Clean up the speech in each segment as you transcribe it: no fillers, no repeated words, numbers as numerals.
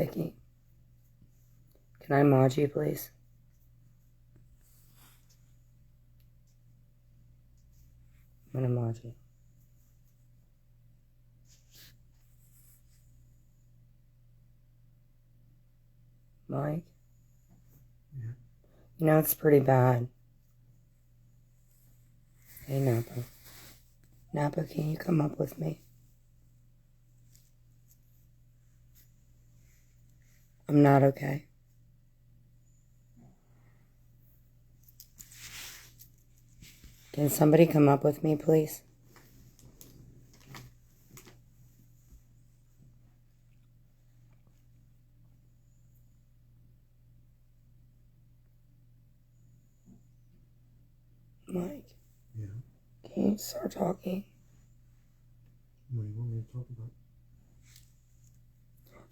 Vicky, can I mod you, please? I'm gonna mod you. Mike? Yeah. You know, it's pretty bad. Hey, Napa. Napa, can you come up with me? I'm not okay. Can somebody come up with me, please? Mike, Yeah. can you start talking? What do you want me to talk about?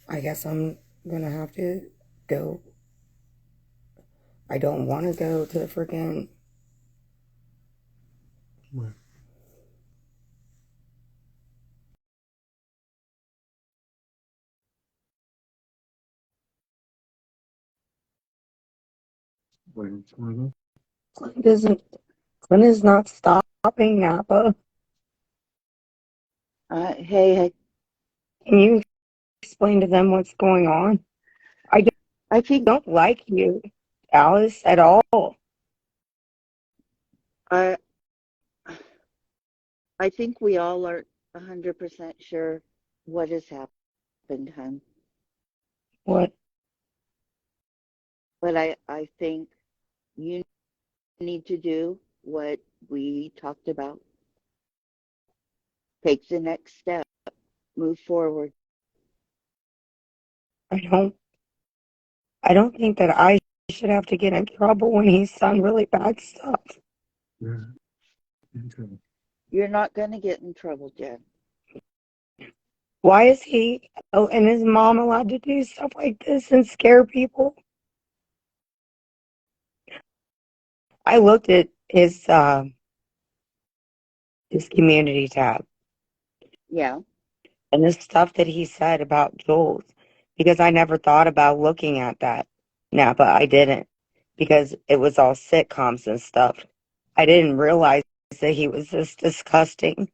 I guess I'm gonna have to go. I don't want to go to freaking. Where? Where did you want to go? Clint is not stopping, Napa. Hey, Can you explain to them what's going on? I I think don't like you, Alice, at all. I I think we all are 100% sure what has happened, hon. What? But I think you need to do what we talked about. Take the next step. Move forward. I don't. I don't think that I should have to get in trouble when he's done really bad stuff. Yeah. In trouble. You're not going to get in trouble, Jen. Why is he and his mom allowed to do stuff like this and scare people? I looked at his community tab Yeah. and the stuff that he said about Jules because I never thought about looking at that. Napa, I didn't because it was all sitcoms and stuff. I didn't realize that he was this disgusting.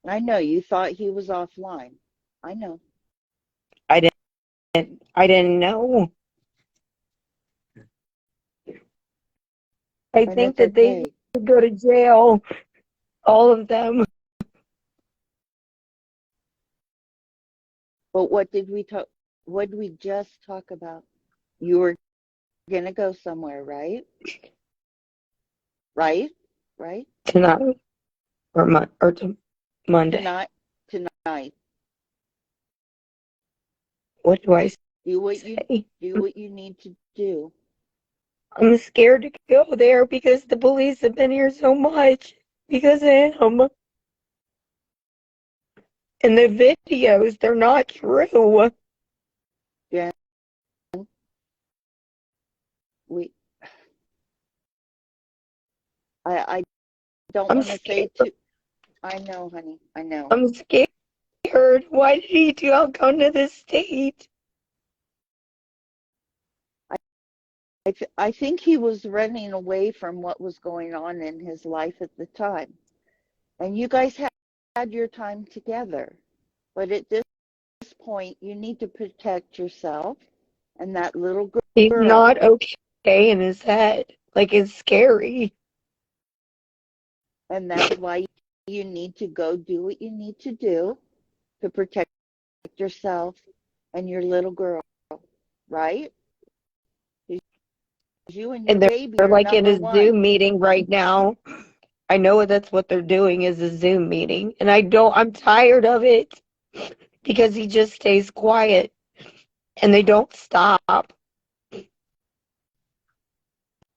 I know you thought he was offline. I know. I I didn't know. I And think it's that they okay. should go to jail, all of them. But what did we talk what did we just talk about? You were going to go somewhere, right? Right? Right? Tonight or Monday. Tonight, tonight. What do I Do what you say? do what you need to do. I'm scared to go there because the police have been here so much because of him. And the videos, they're not true. Jen, we I don't I'm want to say scared. too. I know, honey. I know. I'm scared. Why did he do come to this state? I think he was running away from what was going on in his life at the time. And you guys had your time together. But at this point, you need to protect yourself and that little He's girl. not okay in his head. Like, it's scary. And that's why you need to go do what you need to do to protect yourself and your little girl, right? You and your And baby they're are like in number a one. Zoom meeting right now. I know that's what they're doing is a Zoom meeting. And I'm tired of it because he just stays quiet and they don't stop.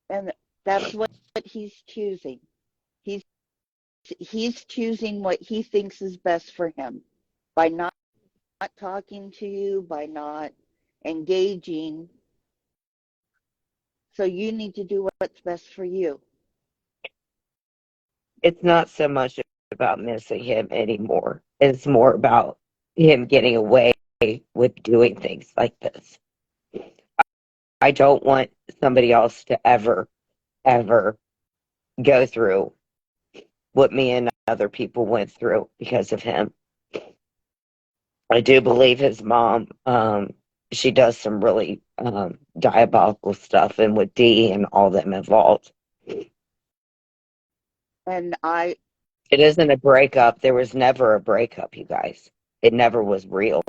And that's what he's choosing. He's he's choosing what he thinks is best for him by not talking to you, by not engaging. So you need to do what's best for you. It's not so much about missing him anymore. It's more about him getting away with doing things like this. I don't want somebody else to ever, ever go through what me and other people went through because of him. I do believe his mom, she does some really diabolical stuff, and with Dee and all them involved. And It isn't a breakup. There was never a breakup, you guys. It never was real.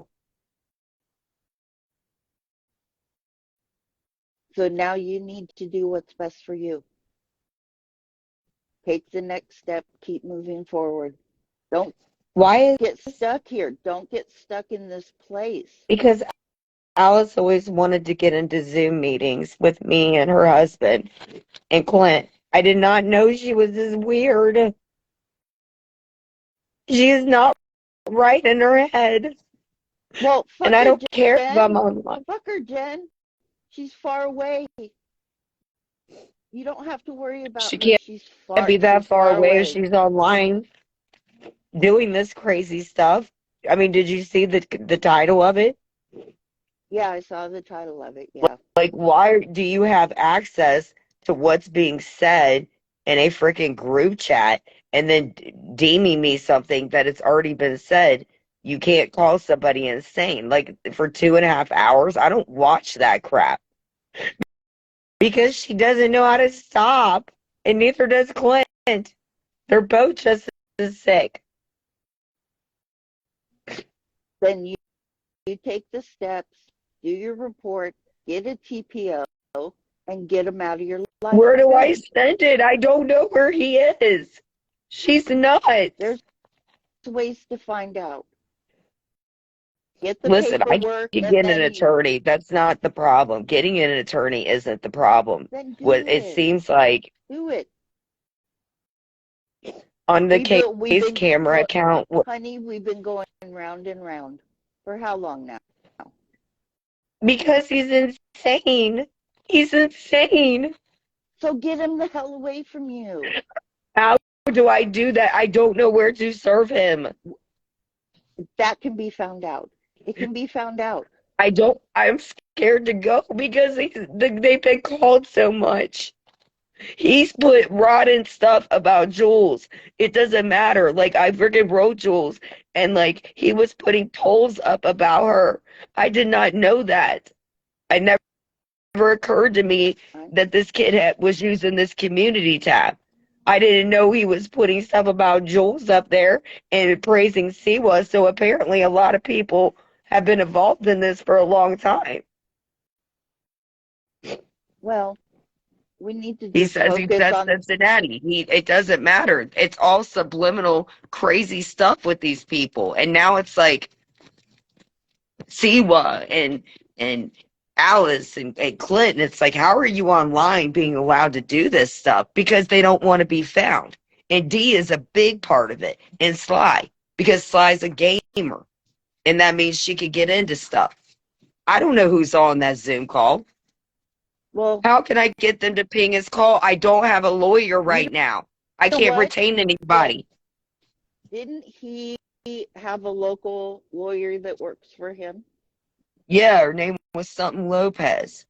so now you need to do what's best for you. Take the next step, keep moving forward. Don't Why is get stuck here. Don't get stuck in this place. because Alice always wanted to get into Zoom meetings with me and her husband and Clint. I did not know she was this weird. She is not right in her head. Well, fuck And I her, don't care if Jen. I'm online. Fuck her, Jen. She's far away. You don't have to worry about She her. can't She's far. be that She's far far away away. if she's online doing this crazy stuff. I mean, did you see the title of it? Yeah, I saw the title of it. Yeah. Like, why do you have access to what's being said in a freaking group chat and then deeming me something that it's already been said? You can't call somebody insane. Like, for 2.5 hours, I don't watch that crap because she doesn't know how to stop, and neither does Clint. They're both just as sick. Then you take the steps, do your report, get a TPO, and get him out of your life. Where do I send it? I don't know where he is. She's nuts. There's ways to find out. Get the Listen, I paperwork. can and get an then attorney. That's not the problem. Getting an attorney isn't the problem. Then do What it it. seems like Do it. on the We've case been, camera account, honey, we've been going round and round. For how long now? because he's insane. He's insane. So get him the hell away from you. How do I do that? I don't know where to serve him. That can be found out. It can be found out. I'm scared to go because they've been called so much. He's put rotten stuff about Jules. It doesn't matter. Like, I freaking wrote Jules, and like he was putting polls up about her. I did not know that. I never occurred to me that this kid was using this community tab. I didn't know he was putting stuff about Jules up there and praising Siwa. So apparently, a lot of people have been involved in this for a long time. Well, we need to He just says he focus said on Cincinnati. It doesn't matter. It's all subliminal, crazy stuff with these people. And now it's like Siwa and Alice and Clinton. It's like, how are you online being allowed to do this stuff? Because they don't want to be found. And Dee is a big part of it. And Sly, because Sly's a gamer. And that means she could get into stuff. I don't know who's on that Zoom call. Well, how can I get them to ping his call? I don't have a lawyer right now. I can't retain anybody. Didn't he have a local lawyer that works for him? Yeah, her name was something Lopez.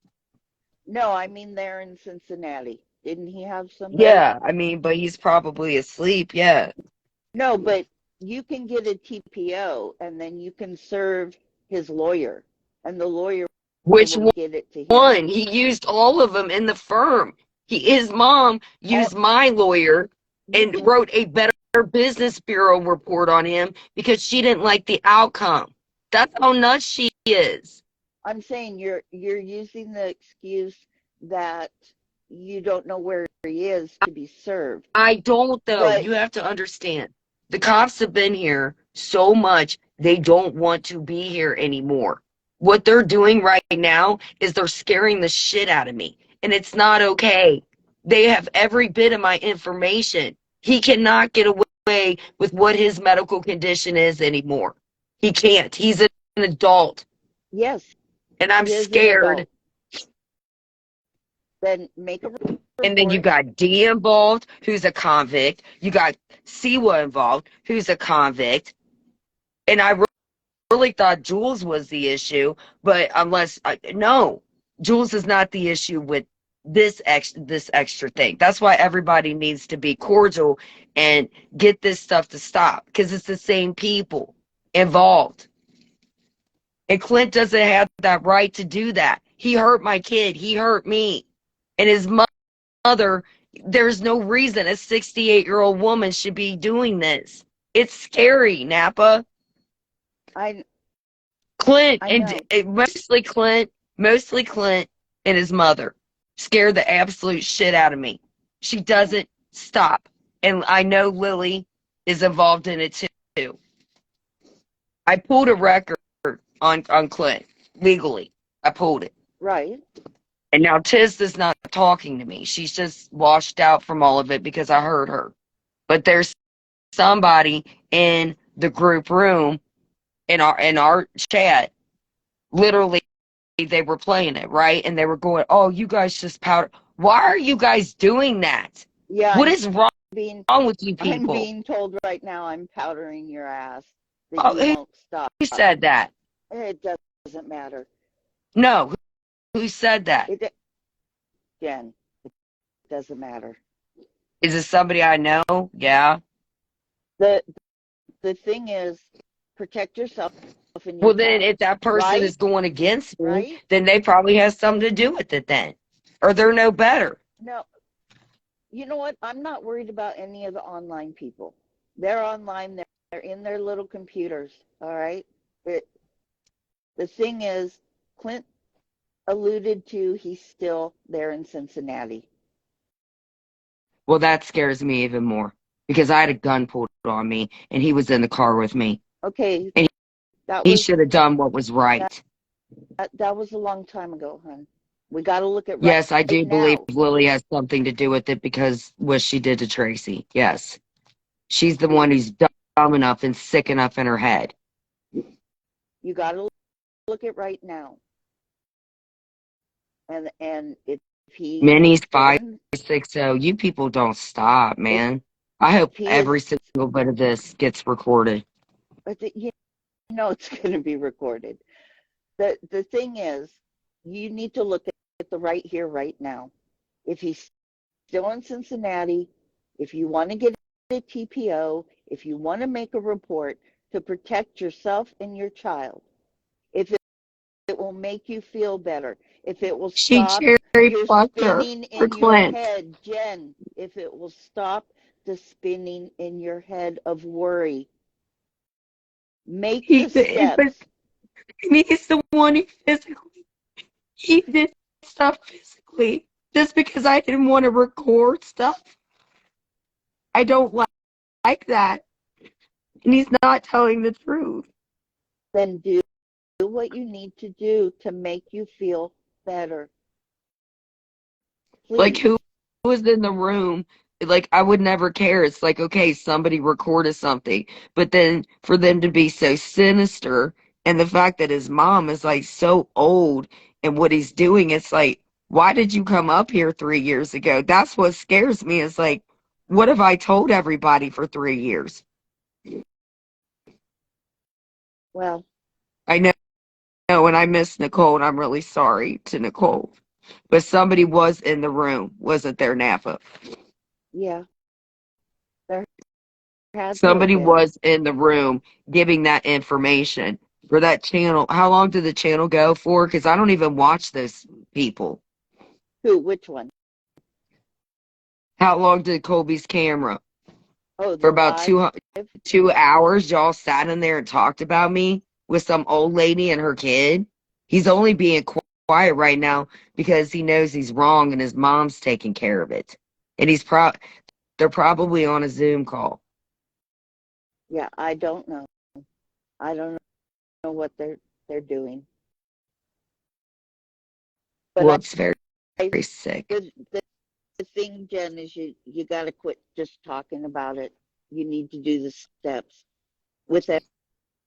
No, I mean there in Cincinnati. Didn't he have somebody? Yeah, I mean, but he's probably asleep, yeah. No, but you can get a TPO and then you can serve his lawyer. And the lawyer Which will get it to him. one? He used all of them in the firm. His mom used my lawyer and wrote a Better Business Bureau report on him because she didn't like the outcome. That's how nuts she is. I'm saying you're using the excuse that you don't know where he is to be served. I don't, though. You have to understand. The cops have been here so much, they don't want to be here anymore. What they're doing right now is they're scaring the shit out of me. And it's not okay. They have every bit of my information. He cannot get away with what his medical condition is anymore. He can't. He's an adult. Yes. And I'm scared. Then make a report. And then you got Dee involved, who's a convict. You got Siwa involved, who's a convict. And I really thought Jules was the issue, but no, Jules is not the issue with this extra thing. That's why everybody needs to be cordial and get this stuff to stop, because it's the same people involved. And Clint doesn't have that right to do that. He hurt my kid. He hurt me. And his mother, there's no reason a 68-year-old woman should be doing this. It's scary, Napa. I Clint, I and know. mostly Clint and his mother scared the absolute shit out of me. She doesn't stop. And I know Lily is involved in it too. I pulled a record on Clint legally. I pulled it. Right. And now Tiz is not talking to me. She's just washed out from all of it because I heard her. But there's somebody in the group room in our chat. Literally, they were playing it, right? And they were going, "Oh, you guys just powder. Why are you guys doing that? Yeah. What is wrong being with you I'm people?" being told right now I'm powdering your ass that Oh, you won't stop. who said that? It doesn't matter. No, who said that? Jen, it doesn't matter. Is it somebody I know? Yeah. The thing is, protect yourself and your Well, then child, if that person right? is going against me, Right? then they probably have something to do with it then. Or they're no better. No, you know what? I'm not worried about any of the online people. They're online. They're in their little computers. All right. The thing is, Clint alluded to he's still there in Cincinnati. Well, that scares me even more because I had a gun pulled on me and he was in the car with me. Okay, And that he was should have done what was right. that was a long time ago, hon. We got to look at Yes, I do right believe now. Lily has something to do with it because what she did to Tracy. Yes. She's the one who's dumb enough and sick enough in her head. You got to look at right now. And if he Minnie's is doing, 560. You people don't stop, man. I hope he is, every single bit of this gets recorded. but you know it's going to be recorded. The thing is, you need to look at the right here, right now. If he's still in Cincinnati, if you want to get a TPO, if you want to make a report to protect yourself and your child, if it will make you feel better, if it will She stop cherry your plucked her spinning for in your Clint. head, Jen, if it will stop the spinning in your head of worry, make the steps. He's the one he did stuff physically. Just because I didn't want to record stuff. I don't like that. And he's not telling the truth. Then do what you need to do to make you feel better. Please. Like, who was in the room? Like, I would never care. It's like, okay, somebody recorded something. But then for them to be so sinister, and the fact that his mom is like so old and what he's doing, it's like, why did you come up here 3 years ago? That's what scares me. Is like, what have I told everybody for 3 years? Well, I know, and I miss Nicole, and I'm really sorry to Nicole. But somebody was in the room, wasn't there, Napa? yeah, there had to have Somebody been. was in the room giving that information for that channel. How long did the channel go for? Because I don't even watch those people. Who? Which one? How long did Colby's camera? Oh, For the about live. 2 hours, y'all sat in there and talked about me with some old lady and her kid. He's only being quiet right now because he knows he's wrong and his mom's taking care of it. And they're probably on a Zoom call. Yeah, I don't know. I don't know what they're doing. But Well, it's very, very sick. the thing, Jen, is you got to quit just talking about it. You need to do the steps with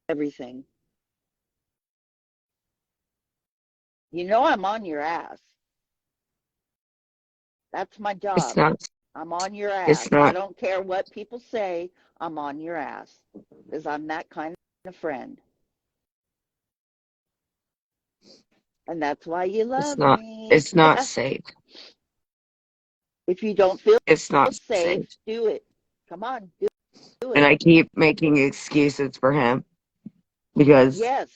everything. You know I'm on your ass. That's my job. It's not. I'm on your ass. It's not. I don't care what people say. I'm on your ass because I'm that kind of friend. And that's why you It's love not. me. It's not safe. If you don't feel It's not safe, safe. do it. Come on, do And it. I keep making excuses for him because Yes,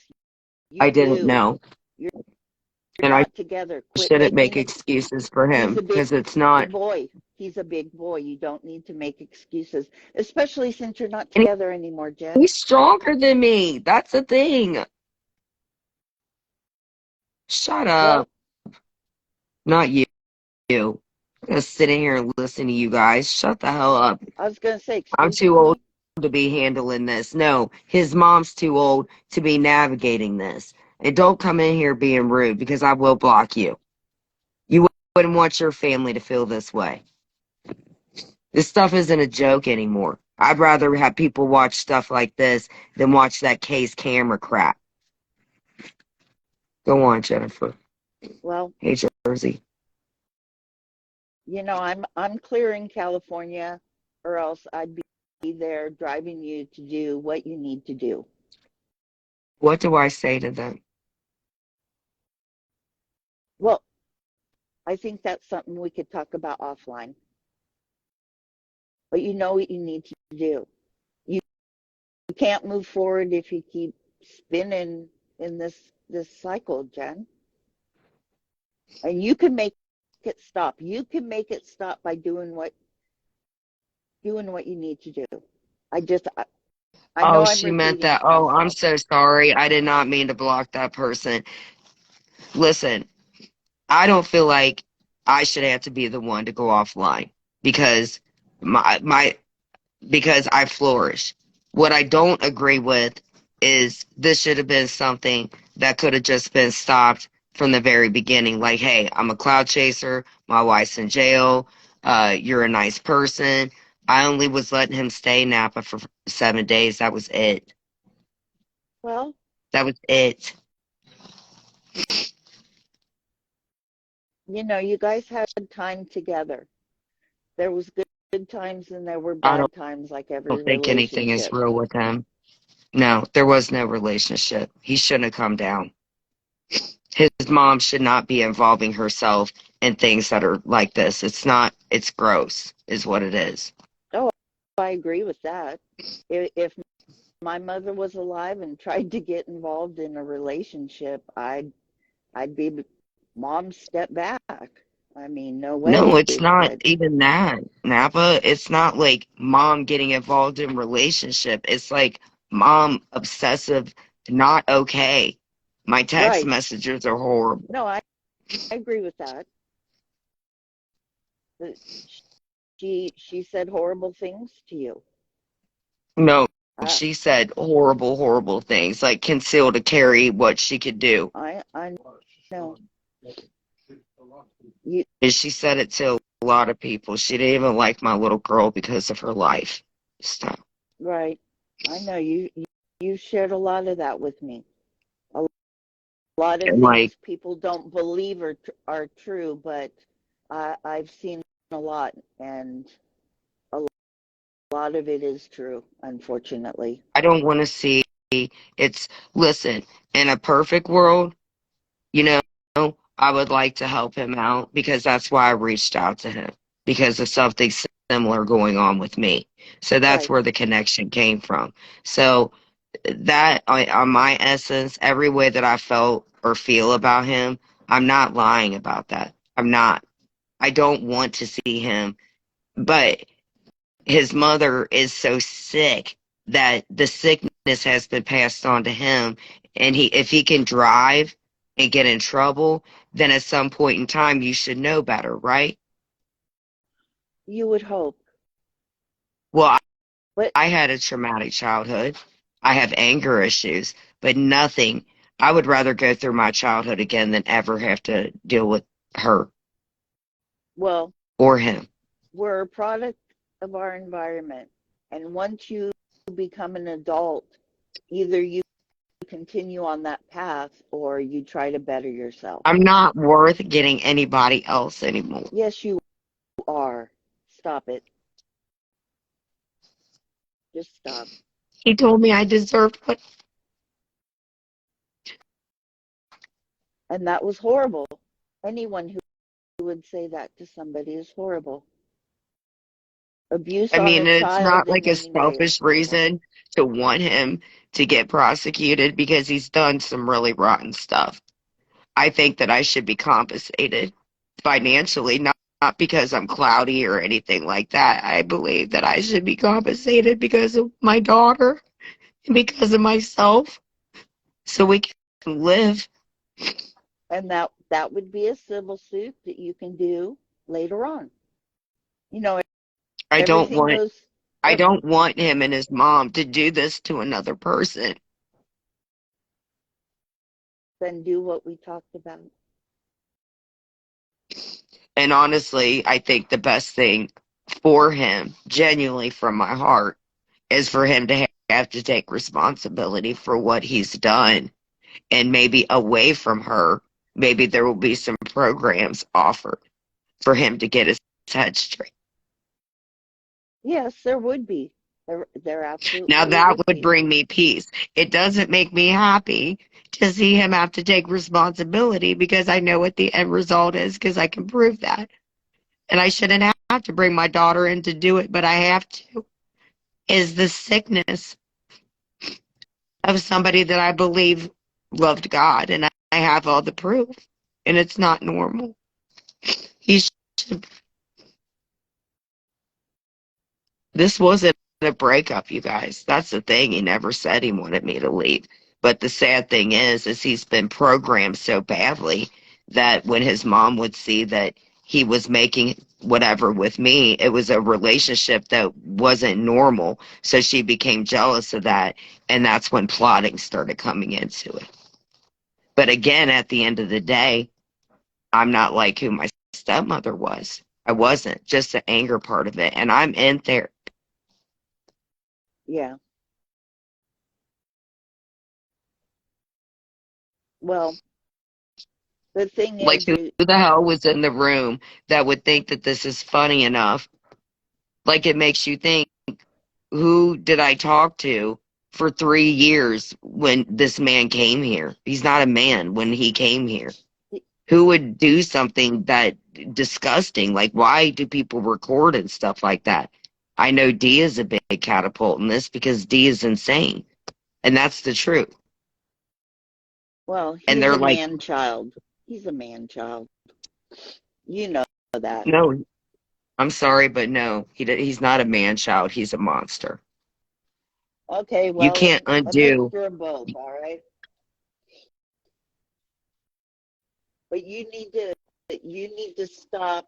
I you didn't do. know, You're and I not together. Quit shouldn't make making it. excuses for He's him a big because it's not. boy. He's a big boy. You don't need to make excuses, especially since you're not And together anymore, Jen. he's stronger than me. That's the thing. Shut up. Well, Not you. You. Just sitting here and listening to you guys. Shut the hell up. I was going to say, I'm excuse too old me. to be handling this. No, his mom's too old to be navigating this. And don't come in here being rude because I will block you. You wouldn't want your family to feel this way. This stuff isn't a joke anymore. I'd rather have people watch stuff like this than watch that case camera crap. Go on, Jennifer. Well, Hey, Jersey. I'm clear in California, or else I'd be there driving you to do what you need to do. What do I say to them? Well, I think that's something we could talk about offline. But you know what you need to do. You can't move forward if you keep spinning in this cycle, Jen. And you can make it stop. You can make it stop by doing what you need to do. I know Oh, I'm she meant repeating that. Oh, I'm myself. so sorry. I did not mean to block that person. Listen, I don't feel like I should have to be the one to go offline because my because I flourish. What I don't agree with is this should have been something that could have just been stopped from the very beginning. Like, hey, I'm a cloud chaser. My wife's in jail. You're a nice person. I only was letting him stay in Napa for 7 days. That was it. Well, That was it. you guys had time together. There was good times and there were I bad times like every don't think anything is relationship. real with him. No, there was no relationship. He shouldn't have come down. His mom should not be involving herself in things that are like this. It's not, it's gross, is what it is. Oh, I agree with that. If my mother was alive and tried to get involved in a relationship, I'd be, Mom, step back. I mean, no No, way. it's not But even that, Napa. It's not like mom getting involved in relationship. It's like mom obsessive, not okay. My text right. messages are horrible. No, I agree with that. She said horrible things to you. No, I she said horrible, horrible things, like conceal to carry what she could do. I know. You And she said it to a lot of people. She didn't even like my little girl because of her life. So, right. I know you shared a lot of that with me. A lot of and like, things people don't believe are true, but I've seen a lot, and a lot of it is true, unfortunately. I don't want to see it's, listen, in a perfect world, you know, I would like to help him out because that's why I reached out to him because of something similar going on with me. So that's Right. where the connection came from. So that on my essence, every way that I felt or feel about him, I'm not lying about that. I'm not. I don't want to see him, but his mother is so sick that the sickness has been passed on to him, and he if he can drive and get in trouble, then at some point in time you should know better, right? You would hope. Well, But I had a traumatic childhood. I have anger issues, but nothing. I would rather go through my childhood again than ever have to deal with her well, or him. we're a product of our environment. And once you become an adult, either you continue on that path or you try to better yourself. I'm not worth getting anybody else anymore. Yes, you are. Stop it. Just stop. He told me I deserved what. And that was horrible. Anyone who would say that to somebody is horrible. Abuse I on mean, a it's child not in like a any way is selfish horrible. reason to want him to get prosecuted because he's done some really rotten stuff. I think that I should be compensated financially, not because I'm cloudy or anything like that. I believe that I should be compensated because of my daughter and because of myself so we can live. And that would be a civil suit that you can do later on. You know, I don't everything want goes I ev- don't want him and his mom to do this to another person. then do what we talked about. And honestly, I think the best thing for him, genuinely from my heart, is for him to have to take responsibility for what he's done. And maybe away from her, maybe there will be some programs offered for him to get his head straight. Yes, there would be. There Now absolutely that would would be. bring me peace. It doesn't make me happy to see him have to take responsibility because I know what the end result is because I can prove that. And I shouldn't have to bring my daughter in to do it, but I have to. Is the sickness of somebody that I believe loved God, and I have all the proof, and it's not normal. He should, this wasn't a breakup, you guys. That's the thing. He never said he wanted me to leave. But the sad thing is he's been programmed so badly that when his mom would see that he was making whatever with me, it was a relationship that wasn't normal. So she became jealous of that. And that's when plotting started coming into it. But again, at the end of the day, I'm not like who my stepmother was. I wasn't, just the anger part of it. And I'm in there. Yeah. Well, the thing Like, is, who the hell was in the room that would think that this is funny enough? Like, it makes you think, who did I talk to for 3 years when this man came here? He's not a man when he came here. Who would do something that disgusting? Like, why do people record and stuff like that? I know D is a big catapult in this because D is insane. And that's the truth. well, And he's they're a like, man child. He's a man child. You know that. no, I'm sorry, but no, he's not a man child. He's a monster. Okay, You well, can't a undo. mixture of both, all right? But you need to stop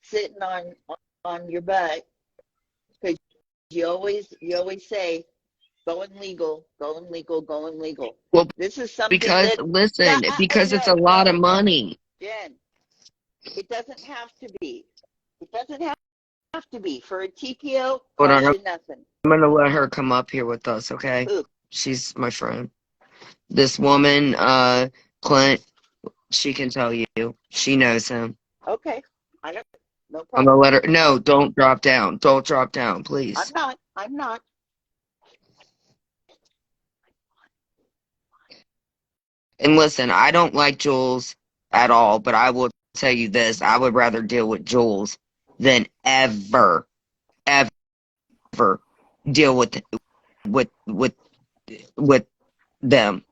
sitting on your butt because you always say going legal, going legal, going legal. Well, This is something because, that listen, because it's a no, lot of no, money. Jen, it doesn't have to be. It doesn't have to be. For a TPO, Hold on, costs I'm you nothing. going to let her come up here with us, okay? Ooh, She's my friend. This woman, Clint, she can tell you. She knows him. okay. I don't. No I'm going to problem. let her. No, don't drop down. Don't drop down, I'm please. not. I'm not. And listen, I don't like Jules at all, but I will tell you this. I would rather deal with Jules than ever, ever deal with with them.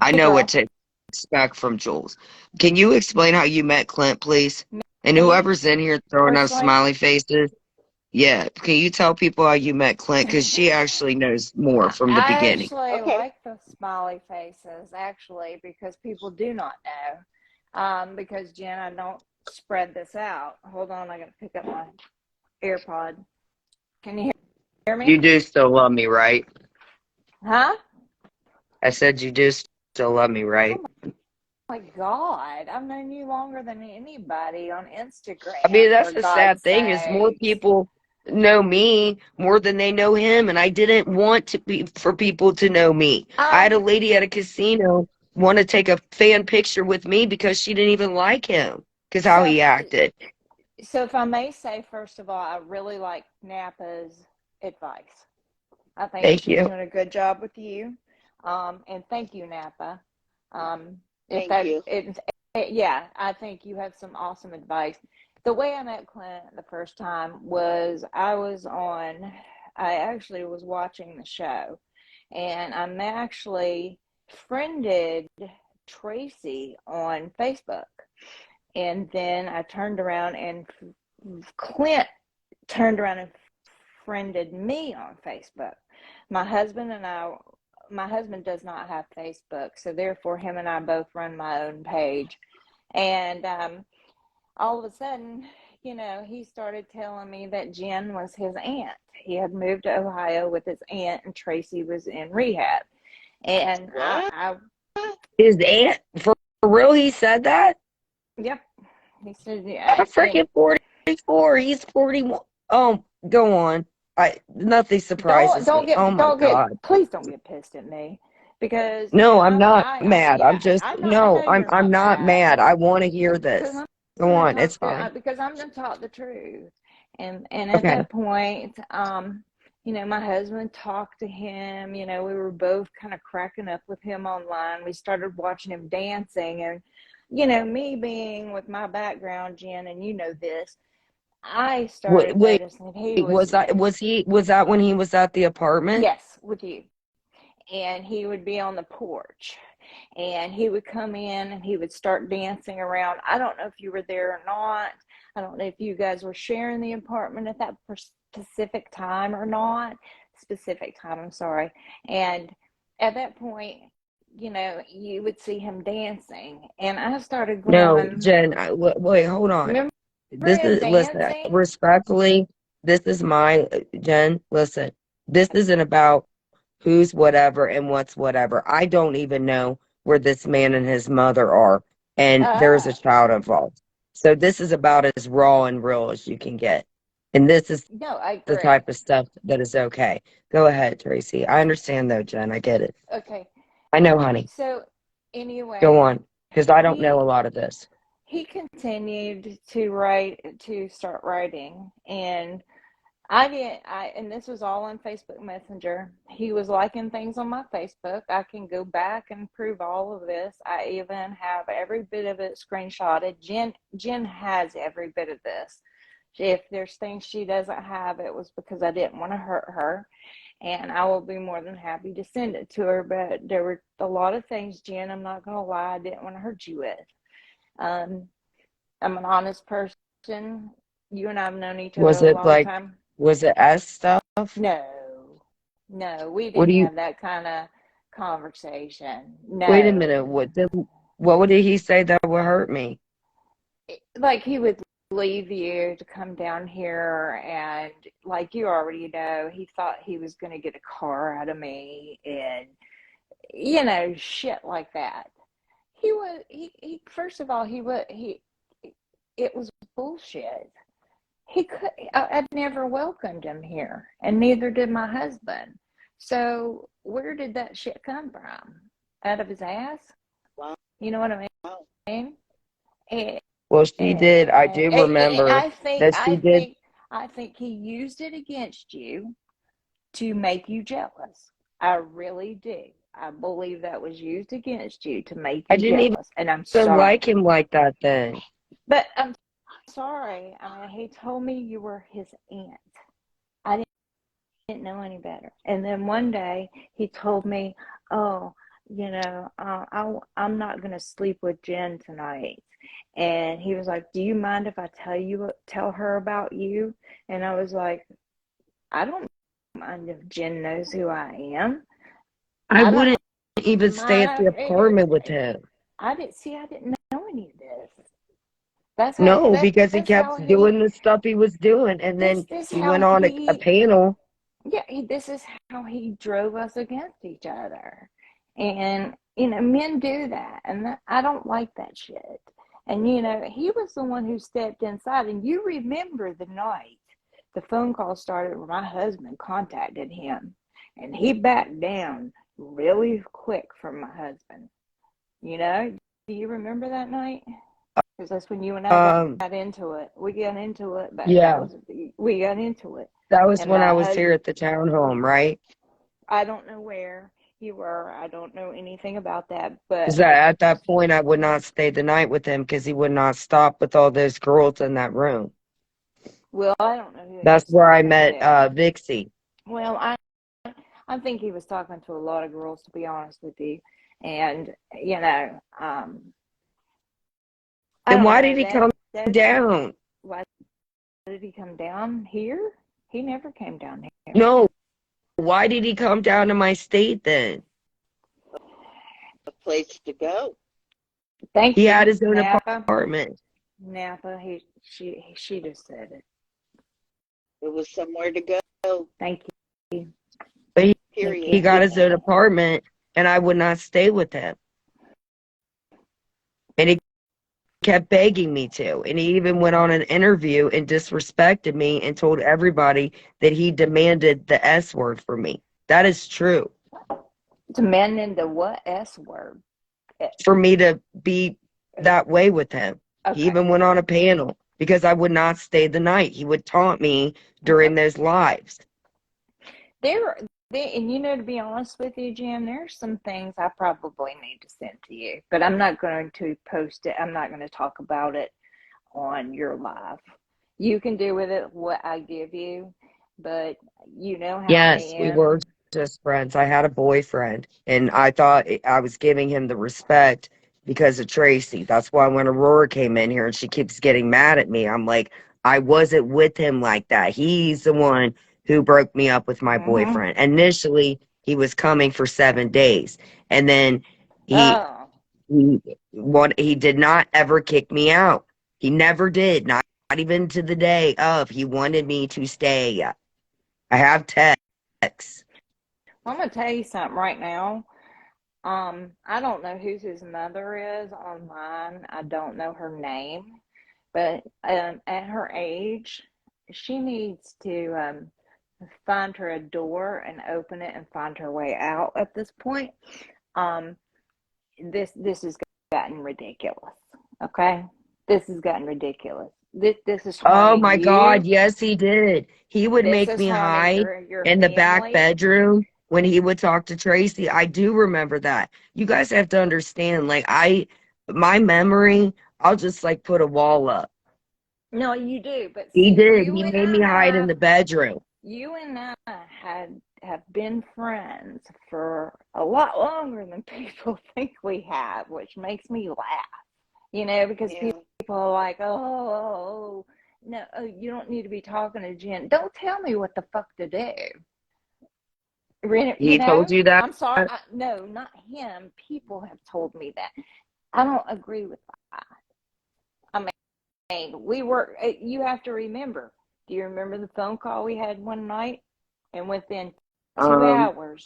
I Hey know what girl, to expect from Jules. Can you explain how you met Clint, please? And me whoever's in here throwing up personally, smiley faces, yeah. Can you tell people how you met Clint? Because she actually knows more from the I beginning. actually Okay. like the smiley faces actually because people do not know. Because Jen, I don't spread this out. Hold on, I gotta pick up my AirPod. Can you hear You me? do still love me, right? Huh? I said you do still love me, right? Oh my God, I've known you longer than anybody on I mean, Instagram, that's for the God's sad thing is more sakes. people know me more than they know him, and I didn't want to be for people to know me. I had a Um, lady at a casino want to take a fan picture with me because she didn't even like him because how so he acted. so if I may say, first of all, I really like Napa's advice. I think Thank she's you. doing a good job with you. And thank you, Napa. Um, If Thank that, you. yeah, I think you have some awesome advice. The way I met Clint the first time was I actually was watching the show, and I'm actually friended Tracy on Facebook. And then I turned around and Clint turned around and friended me on Facebook. My husband and I, my husband does not have Facebook, so therefore him and I both run my own page. And all of a sudden, he started telling me that Jen was his aunt. He had moved to Ohio with his aunt, and Tracy was in rehab. And What? His aunt, for real, he said that? Yep, he said, I'm yeah, and freaking 44. He's 41. Oh, go on. Nothing surprises me. Oh my God. please don't get pissed at me, because No, I'm not mad. I'm yeah, just I know no, I'm you're I'm not not mad, mad. I want to hear because this. I'm Go going to on. talk It's fine. because I'm going to talk the truth. And at Okay. that point, my husband talked to him. We were both kind of cracking up with him online. We started watching him dancing, and me being with my background, Jen, and this, I Wait, started wait, noticing he was, was that when he was at the apartment? yes, with you. And he would be on the porch, and he would come in and he would start dancing around. I don't know if you were there or not. I don't know if you guys were sharing the apartment at that specific time or not. Specific time, I'm sorry. And at that point, you would see him dancing, and I started No, going, Jen, wait, hold on. remember This him is, listen, dancing? respectfully, this is Jen, listen, this isn't about who's whatever and what's whatever. I don't even know where this man and his mother are, and there's a uh child involved. So this is about as raw and real as you can get. And this is no, I the agree. type of stuff that is okay. Go ahead, Tracy. I understand though, Jen. I get it. Okay. I know, honey. So Go anyway, on, because I don't know a he lot of this. he continued to start writing, and and this was all on Facebook Messenger. He was liking things on my Facebook. I can go back and prove all of this. I even have every bit of it screenshotted. Jen has every bit of this. If there's things she doesn't have, it was because I didn't want to hurt her, and I will be more than happy to send it to her. But there were a lot of things, Jen, I'm not going to lie, I didn't want to hurt you with. um, I'm an honest person. You and I have known each other Was a it long like, time. was it S stuff? No, no, we What do didn't you, have that kind of conversation. wait a No. minute, what did he say that would hurt me? Like, he would leave you to come down here, and like you already know, he thought he was going to get a car out of me, and shit like that. He first of all, it was bullshit. I'd never welcomed him here, and neither did my husband. So where did that shit come from? Out of his ass? Wow. You know what I mean? And, Well, she did. I do and remember that she did. I think he used it against you to make you jealous. I really do. I believe that was used against you to make I you didn't even jealous, and I'm like sorry. him like that then. But I'm sorry. I mean, he told me you were his aunt. I didn't know any better. And then one day he told me, "Oh, I'm not gonna sleep with Jen tonight." And he was like, "Do you mind if I tell her about you?" And I was like, "I don't mind if Jen knows who I am. I I don't wouldn't even stay at the mind." apartment with him. I didn't know any of this. That's how No, because he that's how kept doing the stuff he was doing. And then this he how went on a he panel. yeah, this is how he drove us against each other. And, men do that. And I don't like that shit. And, he was the one who stepped inside. And you remember the night the phone call started where my husband contacted him. And he backed down really quick from my husband. Do you remember that night? Because that's when you and I Um, got into it. We got into it, but yeah, we got into it. that was And when I my was here husband, at the townhome, right? I don't know where. you were. I don't know anything about that, but Is that at that point I would not stay the night with him because he would not stop with all those girls in that room. well, I don't know who he That's was where I talking met to. Vixie. Well, I think he was talking to a lot of girls, to be honest with you, and you know, I Then don't why know did he that come that's down? why did he come down here? He never came down here. No, why did he come down to my state then? A place to go. Thank He you, had his own Napa. apartment. Napa. She just said it. It was somewhere to go. Thank you. But Thank Period. he you. got his own apartment and I would not stay with him. And he kept begging me to. And he even went on an interview and disrespected me and told everybody that he demanded the S word for me. That is true. Demanding the what S word? For me to be that way with him. Okay. He even went on a panel because I would not stay the night. He would taunt me during those lives. And you know, to be honest with you, Jim, there's some things I probably need to send to you, but I'm not going to post it. I'm not going to talk about it on your live. You can do with it what I give you, but you know how Yes, I we am. were just friends. I had a boyfriend, and I thought I was giving him the respect because of Tracy. That's why when Aurora came in here and she keeps getting mad at me, I'm like, I wasn't with him like that. He's the one who broke me up with my boyfriend. Initially, he was coming for 7 days, and then he Oh, he did not ever kick me out. He never did. Not even to the day of. He wanted me to stay. I have texts. I'm going to tell you something right now. I don't know who his mother is online. I don't know her name, but at her age, she needs to find her a door and open it and find her way out at this point. This has gotten ridiculous. Okay? This has gotten ridiculous. This is Oh harming my you. God, yes, he did. He would This make is me harming hide your in the back family. bedroom when he would talk to Tracy. I do remember that. You guys have to understand, like my memory, I'll just like put a wall up. No, you do, but He see, did. He made me hide in the bedroom. you and I have been friends for a lot longer than people think we have, which makes me laugh. You know, because Yeah. people are like, oh, no, you don't need to be talking to Jen. Don't tell me what the fuck to do. You He told know, you that? I'm sorry. No, not him. People have told me that. I don't agree with that. I mean, you have to remember. Do you remember the phone call we had one night? And within 2 hours,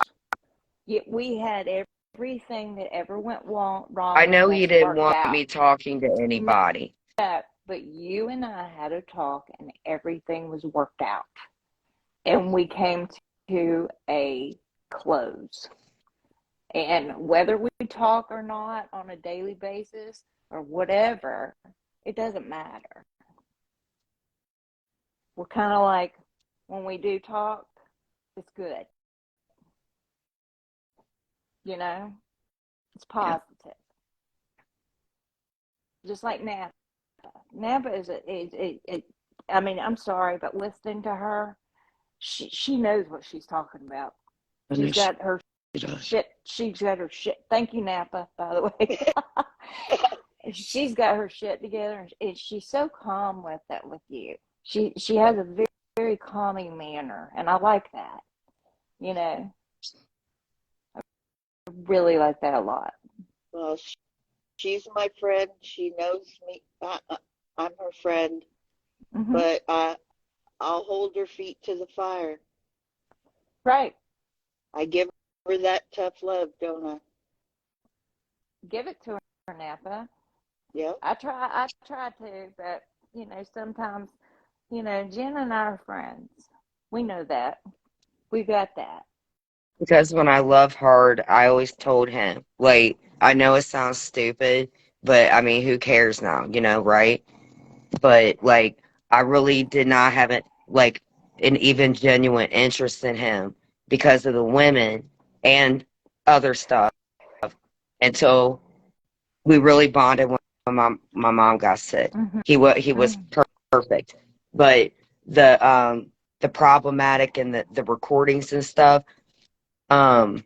we had everything that ever went wrong I know with he us didn't worked want out. me talking to anybody. But you and I had a talk, and everything was worked out. And we came to a close. And whether we talk or not on a daily basis or whatever, it doesn't matter. We're kind of like, when we do talk, it's good. You know, it's positive. Just like Napa. Napa I mean, I'm sorry, but listening to her, she knows what she's talking about. She's got her shit. She's got her shit. Thank you, Napa, by the way. She's got her shit together, and she's so calm with you. She has a very, very calming manner, and I like that. You know, I really like that a lot. Well, she's my friend. She knows me. I'm her friend, but I'll hold her feet to the fire. Right. I give her that tough love, don't I? Give it to her, Napa. Yeah. I try to, but you know, sometimes, you know, Jen and I are friends. We know that. We got that. Because when I love hard, I always told him, like, I know it sounds stupid, but I mean, who cares now, right? But like, I really did not have it, like, an even genuine interest in him because of the women and other stuff until we really bonded when my mom got sick. Mm-hmm. He was perfect, but the problematic and the recordings and stuff. Well,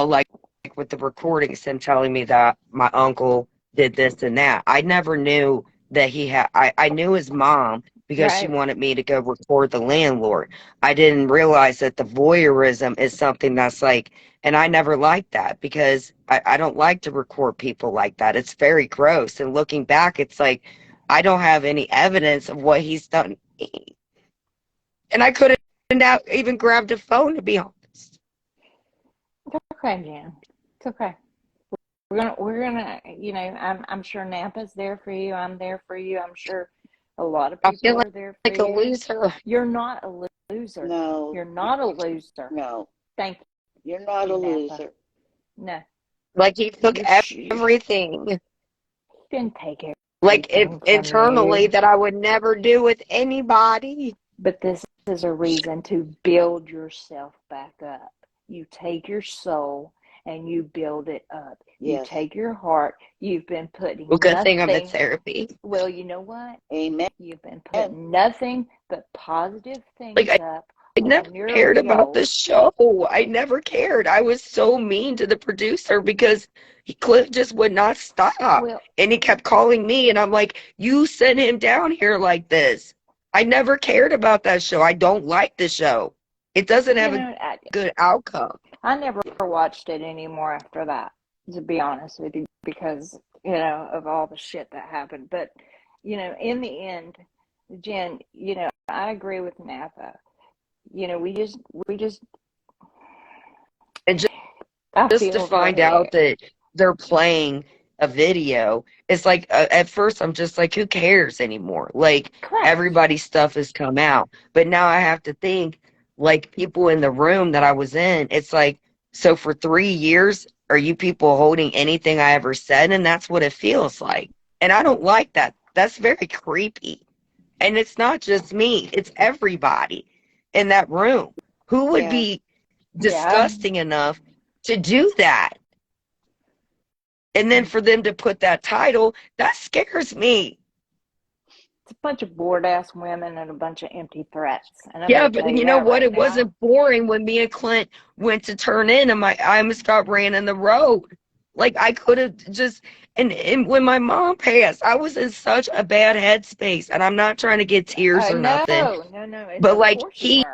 like with the recordings, him telling me that my uncle did this and that. I never knew that he had. I knew his mom because she Right. wanted me to go record the landlord. I didn't realize that the voyeurism is something that's like, and I never liked that because I don't like to record people like that. It's very gross. And looking back, it's like I don't have any evidence of what he's done. And I couldn't even grabbed a phone, to be honest. It's okay, Jan. It's okay. We're gonna, you know, I'm sure Napa's there for you. I'm there for you. I'm sure a lot of I feel people are there for like a you. loser. You're not a loser. No, You're not a loser. no, Thank you're not you, a Napa. loser. No, Like he took you everything, didn't take like everything from internally, you. that I would never do with anybody. But this is a reason to build yourself back up. You take your soul and you build it up. You Yes. take your heart. You've been putting Well, good thing I'm in nothing. therapy. Well, you know what? Amen. You've been putting nothing but positive Like things up I never on your cared about the reels. show. I never cared. I was so mean to the producer because Cliff just would not stop, Well, and he kept calling me, and I'm like, "You sent him down here like this." I never cared about that show. I don't like the show. It doesn't you have a know, good outcome. I never watched it anymore after that, to be honest with you, because, you know, of all the shit that happened. But, you know, in the end, Jen, you know, I agree with Napa. You know, we just, And I just feel to for find her. out that they're playing a video, it's like at first I'm just like, who cares anymore? Like Correct. everybody's stuff has come out, but now I have to think like people in the room that I was in. It's like, so for 3 years, are you people holding anything I ever said? And that's what it feels like. And I don't like that. That's very creepy. And it's not just me, it's everybody in that room. Who would Yeah. be Yeah. disgusting enough to do that? And then for them to put that title, that scares me. It's a bunch of bored ass women and a bunch of empty threats. And I'm Yeah, going to but tell you you know that what? right It now. wasn't boring when me and Clint went to turn in and I almost got ran in the road. Like I could have just, and when my mom passed, I was in such a bad headspace, and I'm not trying to get tears or nothing. No. But Of like course you were.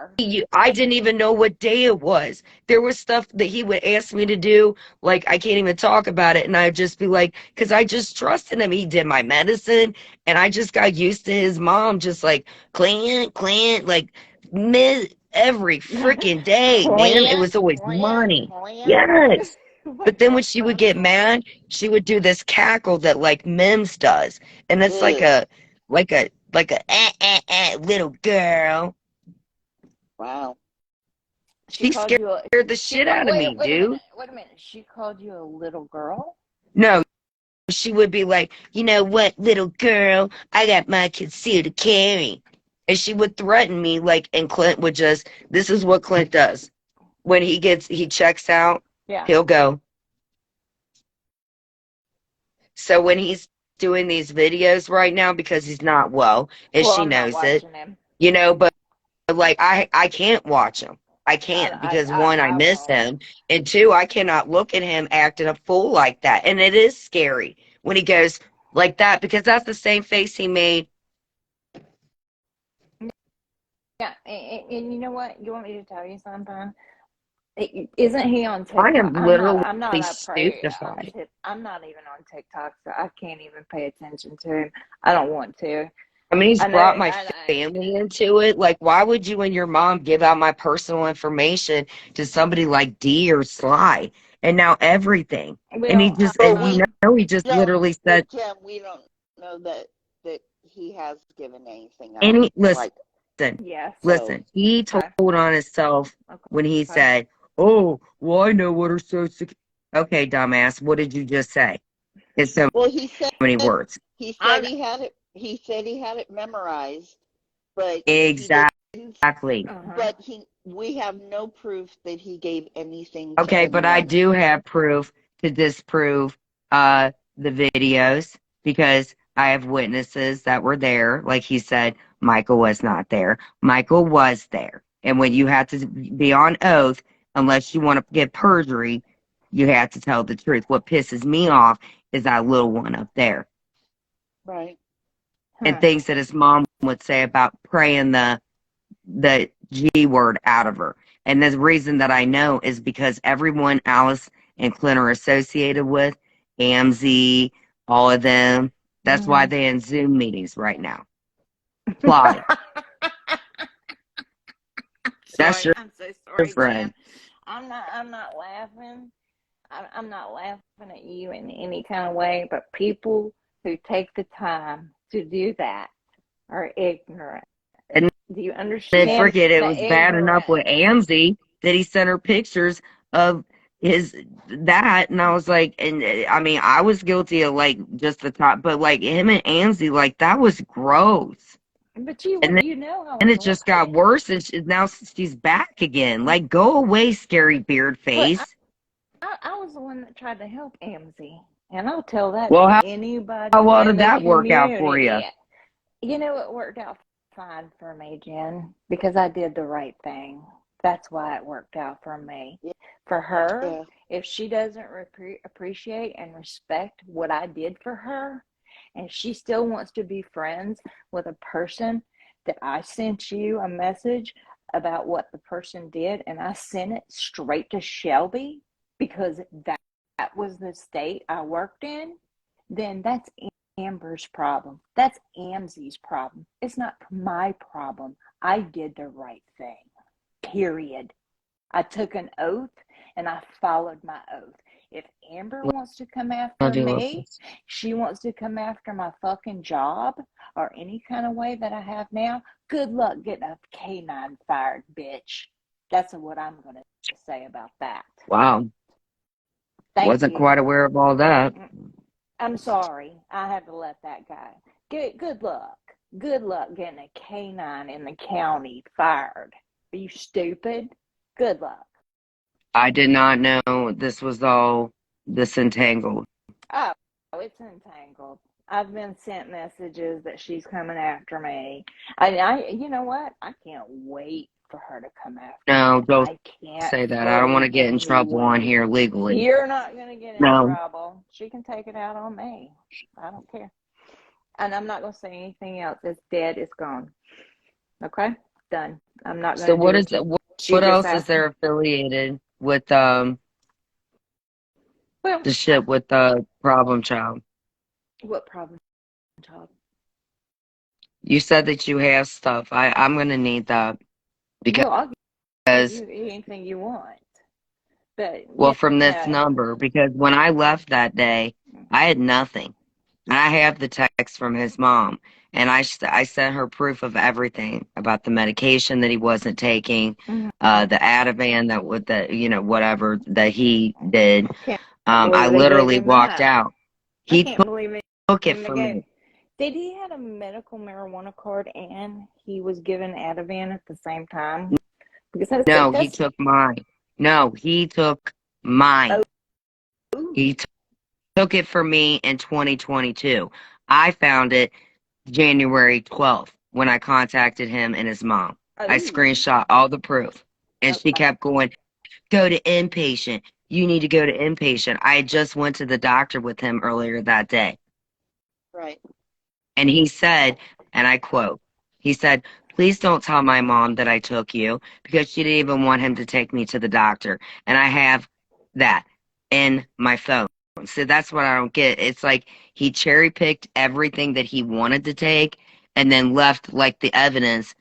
I didn't even know what day it was. There was stuff that he would ask me to do, like I can't even talk about it, and I'd just be like, because I just trusted him. He did my medicine, and I just got used to his mom, just like Clint, like every freaking day, man. It was always money. Yes. But then when she would get mad, she would do this cackle that like Mims does, and it's like Ugh. a little girl. Wow. She called scared you a, the shit out of me, wait a dude. minute. Wait a minute. She called you a little girl? No, she would be like, you know what, little girl, I got my concealed carry. And she would threaten me, like, and Clint would just, this is what Clint does. When he checks out, Yeah. he'll go. So when he's doing these videos right now, because he's not well, and Well, she I'm not knows it, watching him. you know, but like I can't watch him. I can't because one, I miss won't. him, and two, I cannot look at him acting a fool like that. And it is scary when he goes like that, because that's the same face he made. Yeah, and you know what? You want me to tell you something? Isn't he on TikTok? I am literally I'm not stupefied. I'm not even on TikTok, so I can't even pay attention to him. I don't want to. I mean, he's I know, brought my I- family into it. Like, why would you and your mom give out my personal information to somebody like D or Sly? And now everything. And he Well, just, But and we you know, he just don't, literally said, Tim, we don't know that he has given anything out. any, Like, yes. listen, he told Okay. on himself Okay. when he said, oh, well, I know what her social. Okay, dumbass, what did you just say? It's so well, he said many words. he said I'm- he had it. He said he had it memorized, but Exactly. But we have no proof that he gave anything to Okay, but I anyone. do have proof to disprove the videos because I have witnesses that were there. Like he said, Michael was not there. Michael was there. And when you have to be on oath, unless you want to get perjury, you have to tell the truth. What pisses me off is that little one up there Right. and things that his mom would say about praying the G word out of her. And the reason that I know is because everyone Alice and Clint are associated with, AMZ, all of them, that's why they're in Zoom meetings right now. Plotting. That's Sorry, I'm so sorry, friend. Jen. I'm not laughing. I'm not laughing at you in any kind of way, but people who take the time to do that are ignorant. And do you they understand forget it the was bad enough with ignorance? AMZ that he sent her pictures of his that, and I was like, and I mean, I was guilty of like just the top, but like him and AMZ, like that was gross. But And you know how then it it just got worse, and now she's back again. Like, go away, scary beard But face. I was the one that tried to help AMZ, and I'll tell that Well, to how anybody well in did the that work out for you? community. You know, it worked out fine for me, Jen, because I did the right thing. That's why it worked out for me. Yeah. For her, Yeah. if she doesn't appreciate and respect what I did for her, and she still wants to be friends with a person that I sent you a message about what the person did, and I sent it straight to Shelby because that was the state I worked in, then that's Amber's problem. That's AMZ's problem. It's not my problem. I did the right thing. Period. I took an oath and I followed my oath. If Amber wants to come after me, she wants to come after my fucking job or any kind of way that I have now, good luck getting a canine fired, bitch. That's what I'm going to say about that. Wow. Thank Wasn't you. quite aware of all that. I'm sorry. I had to let that guy. Good luck. Good luck getting a canine in the county fired. Are you stupid? Good luck. I did not know this was all this entangled. Oh, it's entangled. I've been sent messages that she's coming after me. You know what? I can't wait for her to come after No, me. don't I can't say that. I don't want to get in freaking trouble on wait. here legally. You're not going to get in No. trouble. She can take it out on me. I don't care. And I'm not going to say anything else. It's dead. It's gone. Okay? Done. I'm not going to So what do is it. it? What She just else is asked. there affiliated with Well, the shit with the problem child? what problem, child? You said that you have stuff. I'm gonna need that Well, I'll give because you anything you want. But, well, you from this know, number, because when I left that day, I had nothing. And I have the text from his mom, and I sent her proof of everything about the medication that he wasn't taking, mhm. the Ativan that would whatever that he did. Can't I believe they gave literally him walked that. out. I He can't believe it. took it They from gave. me. Did he have a medical marijuana card and he was given Ativan at the same time? Because No, he took mine. No, he took mine. oh, He took it from me in 2022. I found it January 12th when I contacted him and his mom. I screenshot all the proof. And she kept going, go to inpatient. You need to go to inpatient. I just went to the doctor with him earlier that day. Right. And he said, and I quote, he said, please don't tell my mom that I took you because she didn't even want him to take me to the doctor. And I have that in my phone. So that's what I don't get. It's like he cherry picked everything that he wanted to take and then left like the evidence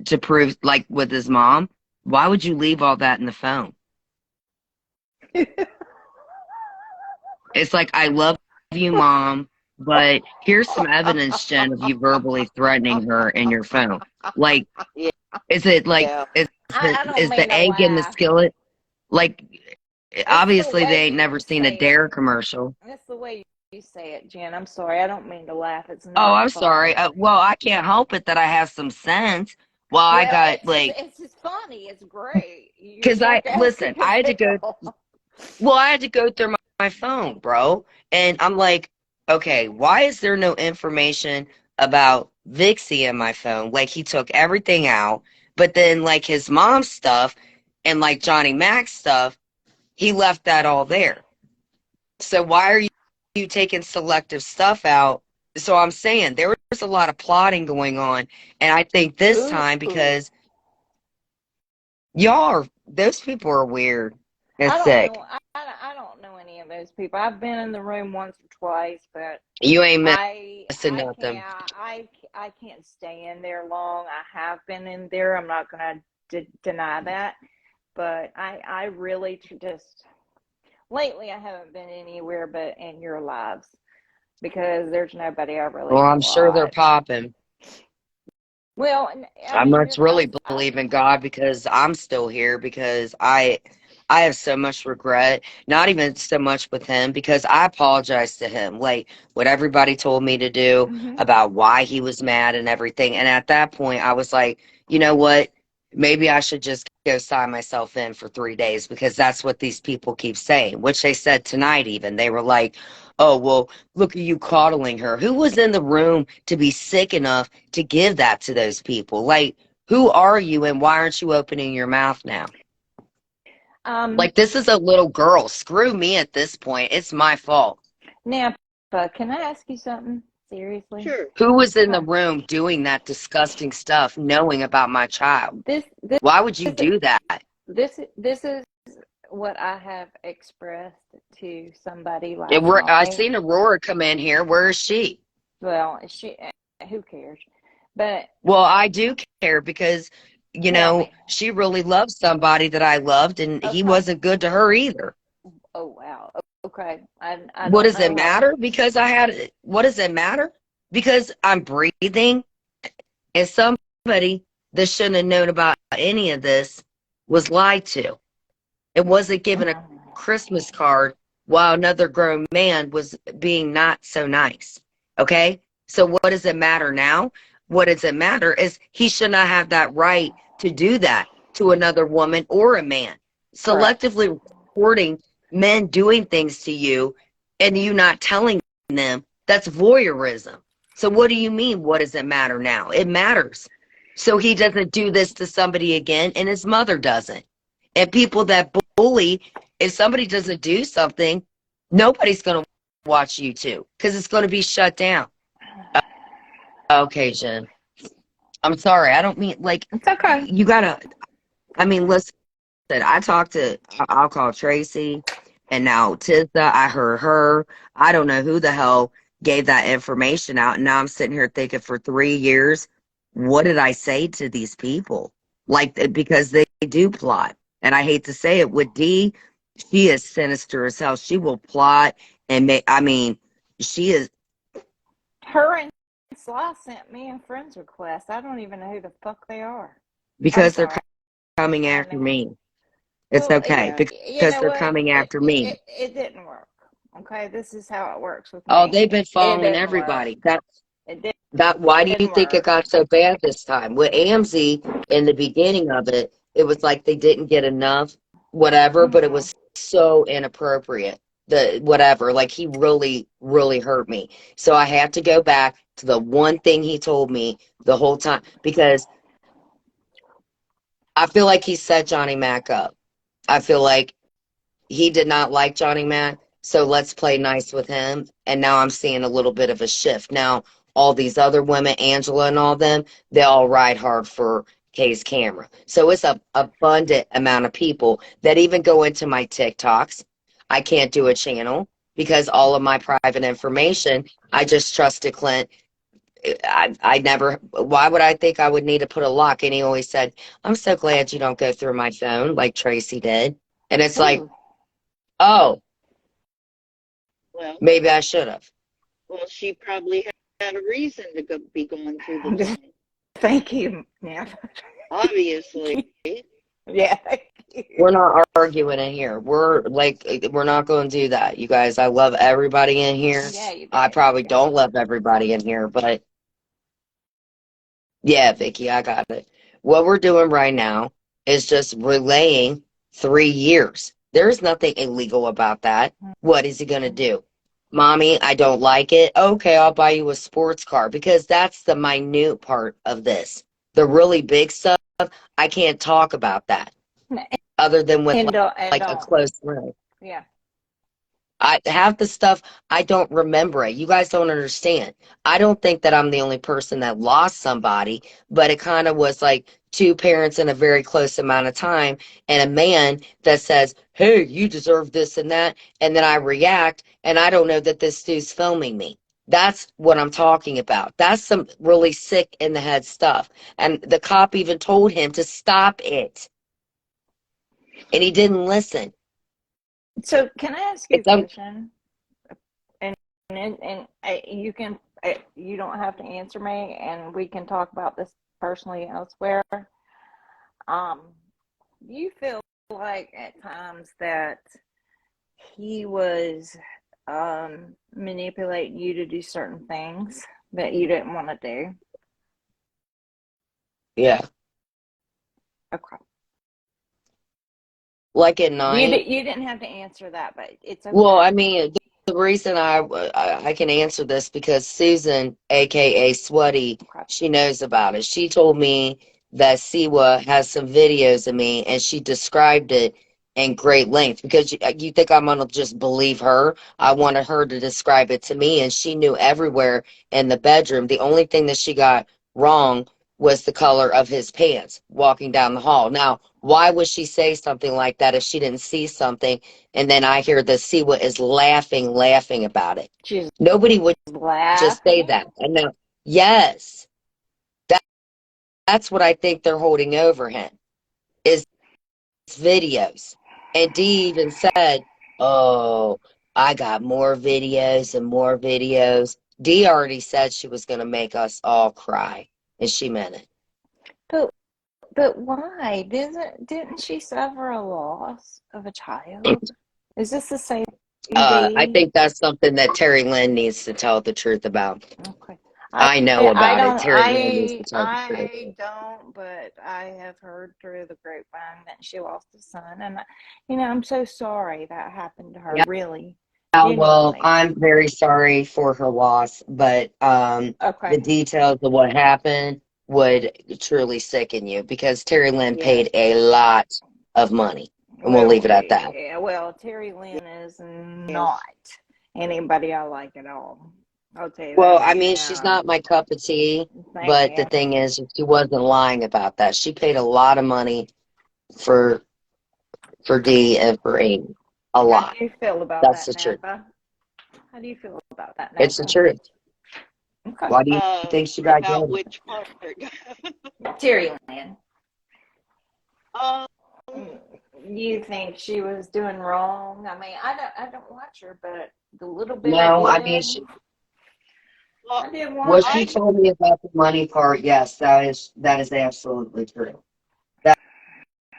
to prove, like with his mom. Why would you leave all that in the phone? It's like, I love you, Mom, but here's some evidence, Jen, of you verbally threatening her in your phone. Like, Yeah. is it like, Yeah. I don't is mean the to egg in the laugh. skillet? Like, It's obviously the they way ain't never you seen a say Dare it. commercial. That's the way you say it, Jen. I'm sorry. I don't mean to laugh. It's Oh, not I'm sorry. funny. Well, I can't help it that I have some sense. Well, I Well, got like, it's just funny. It's great. You're because listen, sarcastic as I had to go, hell. well, I had to go through my phone, bro. And I'm like, okay, why is there no information about Vixie in my phone? Like, he took everything out, but then, like, his mom's stuff and, like, Johnny Mac's stuff, he left that all there. So why are you taking selective stuff out? So I'm saying there was a lot of plotting going on. And I think this time, Ooh. because those people are weird and I don't sick. know. I don't know any of those people. I've been in the room once or twice, but You ain't missing I nothing. can't I can't stay in there long. I have been in there. I'm not going to deny that, but I really just lately I haven't been anywhere but in your lives because there's nobody I really Well, want I'm to sure they're watch. popping. Well, I I mean, must your really post, believe in God because I'm still here because I have so much regret, not even so much with him because I apologized to him like what everybody told me to do hmm about why he was mad and everything. And at that point I was like, you know what? Maybe I should just go sign myself in for 3 days because that's what these people keep saying, which they said tonight even. They were like, oh, well, look at you coddling her. Who was in the room to be sick enough to give that to those people? Like, who are you and why aren't you opening your mouth now? um, Like, this is a little girl. Screw me at this point. It's my fault. now, can I ask you something seriously? Sure. Who was in the Okay. room doing that disgusting stuff, knowing about my child? This this Why would you do that? this is what I have expressed to somebody last I night. seen Aurora come in here. Where is she? Well, she who cares? But Well, I do care because, tell me. she really loved somebody that I loved, and he Okay. wasn't good to her either. Oh wow. Okay. I What don't does it know how. matter? Because what does it matter? Because I'm breathing, and somebody that shouldn't have known about any of this was lied to. It wasn't given a Christmas card while another grown man was being not so nice. Okay? So what does it matter now? What does it matter is he should not have that right to do that to another woman or a man. Correct. Selectively recording men doing things to you and you not telling them, that's voyeurism. So what do you mean, what does it matter now? It matters. So he doesn't do this to somebody again and his mother doesn't. And people that bully, if somebody doesn't do something, nobody's going to watch YouTube because it's going to be shut down. Okay, Jen. I'm sorry. I don't mean like It's okay. you gotta. I mean, listen. I'll call Tracy, and now Tizza. I heard her. I don't know who the hell gave that information out, and now I'm sitting here thinking for 3 years, what did I say to these people? Like because they do plot, and I hate to say it. With Dee, she is sinister as hell. She will plot and make. I mean, she is Her and Sly sent me a friend's request. I don't even know who the fuck they are. I'm because they're sorry. coming I after know. me. It's Well, okay Yeah. you because know they're what? coming after me. It didn't work. Okay, this is how it works with Oh, me. they've been It following didn't work. everybody. It did, Why do you didn't think it work. got so bad this time? With AMZ, in the beginning of it, it was like they didn't get enough, whatever, but it hmm was so inappropriate. The whatever, like he really, really hurt me. So I had to go back to the one thing he told me the whole time because I feel like he set Johnny Mac up. I feel like he did not like Johnny Mac, so let's play nice with him. And now I'm seeing a little bit of a shift. Now, all these other women, Angela and all them, they all ride hard for Kay's camera. So it's a abundant amount of people that even go into my TikToks. I can't do a channel because all of my private information, I just trusted Clint. I never, why would I think I would need to put a lock? And he always said, I'm so glad you don't go through my phone like Tracy did. And it's like, Oh, oh, well, maybe I should have. well, she probably had a reason to be going through the phone. Thank you, Nap. Obviously. Yeah, thank you. We're not arguing in here. We're not going to do that. You guys, I love everybody in here. Yeah, you I did. probably don't love everybody in here, but yeah, Vicky, I got it. What we're doing right now is just relaying 3 years. There's nothing illegal about that. What is he going to do? Mommy, I don't like it. Okay, I'll buy you a sports car, because that's the minute part of this. The really big stuff, I can't talk about that other than with And like a don't. close friend. Yeah. I half the stuff I don't remember it. You guys don't understand. I don't think that I'm the only person that lost somebody, but it kind of was like two parents in a very close amount of time, and a man that says, "Hey, you deserve this and that," and then I react, and I don't know that this dude's filming me. That's what I'm talking about. That's some really sick in the head stuff. And the cop even told him to stop it, and he didn't listen. So can I ask you a It's question? You can you don't have to answer me, and we can talk about this personally elsewhere. Um, do you feel like at times that he was manipulating you to do certain things that you didn't want to do? yeah, Okay. like at night. You didn't have to answer that, but it's Well, okay. I mean, the reason I can answer this because Susan, aka Sweaty, Okay. she knows about it. She told me that Siwa has some videos of me, and she described it in great length. Because you think I'm gonna just believe her? I wanted her to describe it to me, and she knew everywhere in the bedroom. The only thing that she got wrong was the color of his pants walking down the hall. Now, why would she say something like that if she didn't see something? And then I hear the Siwa is laughing about it. She's Nobody would just say laughing. that. And no, yes, that, that's what I think they're holding over him is videos. And Dee even said, "Oh, I got more videos and more videos." Dee already said she was going to make us all cry, and she meant it. But why? Didn't she suffer a loss of a child? Is this the same I D? think that's something that Terry Lynn needs to tell the truth about. Okay. I know I about it. don't Terry Lynn needs to tell the truth. I don't, but I have heard through the grapevine that she lost a son, and you know, I'm so sorry that happened to her, Yeah, really, well, genuinely. I'm very sorry for her loss, but Okay. the details of what happened would truly sicken you because Terry Lynn Yes. paid a lot of money, and we'll leave Well, it at that. yeah, well, Terry Lynn is not Yes. anybody I like at all. I'll tell you Well, that I right mean, she's now. not my cup of tea, Thank but the you. thing is, she wasn't lying about that. She paid a lot of money for Dee and for Amy. A How do lot. you feel about That's that, the truth. Napa? How do you feel about that, It's the Napa? truth. Okay. Why do you think she got About killed? which part? Terry Lynn. um, You think she was doing wrong? I mean, I don't watch her, but the little bit I No, I mean, did, well, I did what watch she I it. told me about the money part, yes, that is absolutely true. That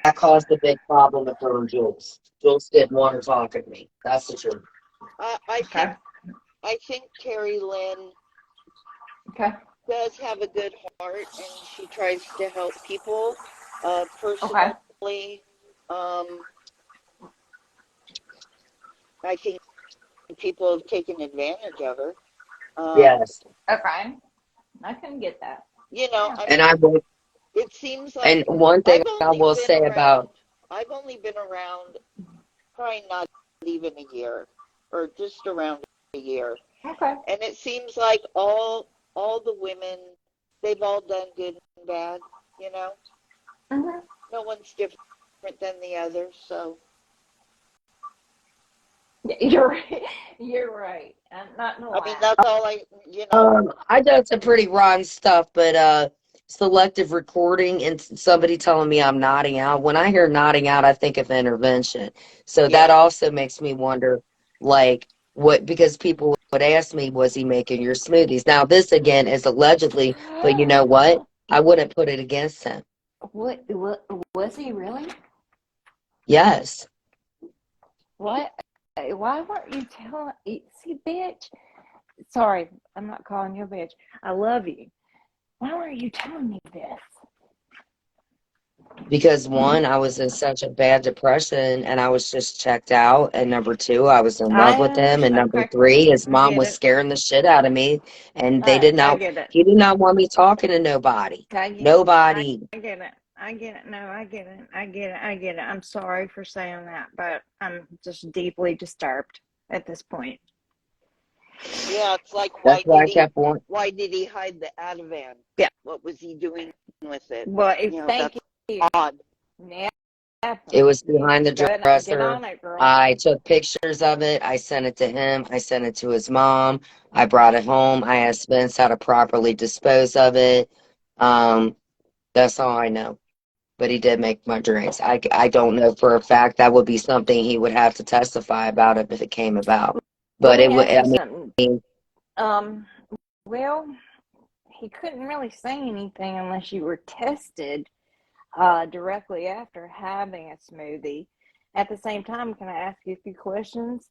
that caused a big problem with her and Jules. Jules didn't want her talking to me. That's the truth. I Okay. think Terry Lynn Okay. does have a good heart and she tries to help people. Okay. Personally, um, I think people have taken advantage of her. Um, Yes, Okay. I can get that. Yeah. I and mean, I will. it seems And like one thing I've I only will been say about around. I've only been around probably not even a year, or just around a year, Okay. and it seems like all the women, they've all done good and bad. You know, Mm-hmm. no one's different than the other. So You're right. You're right. I'm not gonna I mean, lie. that's all I. I done some pretty rotten stuff, but selective recording and somebody telling me I'm nodding out. When I hear nodding out, I think of intervention. So that Yeah. also makes me wonder, like, what, because people would ask me, was he making your smoothies? Now, this again is allegedly, but you know what? I wouldn't put it against him. What was he really? Yes. What? Why weren't you telling? See, bitch. Sorry, I'm not calling you a bitch. I love you. Why weren't you telling me this? Because one, I was in such a bad depression and I was just checked out. And number two, I was in love I with him. And understand. number Okay, three, his I mom get was it. scaring the shit out of me. And I get it. he did not want me talking to nobody. I get, Nobody. I get it. I get it. No, I get it. I get it. I get it. I'm sorry for saying that, but I'm just deeply disturbed at this point. Yeah, it's like That's why I kept wanting. why did he hide the Ativan? Yeah. What was he doing with it? Well, thank That's you. odd. It Yeah. was behind the Get dresser. on it, girl. I took pictures of it. I sent it to him. I sent it to his mom. I brought it home. I asked Spence how to properly dispose of it. That's all I know. But he did make my drinks. I don't know for a fact that would be something he would have to testify about it if it came about. But Let it me would. ask you I something. mean, Well, he couldn't really say anything unless you were tested directly after having a smoothie. At the same time, can I ask you a few questions?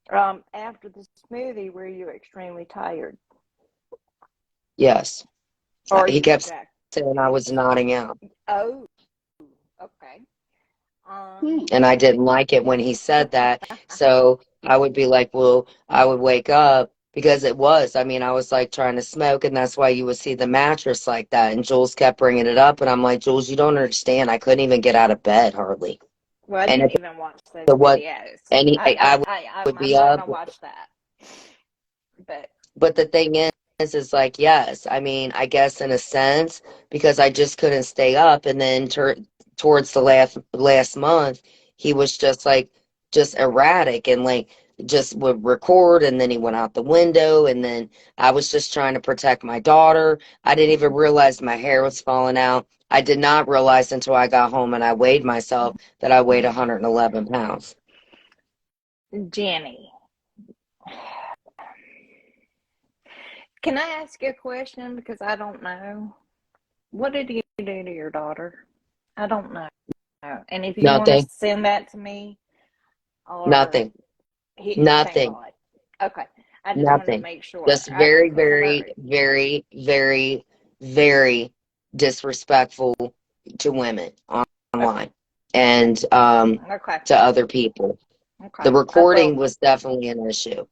After the smoothie, were you extremely tired? yes. Or He you kept jacked? saying I was nodding out, Oh, okay. and I didn't like it when he said that. So I would be like, well, I would wake up because it was. I mean, I was like trying to smoke, and that's why you would see the mattress like that. And Jules kept bringing it up, and I'm like, Jules, you don't understand. I couldn't even get out of bed hardly. Well, I And didn't if even watch those it was, videos. and I would I'm be not up. gonna watch that. But the thing is like, yes, I mean, I guess in a sense, because I just couldn't stay up. And then towards the last month, he was just like, just erratic and like, just would record. And then he went out the window. And then I was just trying to protect my daughter. I didn't even realize my hair was falling out. I did not realize until I got home and I weighed myself that I weighed 111 pounds. Jenny, can I ask you a question? Because I don't know. What did you do to your daughter? I don't know. And if you want to Nothing, send that to me, or nothing, thank nothing. God. Okay. I just wanted to Nothing. make sure. Just very, Because I very, very, very, very disrespectful to women online and okay. to other people. Okay. The recording Well, was definitely an issue.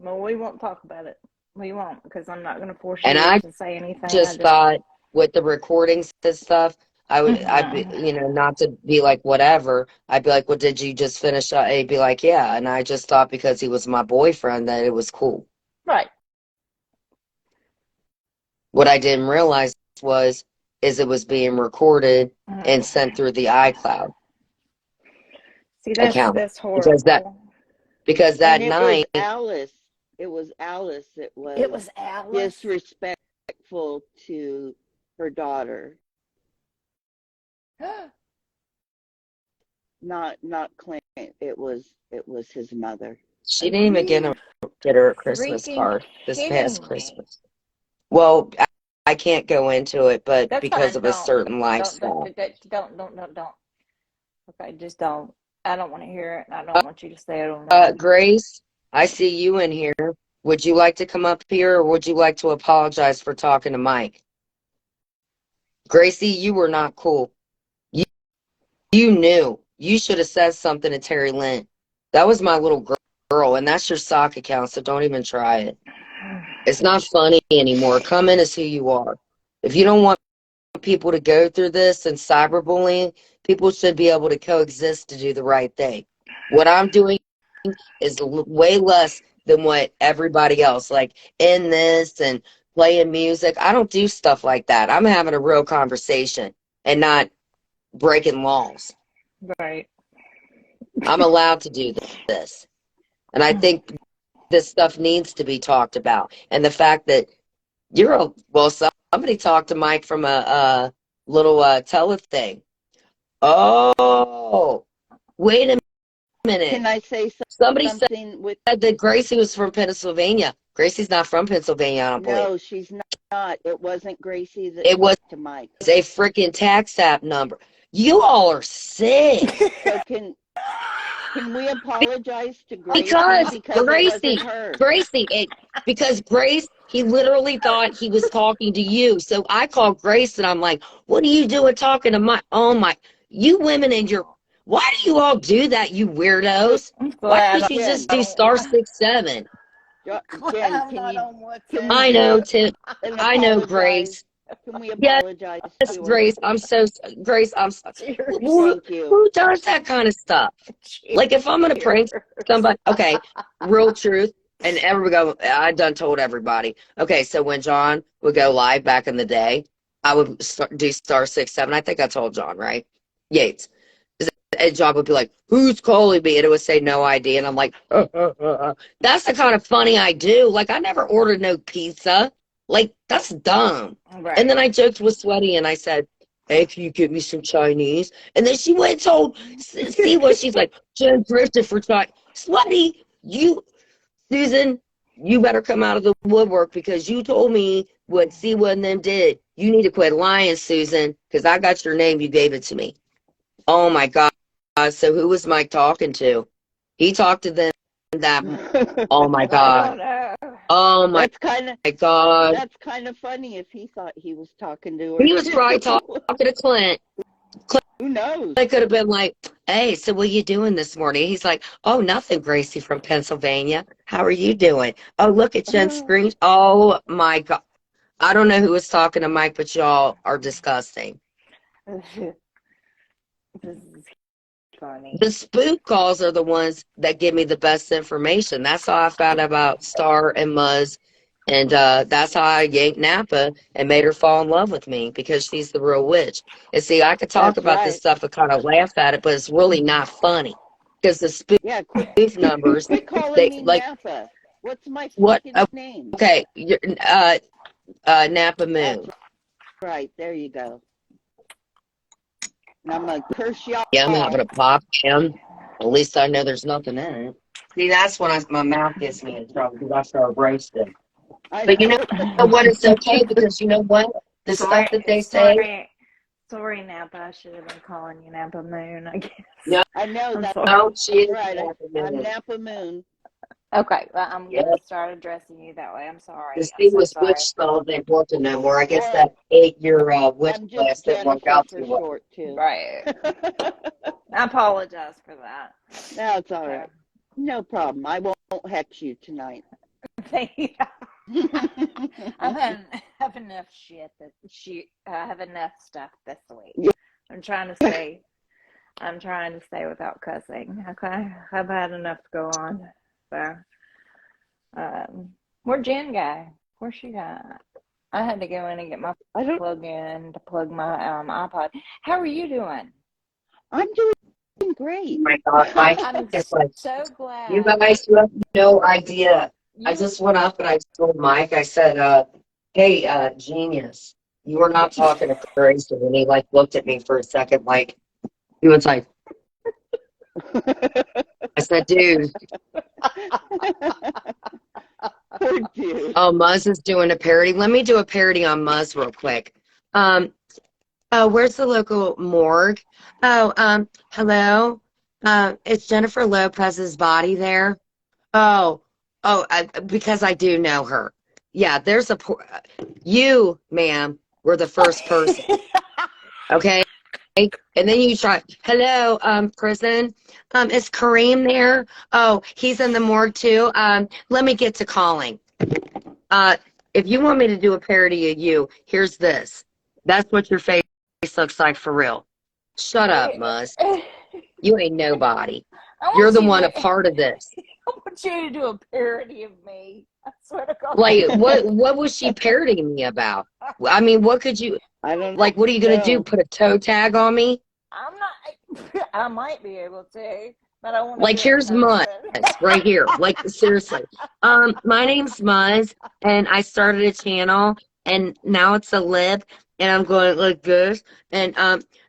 well, we won't talk about it. We won't, because I'm not going to force And you I to say anything. I just just. thought with the recordings and stuff, I'd be, Mhm. not to be like whatever. I'd be like, well, did you just finish up? He'd be like, yeah. And I just thought because he was my boyfriend that it was cool. Right. What I didn't realize is it was being recorded and sent through the iCloud See, account that's because horrible. that And it was night Alice. It was Alice that It was was Alice. disrespectful to her daughter. Not Clint. It was his mother. she Are didn't even you get her a Christmas freaking card this past kidding me? Christmas. Well, I can't go into it, but That's because fine. of a certain lifestyle. Don't. Okay, just don't. I don't want to hear it. I don't want you to say it on there. Grace, I see you in here. Would you like to come up here or would you like to apologize for talking to Mike? Gracie, you were not cool. You, you knew. You should have said something to Terry Lynn. That was my little girl, and that's your sock account, so don't even try it. It's not funny anymore. Come in as who you are. If you don't want people to go through this and cyberbullying, people should be able to coexist to do the right thing. What I'm doing is way less than what everybody else, like in this and playing music. I don't do stuff like that. I'm having a real conversation and not breaking laws. Right. I'm allowed to do this. And I think this stuff needs to be talked about. And the fact that somebody talked to Mike from a little tele thing. Oh, wait a minute. Can I say Somebody something with? said that Gracie was from Pennsylvania. Gracie's not from Pennsylvania, I don't believe. No, she's not. It wasn't Gracie that It was talked to Mike. a freaking tax app number. You all are sick. So can we apologize to Gracie Because because it Gracie, wasn't her? because He literally thought he was talking to you. So I called Grace and I'm like, what are you doing talking to my, oh my, you women and your, why do you all do that, you weirdos? I'm Why glad. don't you Jen, just do star 67? Jen, I'm can not you, on can WhatsApp. we I do know, it Tim. and I know, apologize? Grace. Can we Yes, apologize to her? Grace. Grace, I'm sorry. Who, Thank you. who does that kind of stuff? Like, if I'm going to prank somebody, okay, real truth. And everybody go, I done told everybody. Okay, so when John would go live back in the day, I would do star 67. I think I told John, right? Yates. And John would be like, who's calling me? And it would say no ID. And I'm like, that's the kind of funny I do. Like, I never ordered no pizza. Like, that's dumb. Right. And then I joked with Sweaty and I said, hey, can you get me some Chinese? And then she went and told, see what she's like, Jen drifted for Chinese. Sweaty, Susan, you better come out of the woodwork because you told me what Siwa and them did. You need to quit lying, Susan, because I got your name. You gave it to me. Oh, my God. So who was Mike talking to? He talked to them that, oh, my I God. don't know. Oh, my God. That's kind of funny if he thought he was talking to her. He was probably talking to Clint. Who knows? They could have been like, hey, so what are you doing this morning? He's like, oh, nothing, Gracie from Pennsylvania. How are you doing? Oh, look at Jen's screen. Oh, my God. I don't know who was talking to Mike, but y'all are disgusting. This is funny. The spook calls are the ones that give me the best information. That's how I found out about Star and Muzz. And that's how I yanked Napa and made her fall in love with me because she's the real witch. And see, I could talk That's about right. this stuff and kind of laugh at it, but it's really not funny because the spoof Yeah, numbers, quit calling they me like Napa. What's my what? fucking name? Okay, Napa Moon. That's right. There you go. And I'm gonna curse y'all. Yeah, I'm having a pop can. At least I know there's nothing in it. See, that's when my mouth gets me in trouble because I start roasting. But you know what? It's okay because you know what? The stuff that they say. Sorry, Napa. I should have been calling you Napa Moon, I guess. No, I know I'm that's sorry. no, she is right. Napa I'm Moon. Napa Moon. Okay, well, I'm Yeah. going to start addressing you that way. I'm sorry. The I'm Steve so was sorry. witch spells ain't working no more. I guess Well, that 8-year witch I'm class just didn't work Jennifer out for too well. short too. Right. I apologize for that. No, it's all right. No problem. I won't hex you tonight. I have enough shit I have enough stuff this week. Yeah. I'm trying to stay without cussing. Okay, I've had enough to go on. So, where'd Jen go? Where's she at? I had to go in and get my I don't. plug-in to plug my iPod. How are you doing? I'm doing great. Oh my God, Mike, I'm it's like, so glad. you guys, you have no idea. I You- just went up and I told Mike, I said, hey, genius, you were not talking to Grace. And he like looked at me for a second, like, he was like, I said, dude, Poor dude. oh, Muzz is doing a parody. Let me do a parody on Muzz real quick. Where's the local morgue? Hello. It's Jennifer Lopez's body there. Because I do know her. Yeah, there's you, ma'am, were the first person. Okay. And then you try, hello, prison. Is Kareem there? Oh, he's in the morgue too. Let me get to calling. If you want me to do a parody of you, here's this. That's what your face looks like for real. Shut up, Muzz. You ain't nobody. You're the one a part of this. I want you to do a parody of me. I swear to God. Like, what was she parodying me about? I mean, what could you, I don't like, what are you going to do? know. Put a toe tag on me? I'm not. I might be able to, but I want to. Like, here's Muzz right here. Like, seriously. My name's Muzz, and I started a channel, and now it's a lib, and I'm going like this. And,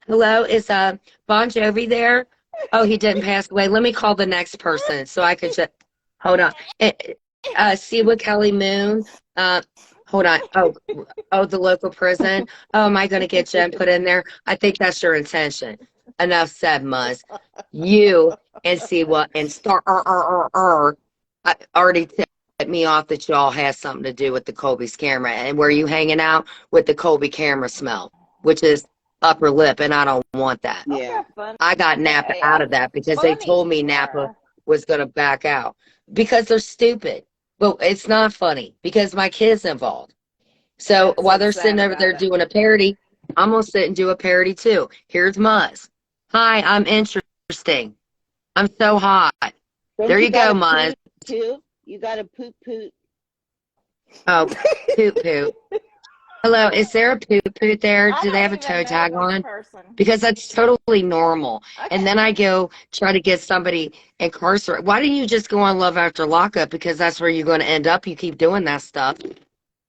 hello, is Bon Jovi there? Oh, he didn't pass away. Let me call the next person so I could just, hold on. Siwa Kelly Moon. Hold on. Oh, the local prison. Oh, am I going to get Jen put in there? I think that's your intention. Enough said, Muzz. You and Siwa and Star I already said set me off that y'all has something to do with the Colby's camera and where you hanging out with the Colby camera smell, which is upper lip, and I don't want that. Yeah. Okay, funny. I got Napa Hey, out of that because they funny told me you Napa are. was going to back out because they're stupid. But it's not funny because my kid's involved. So That's while so they're sitting sad over there about it. doing a parody, I'm going to sit and do a parody too. Here's Muzz. Hi, I'm interesting. I'm so hot. Don't There you go, gotta Muzz. poot too? You got to poot poot. Oh, poop poop. Hello, is there a poop poop there? I Do they don't have a even toe know tag this on? person. Because that's totally normal. And Okay. then I go try to get somebody incarcerated. Why don't you just go on Love After Lockup? Because that's where you're going to end up. You keep doing that stuff.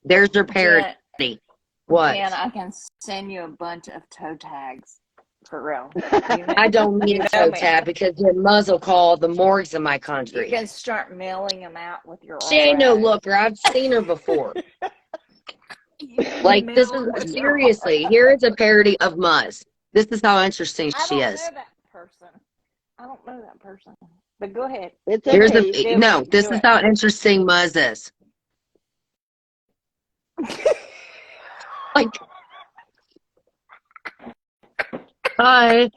There's your parody. Jen, What? Jen, I can send you a bunch of toe tags. For real. I don't need You a know toe me. tag because your muzzle call the morgues in my You country. can start mailing them out with your She ain't no RA. looker. I've seen her before. You can Like, this mail them with is your seriously, RA. here is a parody of Muzz. This is how interesting I she don't is. know that person. I don't know that person. But go ahead. It's Here's okay. a Do no, it. this Do is it. how interesting Muzz is. Like, hi.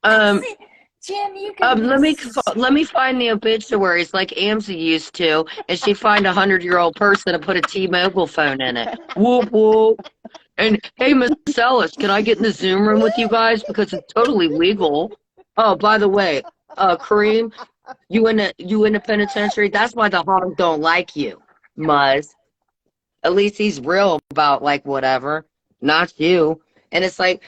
See, Jen, you can be Let me find the obituaries like Amsey used to, and she find 100-year-old person and put a T-Mobile phone in it. Whoop whoop. And hey, Miss Ellis, can I get in the Zoom room with you guys because it's totally legal? Oh, by the way, Kareem, you in the penitentiary? That's why the hogs don't like you, Muzz. At least he's real about like whatever, not you. And it's like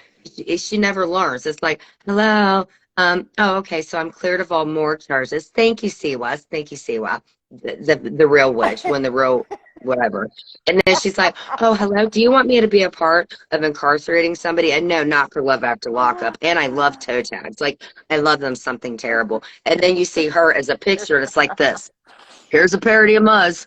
she never learns. It's like, hello, oh, okay, so I'm cleared of all morgue charges. Thank you, Siwa. Thank you, Siwa. The real witch, when the real whatever. And then she's like, oh, hello. Do you want me to be a part of incarcerating somebody? And no, not for Love After Lockup. And I love toe tags. Like I love them something terrible. And then you see her as a picture, and it's like this. Here's a parody of Muzz.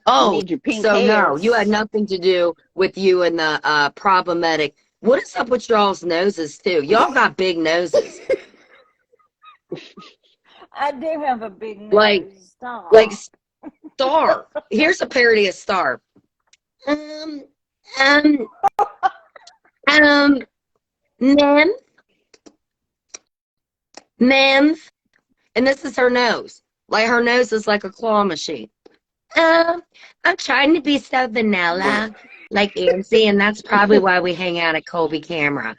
You Oh, need your pink so no, hairs. you had nothing to do with you and the problematic. What is up with y'all's noses too? Y'all got big noses. I do have a big nose. Like Star. Here's a parody of Star. Um, um, ma'am, ma'am, and this is her nose. Like her nose is like a claw machine. I'm trying to be so vanilla, like Amsey, and that's probably why we hang out at Colby Camera.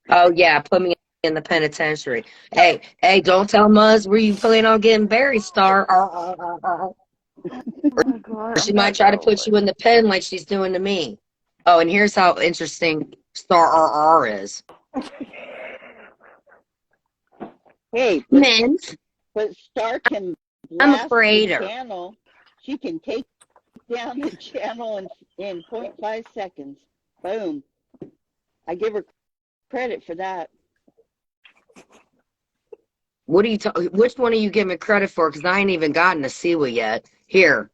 Oh yeah, put me in the penitentiary. Hey, don't tell Muzz where you plan on getting buried, Star. Oh my God, Or she I'm might not try to going. put you in the pen like she's doing to me. Oh, and here's how interesting Star RR is. Hey, Men, but Star can I'm blast afraid the her. channel. She can take down the channel in 0.5 seconds. Boom. I give her credit for that. What are you? Which one are you giving credit for? Because I ain't even gotten to Siwa yet. Here,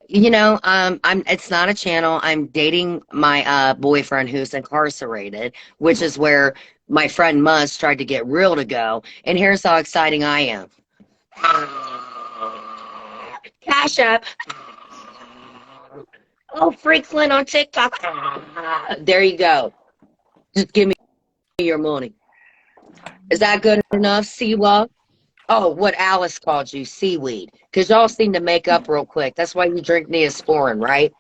you know, It's not a channel. I'm dating my boyfriend who's incarcerated, which is where my friend Muzz tried to get real to go. And here's how exciting I am. Cash App. Oh, Freakflint on TikTok. There you go. Just give me your money. Is that good enough, Siwa? Oh, what Alice called you, seaweed. Because y'all seem to make up real quick. That's why you drink Neosporin, right?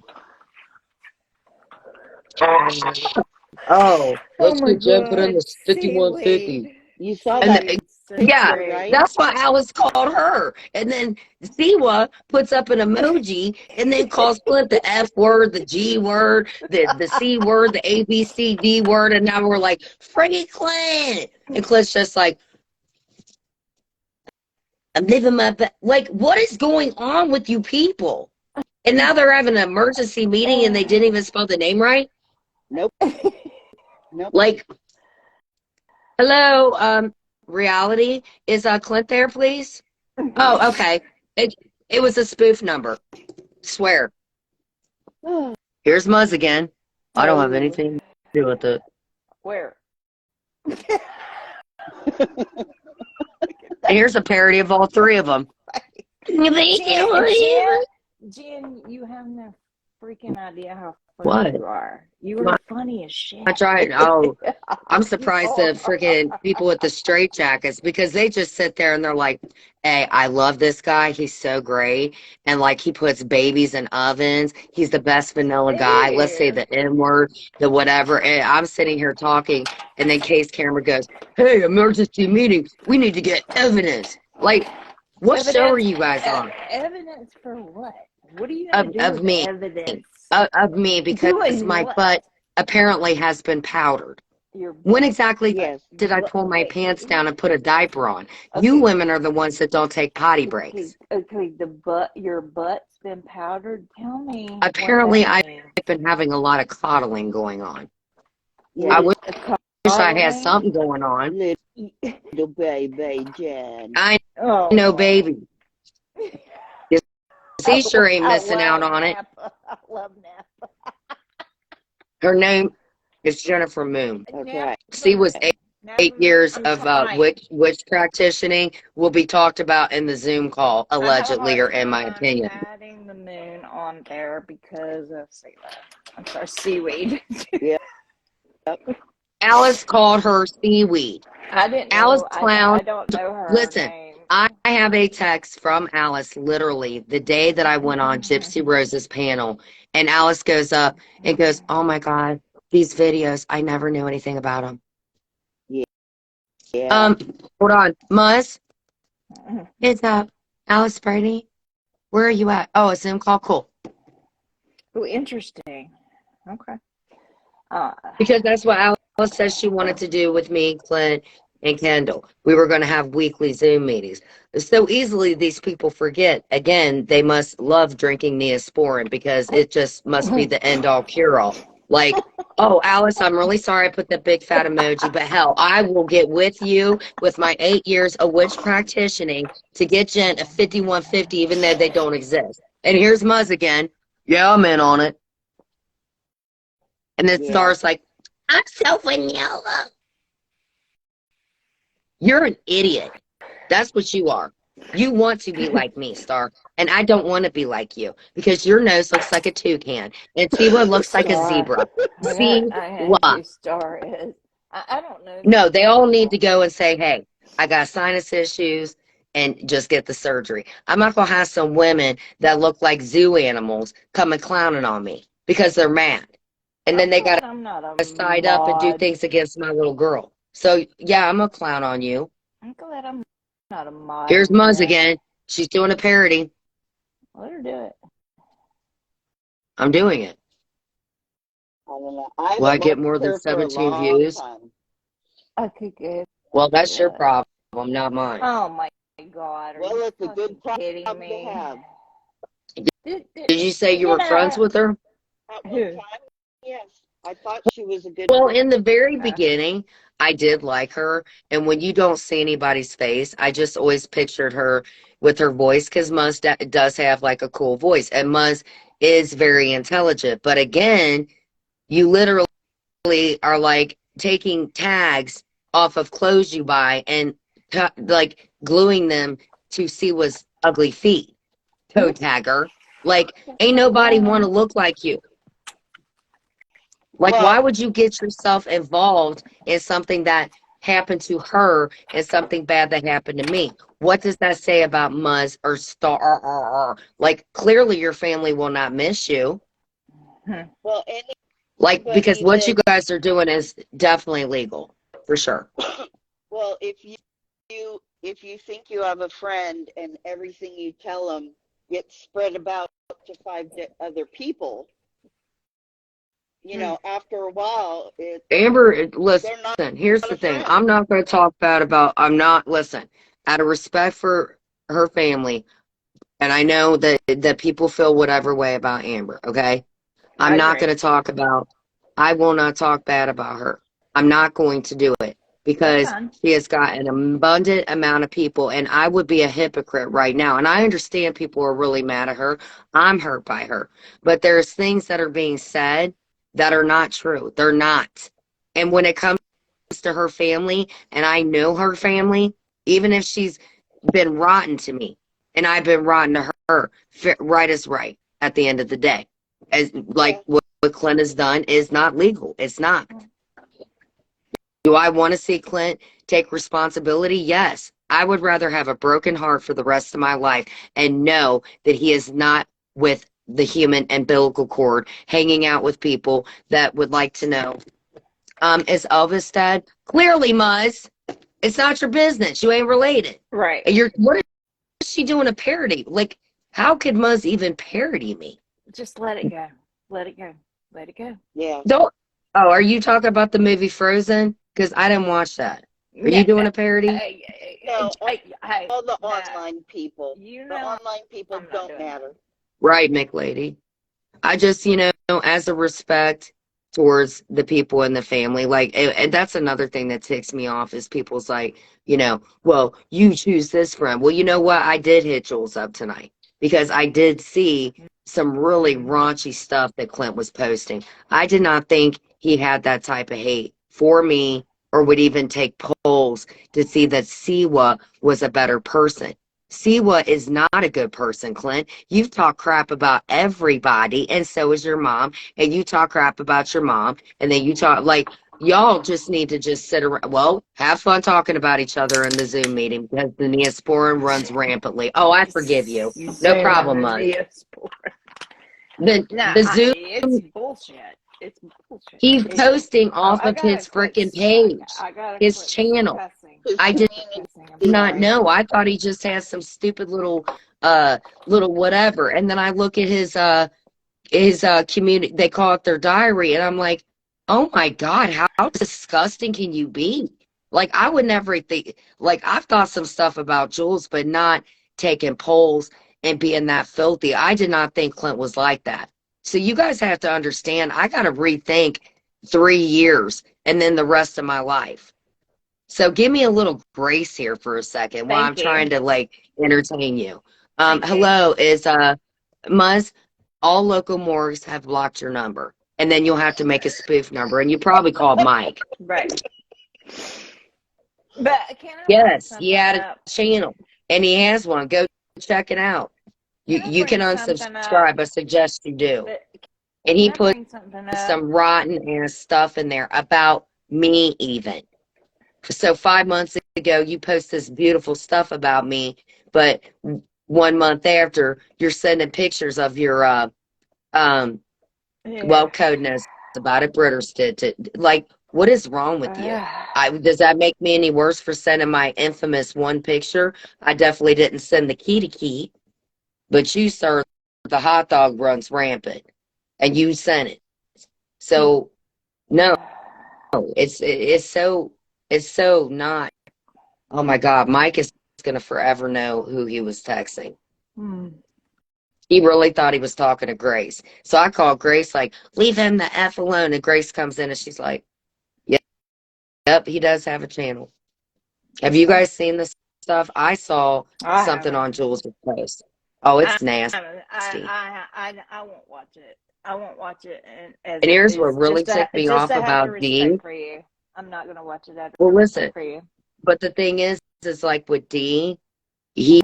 Oh, let's my get Jen put in God, the 5150. seaweed. You saw And that the, So yeah, picture, right? that's why Alice called her. And then Siwa puts up an emoji and then calls Flint the F word, the G word, the C word, the A, B, C, D word. And now we're like, Freddie Clint. And Clint's just like, I'm living my best. Like, what is going on with you people? And now they're having an emergency meeting and they didn't even spell the name right? Nope. Nope. Like, hello, reality? Is Clint there, please? Oh, okay. It was a spoof number. Swear. Here's Muzz again. I don't have anything to do with it. Where? here's a parody of all three of them. Jen, you have no freaking idea how funny What? you are. You are funny as shit. I tried. Oh, I'm surprised the freaking people with the straight jackets, because they just sit there and they're like, hey, I love this guy. He's so great. And like, he puts babies in ovens. He's the best vanilla guy. Let's say the N word, the whatever. And I'm sitting here talking, and then Case Cameron goes, hey, emergency meeting. We need to get evidence. Like, what show are you guys on? Evidence for what? What do you have to do Of with me. evidence? Of me, because Doing my what? butt apparently has been powdered. Your When exactly Yes. did I pull my pants down and put a diaper on? Okay. You women are the ones that don't take potty breaks. Okay, your butt's been powdered. Tell me. what Apparently, that I've means. been having a lot of coddling going on. Yeah. I wish I had Coddling? something going on. Little baby Jen. I Oh, know, baby. She sure ain't I missing out love on it. Napa. I love Napa. Her name is Jennifer Moon. Okay. She was eight years I'm of trying. witch practicing will be talked about in the Zoom call, I have a allegedly, or hard in my time opinion. adding the moon on there because of I'm sorry, seaweed. Yeah. Alice called her seaweed. I didn't know. Alice I Clown. don't know her Listen, name. I have a text from Alice literally the day that I went on Gypsy Rose's panel, and Alice goes up and goes, oh my God, these videos, I never knew anything about them. Yeah. Hold on. Muzz, it's Alice Brady. Where are you at? Oh, a Zoom call? Cool. Oh, interesting. Okay. Because that's what Alice says she wanted to do with me, Clint, and Kendall. We were going to have weekly Zoom meetings. So easily these people forget. Again, they must love drinking Neosporin because it just must be the end-all cure-all. Like, oh, Alice, I'm really sorry I put that big fat emoji, but hell, I will get with you with my 8 years of witch practicing to get Jen a 5150, even though they don't exist. And here's Muzz again. Yeah, I'm in on it. And then Star's like, I'm so vanilla. You're an idiot. That's what you are. You want to be like me, Star. And I don't want to be like you because your nose looks like a toucan and Tiwa looks like a zebra. See what? Star is. I don't know. No, they all need to go and say, hey, I got sinus issues and just get the surgery. I'm not going to have some women that look like zoo animals coming clowning on me because they're mad. And then they got to side up and do things against my little girl. So, yeah, I'm going to clown on you. I'm glad I'm not a mod. Here's Muzz again. She's doing a parody. Let her do it. I'm doing it. I don't know. Will I get more than 17 views? Okay, good. Well, that's your problem, not mine. Oh, my God. Well, it's a good kidding problem me? to have. Did you say you were friends with her? At one time, yes. I thought she was a good Well, in the very beginning, I did like her. And when you don't see anybody's face, I just always pictured her with her voice because Muzz does have like a cool voice. And Muzz is very intelligent. But again, you literally are like taking tags off of clothes you buy and like gluing them to Siwa's ugly feet. Toe tagger. Like, ain't nobody want to look like you. Like, why would you get yourself involved in something that happened to her and something bad that happened to me? What does that say about Muzz or Star? Like, clearly your family will not miss you. Well, like, because what you guys are doing is definitely legal, for sure. Well, if you think you have a friend and everything you tell them gets spread about to 5 other people, you know, after a while, Amber, listen, here's the thing. I'm not going to talk bad about, listen, out of respect for her family, and I know that people feel whatever way about Amber, okay? I'm not going to talk about, I will not talk bad about her. I'm not going to do it because she has got an abundant amount of people, and I would be a hypocrite right now. And I understand people are really mad at her. I'm hurt by her. But there's things that are being said that are not true. They're not. And when it comes to her family, and I know her family, even if she's been rotten to me, and I've been rotten to her. Right is right at the end of the day. As like what Clint has done is not legal. It's not. Do I want to see Clint take responsibility? Yes. I would rather have a broken heart for the rest of my life and know that he is not with the human umbilical cord, hanging out with people that would like to know. Is Elvis dead? Clearly, Muzz. It's not your business. You ain't related. Right. What is she doing a parody? Like, how could Muzz even parody me? Just let it go. Let it go. Let it go. Yeah. Don't. Oh, are you talking about the movie Frozen? Because I didn't watch that. Are you doing a parody? No, Hey, all the no. online people. You The know, online people I'm not don't doing matter. Right, McLady. I just, as a respect towards the people in the family, like, and that's another thing that ticks me off is people's like, well, you choose this friend. Well, you know what? I did hit Jules up tonight because I did see some really raunchy stuff that Clint was posting. I did not think he had that type of hate for me or would even take polls to see that Siwa was a better person. Siwa is not a good person, Clint. You've talked crap about everybody, and so is your mom. And you talk crap about your mom, and then you talk like y'all just need to just sit around. Well, have fun talking about each other in the Zoom meeting because the Neosporin runs rampantly. Oh, I forgive you. No problem, Muzz. The Zoom, it's bullshit. It's bullshit. he's posting off I of his gotta quit. freaking page, I gotta his quit channel. cussing. His I did community. not know. I thought he just has some stupid little whatever. And then I look at his community, they call it their diary, and I'm like, oh my God, how disgusting can you be? Like I would never think, like I've thought some stuff about Jules, but not taking polls and being that filthy. I did not think Clint was like that. So you guys have to understand, I gotta rethink 3 years and then the rest of my life. So give me a little grace here for a second while I'm Thank you. trying to like entertain you. Thank you. Hello, is Muzz, all local morgues have blocked your number. And then you'll have to make a spoof number and you probably called Mike. Right. But can I bring Yes, something he had a up? channel and he has one. Go check it out. You can bring something unsubscribe. I suggest you do. But And he can I put bring something up? some rotten ass stuff in there about me even. So 5 months ago, you post this beautiful stuff about me, but 1 month after, you're sending pictures of your, Yeah. well, Code knows about it. Britters did. Like, what is wrong with you? Does that make me any worse for sending my infamous one picture? I definitely didn't send the key, but you, sir, the hot dog runs rampant, and you sent it. So, no, it's so not. Oh my God, Mike is gonna forever know who he was texting. Hmm. He really thought he was talking to Grace. So I called Grace like, leave him the F alone. And Grace comes in and she's like, yep, he does have a channel. Have you guys seen this stuff? I saw something on Jules' post. Oh, it's nasty. I won't watch it. I won't watch it. And here's what really ticked me off about Dee. For you. I'm not gonna watch it out of Well, respect listen, for you. but the thing is like with Dee, he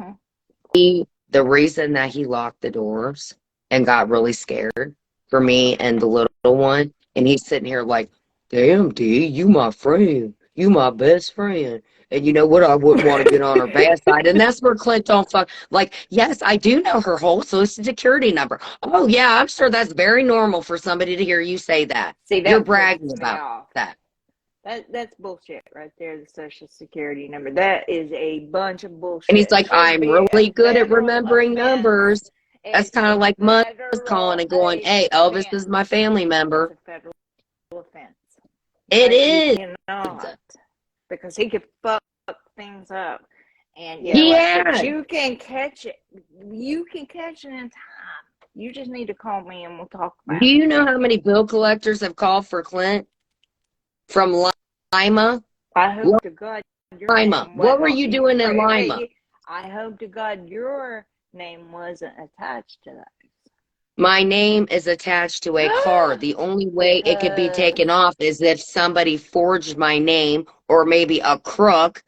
the reason that he locked the doors and got really scared for me and the little one, and he's sitting here like, damn, Dee, you my friend. You my best friend. And you know what? I wouldn't want to get on her bad side. And that's where Clint don't fuck. Like, yes, I do know her whole social security number. Oh, yeah, I'm sure that's very normal for somebody to hear you say that. See, that You're bragging pisses me about off. that. That's bullshit right there, the social security number. That is a bunch of bullshit. And he's like, Should I'm be really a good at federal remembering offense. numbers. That's It's kind of a like Muzz federal calling and going, hey, Elvis offense. is my family member. It's a federal offense. It But is. you cannot, because he could fuck things up. And Yeah. but you can catch it. You can catch it in time. You just need to call me and we'll talk about Do it. you know how many bill collectors have called for Clint from Lima? I hope to God your Lima. name What were wasn't- you doing in Lima? I hope to God your name wasn't attached to that. My name is attached to a car. The only way it could be taken off is if somebody forged my name or maybe a crook,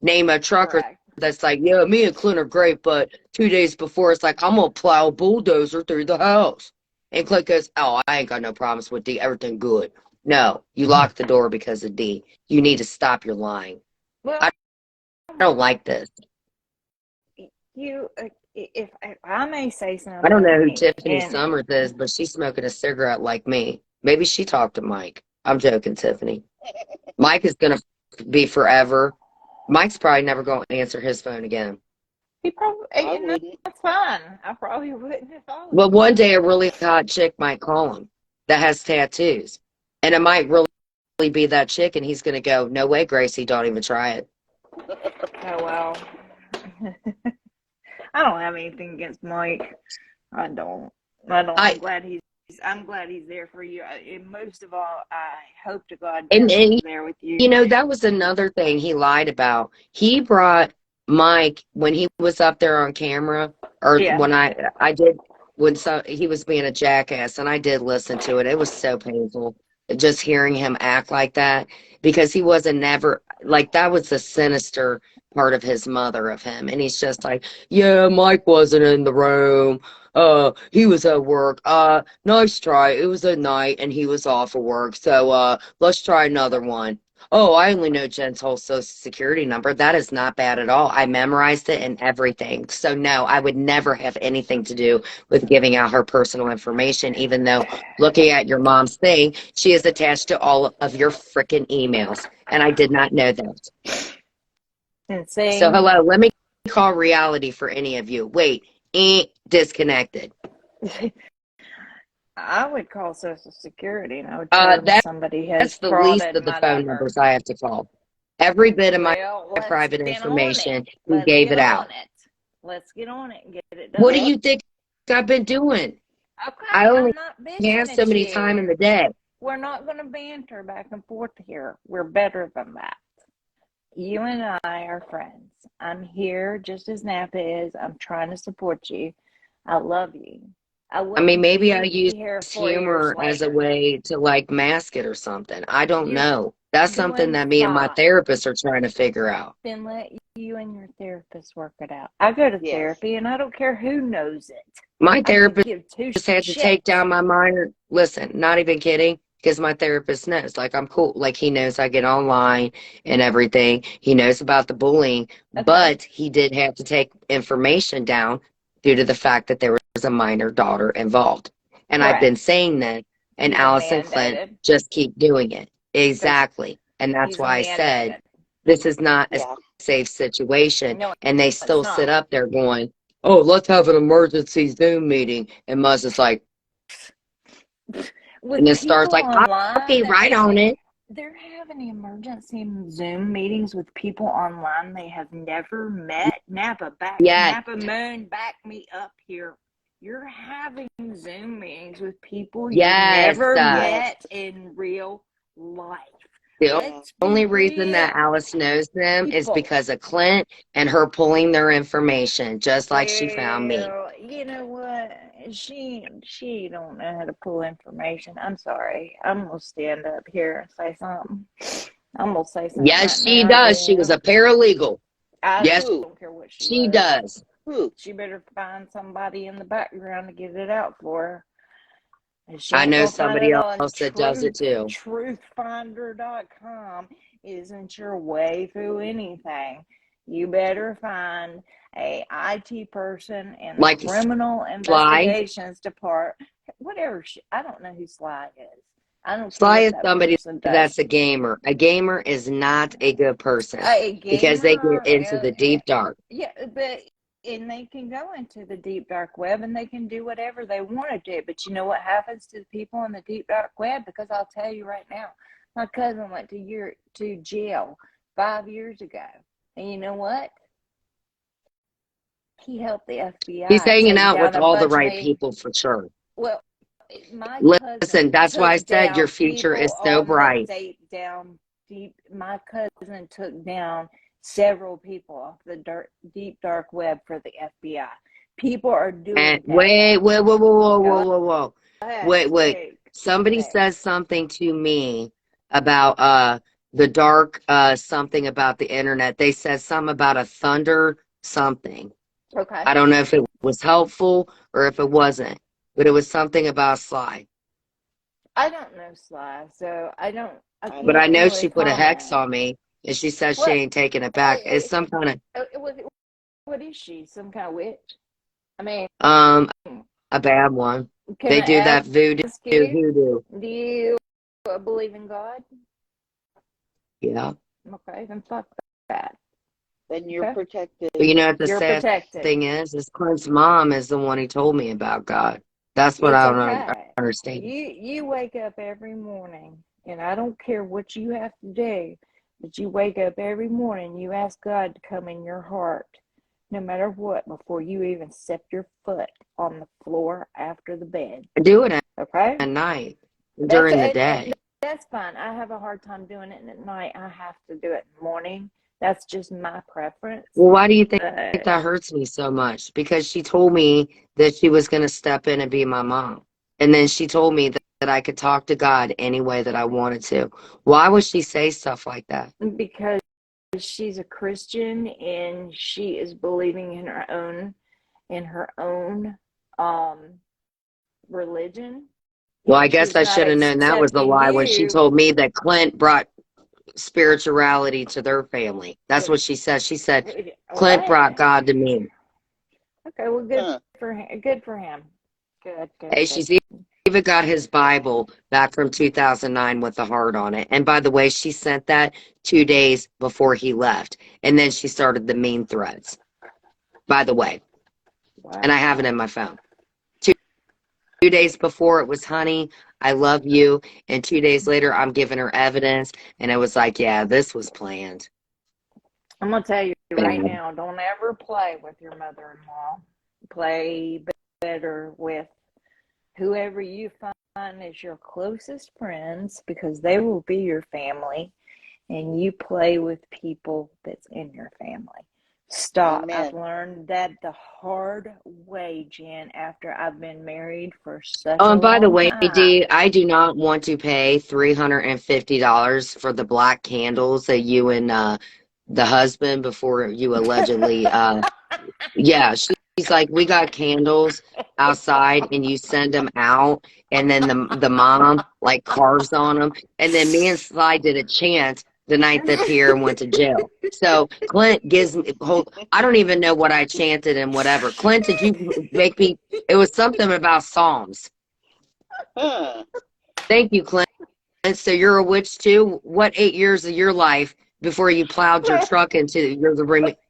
name a trucker Correct. that's like, yeah, me and Clint are great, but 2 days before, it's like, I'm going to plow a bulldozer through the house. And Clint goes, oh, I ain't got no problems with D. Everything good. No, you locked the door because of D. You need to stop your lying. Well, I don't like this. you, if I may say something, I don't know who Tiffany and Summers is, but she's smoking a cigarette like me. Maybe she talked to Mike. I'm joking, Tiffany. Mike is going to be forever. Mike's probably never going to answer his phone again. he probably, I and wouldn't. that's fine. I probably wouldn't if I was. Well, one day a really hot chick might call him that has tattoos. And it might really be that chick, and he's going to go, no way, Gracie, don't even try it. Oh, well. I don't have anything against Mike. I don't. I'm glad he's there for you. And most of all, I hope to God And he's there with you. you know, that was another thing he lied about. He brought Mike when he was up there on camera, or Yeah. when I did, when he was being a jackass, and I did listen to it. It was so painful just hearing him act like that, because he wasn't never like, that was the sinister part of his mother of him. And he's just like, yeah, Mike wasn't in the room. He was at work. Nice try. It was at night and he was off of work. So, let's try another one. Oh, I only know Jen's whole social security number. That is not bad at all. I memorized it and everything. So no, I would never have anything to do with giving out her personal information, even though looking at your mom's thing, she is attached to all of your freaking emails. And I did not know that. And saying, So hello, let me call reality for any of you. Wait, disconnected. I would call Social Security and I would tell them That's somebody has the least frauded of the my phone number. numbers I have to call. Every bit of my Well, let's private get on information, it. he Let's gave get it on out. it. Let's get on it and get it done. What do you think I've been doing? Okay, I only I'm not bitching have at so many you. time in the day. We're not going to banter back and forth here. We're better than that. You and I are friends. I'm here just as Napa is. I'm trying to support you. I love you. I mean, maybe I use here 4 years humor as a later. way to like mask it or something. I don't You know. That's something doing that me and my fine. therapist are trying to figure out. Then let you and your therapist work it out. I go to Yes. therapy and I don't care who knows it. My I could therapist give two just had to shits. take down my minor. Listen, not even kidding, because my therapist knows. Like, I'm cool. Like, he knows I get online and everything. He knows about the bullying, Okay. but he did have to take information down due to the fact that there was a minor daughter involved. And I've been Correct. saying that, and He's Allison Clint mandated. just keep doing it. Exactly. And that's He's why I said mandated. this is not a Yeah. safe situation. No, And they it's still not. sit up there going, oh, let's have an emergency Zoom meeting. And Muzz is like, With and the star's people like, online, I'll be right on it. they're having emergency Zoom meetings with people online they have never met. Napa Moon, back me up here. You're having Zoom meetings with people you Yes, never uh, met in real life. The Let's only be reason that real. Alice knows them is People. because of Clint and her pulling their information, just like she found me. Well, you know what? She don't know how to pull information. I'm sorry. I'm gonna stand up here and say something. I'm gonna say something. Yes, right she now, does. She was a paralegal. I Yes, don't care what she was. does. Who? She better find somebody in the background to get it out for her. And she I ain't know gonna find somebody it on else that does it too. Truthfinder.com isn't your way through anything. You better find a IT person in the Like criminal Sly. investigations department. Whatever. I don't know who Sly is. I don't care Sly what is that somebody person does. that's a gamer. A gamer is not a good person A because they gamer, get into the deep dark. yeah, but and they can go into the deep dark web and they can do whatever they want to do. But you know what happens to the people in the deep dark web? Because I'll tell you right now, my cousin went to jail 5 years ago, and you know what? He helped the FBI. He's hanging take out down with a all the bunch of right people for sure. Well, my Listen, cousin that's why I took said your down future is people so on the bright. My cousin took down several people off the deep dark web for the FBI. People are doing And that. wait. Go ahead, Wait. speak, Somebody speak. says something to me about the dark something about the internet. They said something about a thunder something. Okay. I don't know if it was helpful or if it wasn't, but it was something about Sly. I don't know Sly, so I But I can't know really she put a hex comment. on me, and she says she What? ain't taking it back. It's some kind of What is she? Some kind of witch? I mean, um a bad one. can They I do that voodoo ask you? hoodoo. Do you believe in God? Yeah. Okay, then fuck that. Then you're Okay, protected. But you know what the you're sad protected. thing is Clint's mom is the one who told me about God. That's what It's I don't okay. understand. You wake up every morning, and I don't care what you have to do, but you wake up every morning. You ask God to come in your heart, no matter what, before you even step your foot on the floor after the bed. I do it Okay, at night that's during the it. day. That's fine. I have a hard time doing it at night. I have to do it in the morning. That's just my preference. Well, why do you think But that hurts me so much? Because she told me that she was going to step in and be my mom. And then she told me that I could talk to God any way that I wanted to. Why would she say stuff like that? because she's a Christian and she is believing in her own religion, Well, I and guess she's I not should have known that was the accepting lie when she you. told me that Clint brought spirituality to their family. That's what she said. She said, Clint What? brought God to me. Okay, well, good Huh. for him. Good for him. Good, good, Hey, good. she's even got his Bible back from 2009 with the heart on it. And by the way, she sent that 2 days before he left. And then she started the mean threats, by the way. And I have it Wow. in my phone. 2 days before it was, honey, I love you. And 2 days later, I'm giving her evidence. And it was like, yeah, this was planned. I'm gonna tell you right Bad. now, don't ever play with your mother-in-law. Play better with whoever you find is your closest friends, because they will be your family, and you play with people that's in your family. Stop. I've Amen. learned that the hard way, Jen, after I've been married for such Oh, a and by the long way, time. Dee, I do not want to pay $350 for the black candles that you and the husband before you allegedly yeah, she's like, we got candles outside and you send them out and then the mom like carves on them and then me and Sly did a chant the night that Pierre went to jail. So Clint gives me I don't even know what I chanted and whatever. Clint, did you make me it was something about Psalms. Huh. Thank you, Clint. So you're a witch too? What 8 years of your life before you plowed your truck into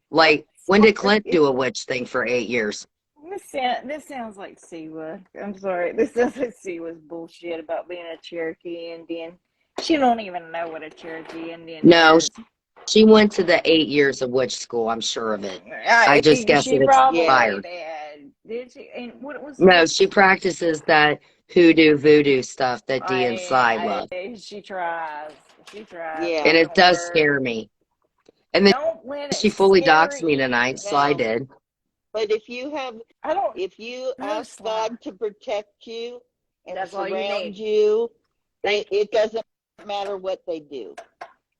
like when did Clint Sorry. do a witch thing for 8 years? This sounds like Siwa. I'm sorry. This sounds like Siwa's bullshit about being a Cherokee Indian. She don't even know what a Cherokee Indian No, is. she went to the 8 years of witch school. I'm sure of it. I just guess She it Yeah. probably expired. did. Did she? And what was No, what? she practices that hoodoo voodoo stuff that Dee and Sly love. She tries. She tries. And Yeah. But it don't let does her. scare me. And then Don't let it she fully scare doxed me you. tonight. Sly No. did. But I don't if you know ask Sly. God to protect you and That's all you surround need. you, Thank it doesn't matter what they do.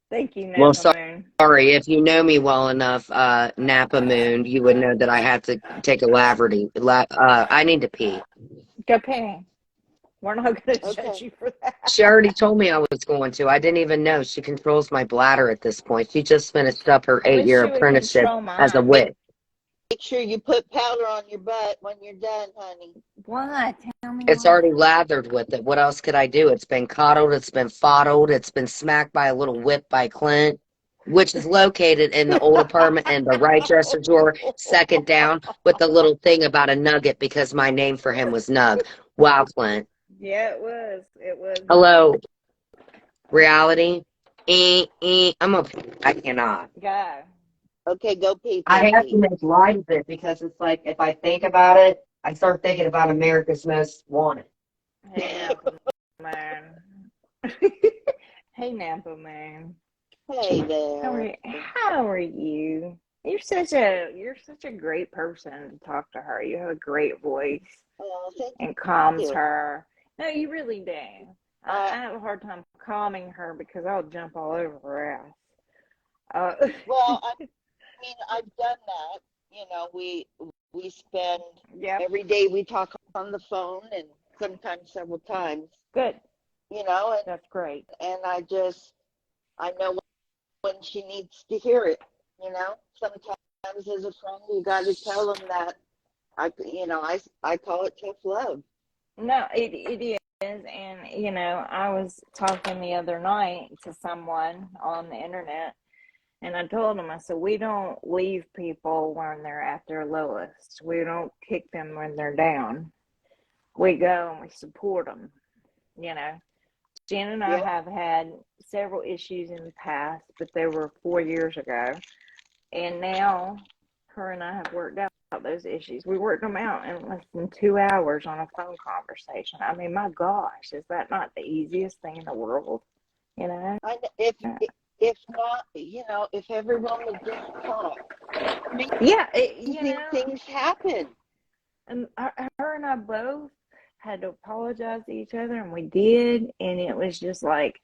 Thank you, Well, Napa Moon. sorry. If you know me well enough, Napa Moon, you would know that I had to take a Laverty. I need to pee. Go pay. We're not going to judge Okay. you for that. She already told me I was going to. I didn't even know. She controls my bladder at this point. She just finished up her I wish 8 year she would apprenticeship control as a mine. witch. Make sure you put powder on your butt when you're done, honey. What? Tell me It's what? already lathered with it. What else could I do? It's been coddled. It's been fodled. It's been smacked by a little whip by Clint, which is located in the old apartment in the right dresser drawer, second down, with the little thing about a nugget because my name for him was Nug. Wow, Clint. Yeah, it was. It was. Hello, reality. I cannot. Go. Okay, go pee, I go have to pee. make light of it because it's like if I think about it, I start thinking about America's Most Wanted. Hey, Napa Man. Hey, Napa Man. Hey How are there. you? How are you? You're such a great person to talk to her. You have a great voice Oh, thank and calms you. her. No, you really do. I have a hard time calming her because I'll jump all over her ass. Well, I mean, I've done that. You know, we spend Yep, every day we talk on the phone and sometimes several times, good. you know, That's great. and I know when she needs to hear it, you know. Sometimes as a friend you got to tell them that I call it tough love. No, it is. And, I was talking the other night to someone on the internet, and I told them, I said, we don't leave people when they're at their lowest. We don't kick them when they're down. We go and we support them, you know. Jen and I Yeah, have had several issues in the past, but they were 4 years ago. And now her and I have worked out those issues. We worked them out in less than 2 hours on a phone conversation. I mean, my gosh, is that not the easiest thing in the world? You know? if not, you know, if everyone would just talk, Yeah, amazing things happen. and her and I both had to apologize to each other, and we did. And it was just like,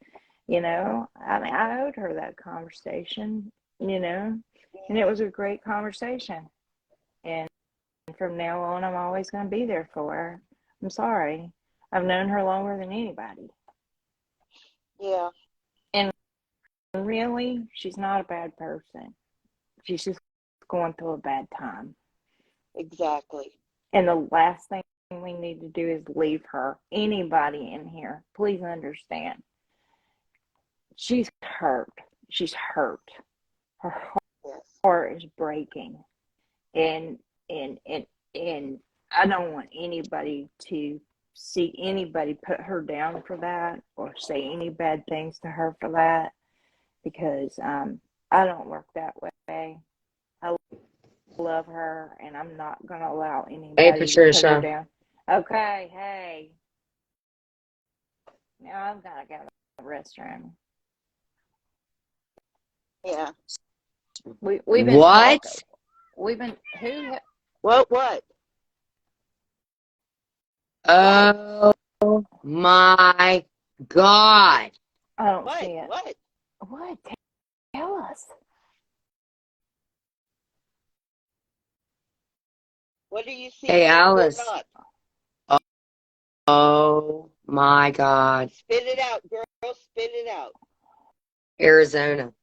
I mean, I owed her that conversation, and it was a great conversation. And from now on, I'm always going to be there for her. I'm sorry. I've known her longer than anybody. Yeah, And really, she's not a bad person. She's just going through a bad time. exactly. And the last thing we need to do is leave her. Anybody in here, please understand. She's hurt. She's hurt. Her Yes. heart is breaking. And I don't want anybody to see anybody put her down for that or say any bad things to her for that, because I don't work that way. I love her, and I'm not going to allow Hey, anybody to put her Patricia. down. Okay, hey. Now I've got to go to the restroom. Yeah. We've been What? talking. We've been who? What? Oh my God. I don't What? see it. What? What? Tell us. What are you seeing Hey, that we're Alice. not? Oh my God. Spit it out, girl. Spit it out. Arizona.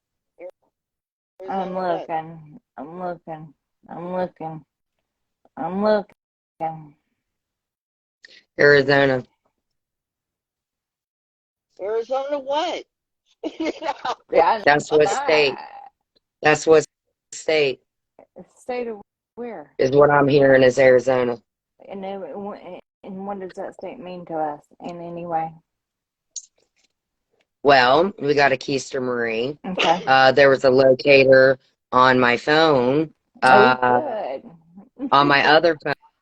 I'm Arizona what? looking. I'm looking. I'm looking. I'm looking. Arizona. Arizona what? Spit it out. Yeah, That's what state. That's what state state of where? is what I'm hearing is Arizona. And what does that state mean to us in any way? Well, we got a Keister Marie. Okay. There was a locator on my phone, Good. on my other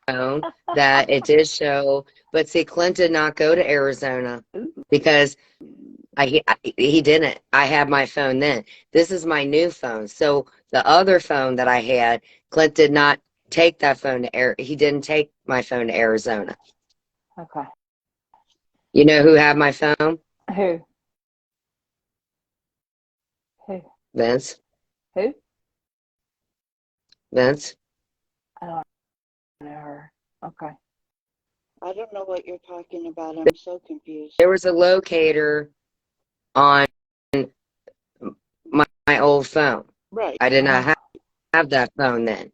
phone, that it did show. But see, Clint did not go to Arizona because he didn't. I had my phone then. This is my new phone. So the other phone that I had, Clint did not take that phone to he didn't take my phone to Arizona. Okay. You know who had my phone? Who? Who? Vince. Who? Vince. I don't know her. Okay. I don't know what you're talking about. I'm so confused. There was a locator on my old phone. Right. I did not have that phone then.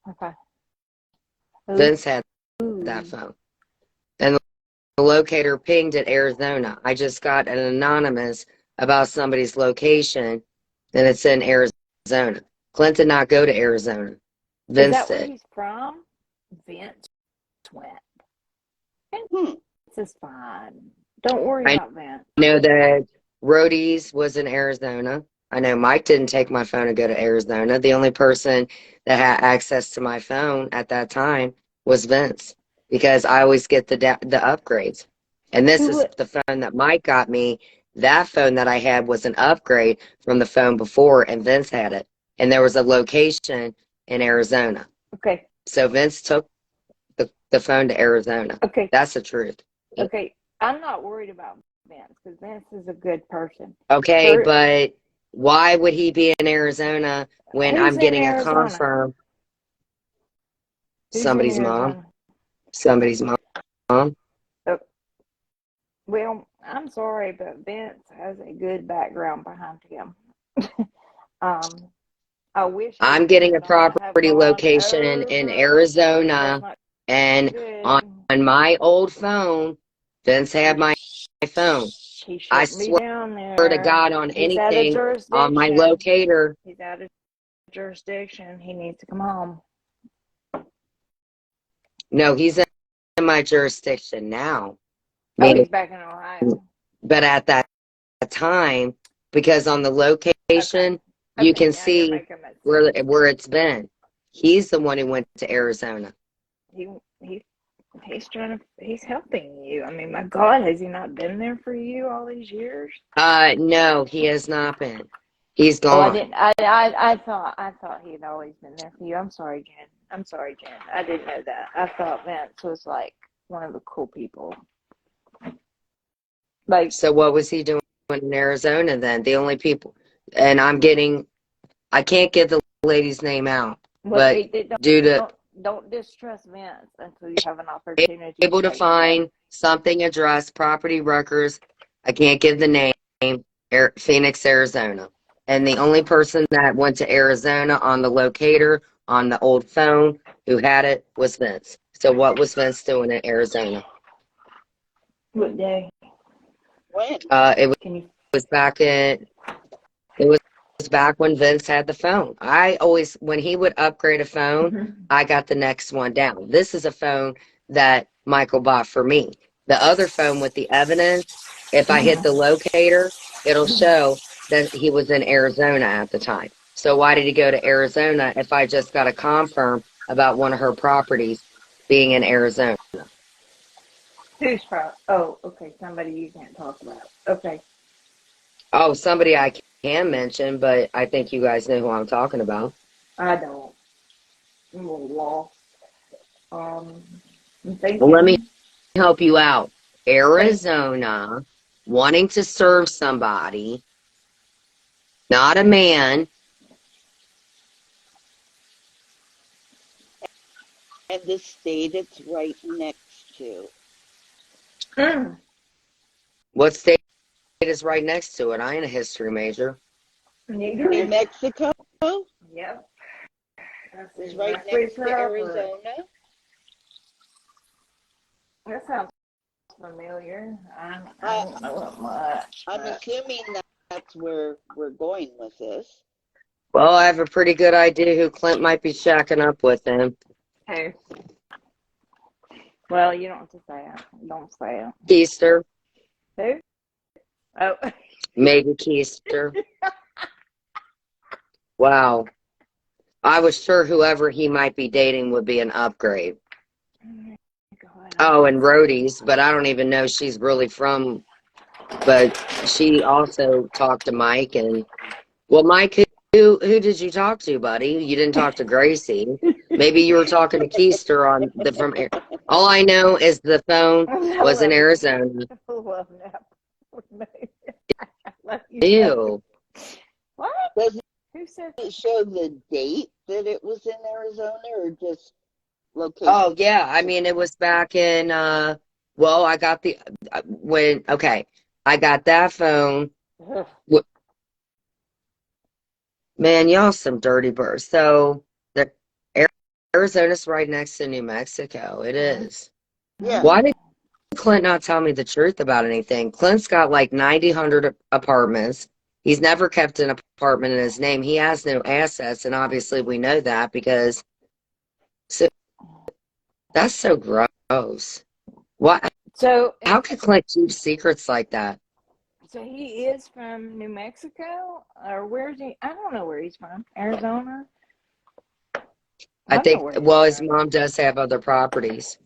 Okay. Vince had Ooh. that phone. And the locator pinged at Arizona. I just got an anonymous about somebody's location, and it's in Arizona. Clint did not go to Arizona. Is Vince that where did. he's from? Vince went. Hmm. This is fine. Don't worry I about Vince. know that Rhodey's was in Arizona. I know Mike didn't take my phone to go to Arizona. The only person that had access to my phone at that time was Vince, because I always get the upgrades. And this is the phone that Mike got me. That phone that I had was an upgrade from the phone before, and Vince had it. And there was a location in Arizona. Okay. So Vince took the phone to Arizona. Okay. That's the truth. Okay. I'm not worried about Vince because Vince is a good person. Okay, Her, but why would he be in Arizona when who's I'm in getting a Arizona? confirm? Who's in Somebody's mom. Arizona? Somebody's mom. Oh, well, I'm sorry, but Vince has a good background behind him. um, I wish he I'm would getting a have property gone location in over. That's Arizona, not and good. on my old phone, Vince had my phone. He I shouldn't be swear down to there. God on He's out of anything on my jurisdiction. locator. He's out of jurisdiction. He needs to come home. No, he's in my jurisdiction now. Oh, Meaning, he's back in Ohio. but at that time, because on the Okay. location, you Okay, can now you're see making it sense. where it's been. He's the one who went to Arizona. He he's trying to he's helping you. I mean, my God, has he not been there for you all these years? No, he has not been. He's Oh, I gone. didn't. I thought he had always been there for you. I'm sorry, Jen. I'm sorry, Jen. I didn't know that. I thought Vince was like one of the cool people. Like, So what was he doing in Arizona then? The only people, and I can't get the lady's name out, well, but due to don't distrust Vince until you have an opportunity to able to take steps. find something address, property records, I can't give the name, Phoenix, Arizona. And the only person that went to Arizona on the locator on the old phone who had it was Vince. So what was Vince doing in Arizona? What day? When? It Can you? was back in it was back when Vince had the phone. I always when he would upgrade a phone, I got the next one down. This is a phone that Michael bought for me. The other phone with the evidence, if I hit the locator, it'll show that he was in Arizona at the time. So why did he go to Arizona if I just got a confirm about one of her properties being in Arizona? Who's from? Oh, okay. Somebody you can't talk about. Okay. Oh, somebody I can mention, but I think you guys know who I'm talking about. I don't. I'm a little lost. I'm Well, let me thinking. help you out. Think. Arizona, wanting to serve somebody, not a man. And the state it's right next to. Mm. What state is right next to it? I ain't a history major. New Mexico Yep. That's is right exactly next to proper. Arizona. That sounds familiar. I I, don't know it much, I'm but assuming that's where we're going with this. Well, I have a pretty good idea who Clint might be shacking up with him. hey. Well, you don't have to say it. Don't say it. Keister, Who? Oh. maybe Keister. Wow. I was sure whoever he might be dating would be an upgrade. God, Oh, and Rhodey's, but I don't even know she's really from, but she also talked to Mike and, well, Mike, who did you talk to, buddy? You didn't talk to Gracie. Maybe you were talking to Keister on the from. All I know is the phone I was in love it. Arizona. I love that with me. I love you. Ew. What? Does Who said? it show the date that it was in Arizona or just location? Oh yeah, I mean it was back in. Well, I got the when. Okay, I got that phone. Ugh. Man, y'all some dirty birds. So the Arizona's right next to New Mexico. It is. Yeah. Why did Clint not tell me the truth about anything? Clint's got like 100 apartments. He's never kept an apartment in his name. He has no assets, and obviously we know that because so that's so gross. What? So, How could Clint keep secrets like that? so he is from New Mexico, or where's he? I don't know where he's from. Arizona. I I know think, where he's well, his from. mom does have other properties.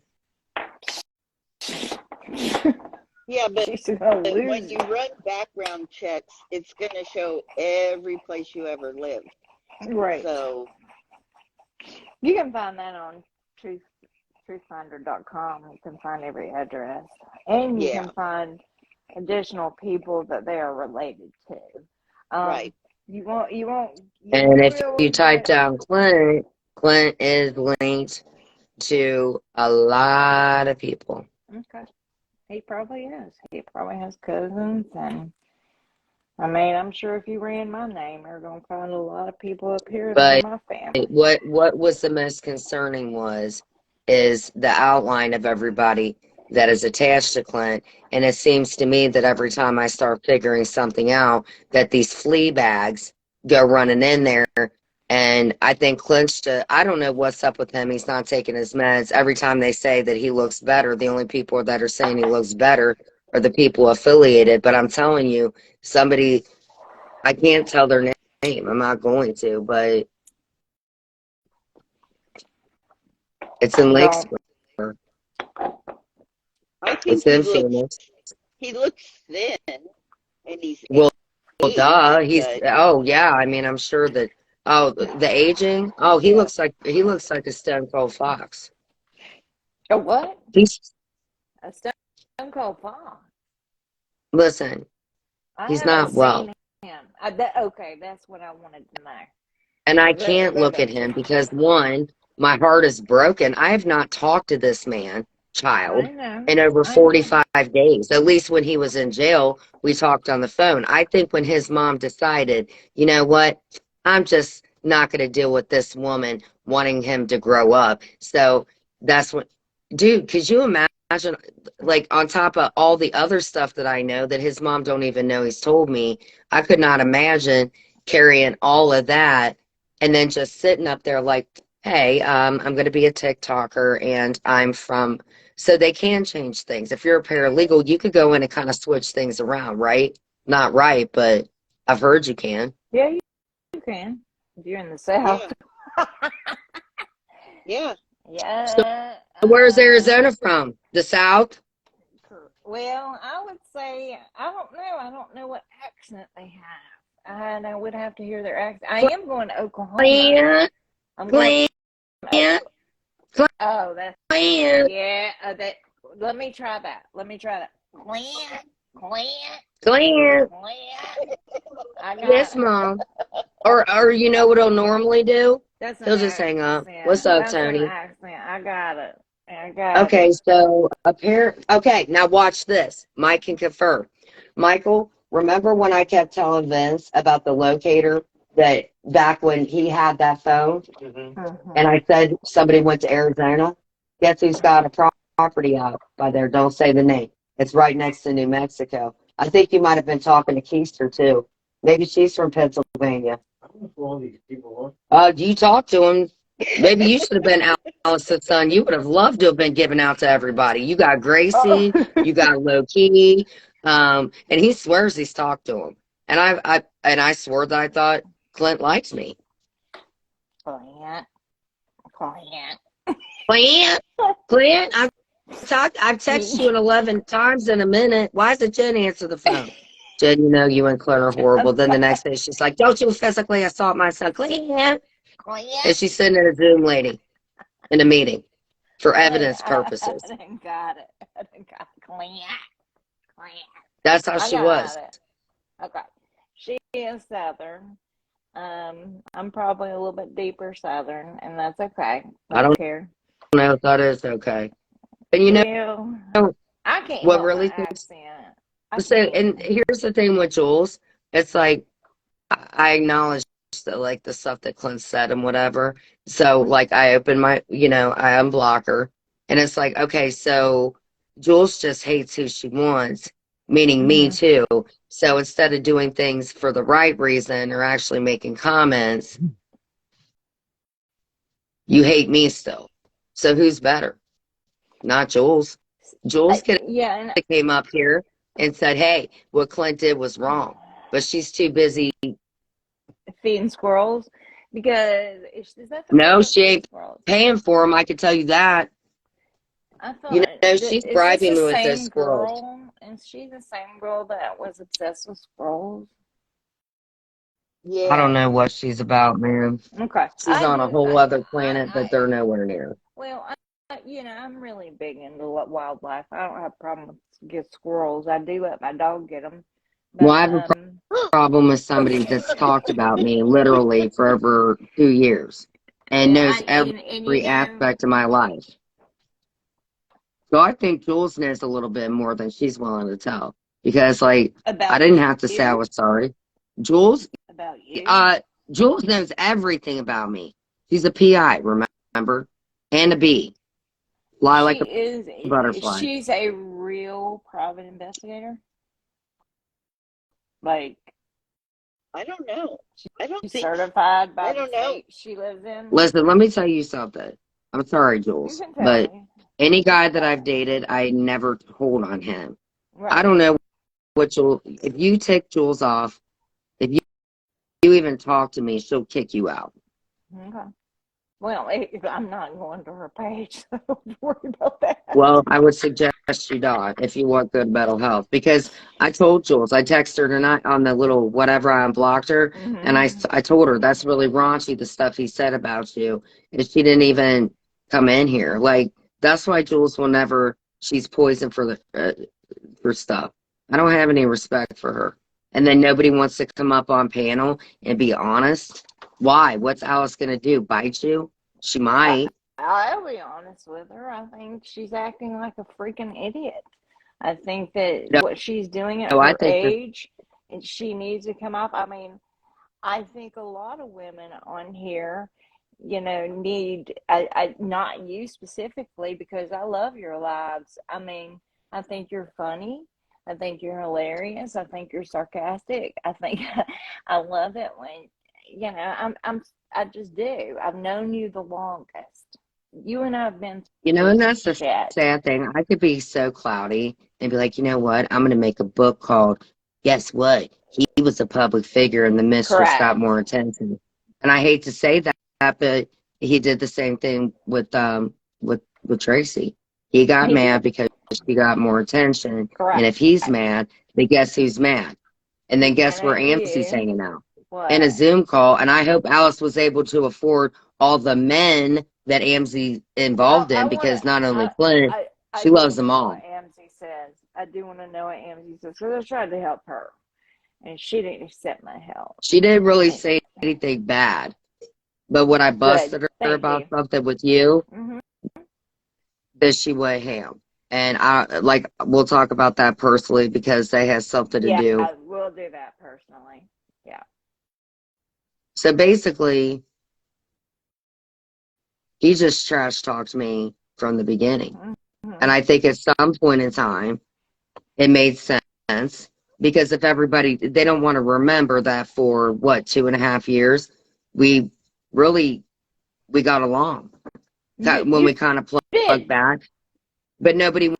Yeah, but She's gonna when lose you it. run background checks, it's going to show every place you ever lived. Right. So, You can find that on truthfinder.com. You can find every address, and you yeah. can find additional people that they are related to. Right. You won't. You And if really you type won't. down Clint, Clint is linked to a lot of people. Okay. He probably is. He probably has cousins, and I mean, I'm sure if you ran my name, you're gonna find a lot of people up here that are But my family. what was the most concerning is the outline of everybody that is attached to Clint. And it seems to me that every time I start figuring something out, that these flea bags go running in there. And I think Clint's I don't know what's up with him. He's not taking his meds. Every time they say that he looks better, the only people that are saying he looks better are the people affiliated. But I'm telling you, somebody, I can't tell their name. I'm not going to, but it's in Lake Don't. Square. I think It's in Phoenix. he looks thin, and he's Well, aged, duh. but Oh yeah. I mean, I'm sure that. Oh, the aging. Oh, he yeah. looks like a Stone Cold Fox. A what? He's A Stone Cold Fox. listen. I He's haven't not well, seen him. Okay, that's what I wanted to know. and I can't look at him because one, my heart is broken. I have not talked to this man, child, I know. in over I know. 45 days. At least when he was in jail, we talked on the phone. I think when his mom decided, you know what, I'm just not going to deal with this woman wanting him to grow up. So that's what, dude, could you imagine, like, on top of all the other stuff that I know that his mom don't even know he's told me, I could not imagine carrying all of that and then just sitting up there like, hey, I'm going to be a TikToker and I'm from, so they can change things. If you're a paralegal, you could go in and kind of switch things around, right? Not right, but I've heard you can. Yeah, you can. If you're in the South. Yeah. So Yeah. where's Arizona from? The South? Well, I would say I don't know. I don't know what accent they have. And I would have to hear their accent. I am going to Oklahoma. Clint, I'm going. Clint, Oh, that's Clint, yeah. That. Let me try that. Clint, Clint, Clint. Clint. I got Yes, it. Mom. Or you know what he'll normally do? That's an He'll just hang up. accent. What's up, That's an Tony? accent. I got it. I got it. Okay, so okay, now watch this. Mike can confirm. Michael, remember when I kept telling Vince about the locator that back when he had that phone and I said somebody went to Arizona? Guess who's got a property out by there? Don't say the name. It's right next to New Mexico. I think you might have been talking to Keister too. Maybe she's from Pennsylvania. I don't know who all these people are. You talked to him. Maybe you should have been Alice's son. You would have loved to have been given out to everybody. You got Gracie, you got Low Key, and he swears he's talked to him. And I swore that I thought Clint likes me. Clint. Clint, I've texted you 11 times in a minute. Why doesn't Jen answer the phone? Jen, you know you and Clint are horrible. Then the next day she's like, don't you physically assault my son, Clint? And she's sitting in a Zoom lady in a meeting for evidence purposes. I didn't got it. Clint. That's how I she got was. it. Okay. She is Southern. I'm probably a little bit deeper Southern, and that's okay. I don't care. know if that is okay. And you know Well, I can't what help really my thinks accent. so, and here's the thing with Jules, it's like I acknowledge like the stuff that Clint said and whatever. So like I open my I unblock her and it's like, okay, so Jules just hates who she wants, meaning me too. So instead of doing things for the right reason or actually making comments, you hate me still. So who's better? Not Jules. Jules came up here and said, hey, what Clint did was wrong. But she's too busy feeding squirrels because no, she ain't paying for them. I can tell you that. I thought, she's bribing me with those squirrels. Is she the same girl that was obsessed with squirrels? Yeah. I don't know what she's about, man. Okay. She's on a whole other planet that they're nowhere near. Well, I'm really big into wildlife. I don't have a problem with get squirrels. I do let my dog get them, Well, but I have a problem with somebody that's talked about me literally for over 2 years and yeah, knows every aspect of my life. So I think Jules knows a little bit more than she's willing to tell. Because I about didn't have to say I you, was sorry. Jules, about you. Jules knows everything about me. She's a PI, remember? And a bee. Fly like a butterfly. She's a real private investigator. Like, I don't know. I don't she's think. certified by I the don't know. state she lives in. Listen, let me tell you something. I'm sorry, You Jules, can tell but me. any guy that I've dated, I never told on him. Right. I don't know what Jules, if you take Jules off, if you even talk to me, she'll kick you out. Okay. Well, I'm not going to her page, so don't worry about that. Well, I would suggest you not if you want good mental health. Because I told Jules, I texted her tonight on the little whatever I unblocked her, and I told her that's really raunchy, the stuff he said about you. And she didn't even come in here. Like, that's why Jules will never, she's poisoned for for stuff. I don't have any respect for her. And then nobody wants to come up on panel and be honest. Why? What's Alice going to do? Bite you? She might. I'll be honest with her. I think she's acting like a freaking idiot. I think that No, what she's doing at no, I her think that, age, and she needs to come up. I mean, I think a lot of women on here, need, not you specifically, because I love your lives. I mean, I think you're funny. I think you're hilarious. I think you're sarcastic. I think I love it when, I just do. I've known you the longest. You and I have been and through some that's the shit. sad thing. I could be so cloudy and be like, you know what? I'm going to make a book called Guess What? He was a public figure and the mistress got Correct. more attention. And I hate to say that, but he did the same thing with Tracy. He got He mad did. because she got more attention. And Correct. if he's mad, then guess who's mad? And then guess And where at Amy's you, hanging out? In a what? Zoom call. And I hope Alice was able to afford all the men that Amzi involved I in, want to. because not only Clint, I she do loves want to them know all. what Amzie says. I do want to know what Amzie says because I tried to help her, and she didn't accept my help. She didn't really say anything bad, but when I Good. busted her Thank about you. something with you, hmm then she went ham. And we'll talk about that personally because that has something to Yeah, do. we'll do that personally. Yeah. So basically, he just trash talked me from the beginning. hmm And I think at some point in time, it made sense, because if everybody, they don't want to remember that for what, 2.5 years, we got along. When we kind of plug did. back, but nobody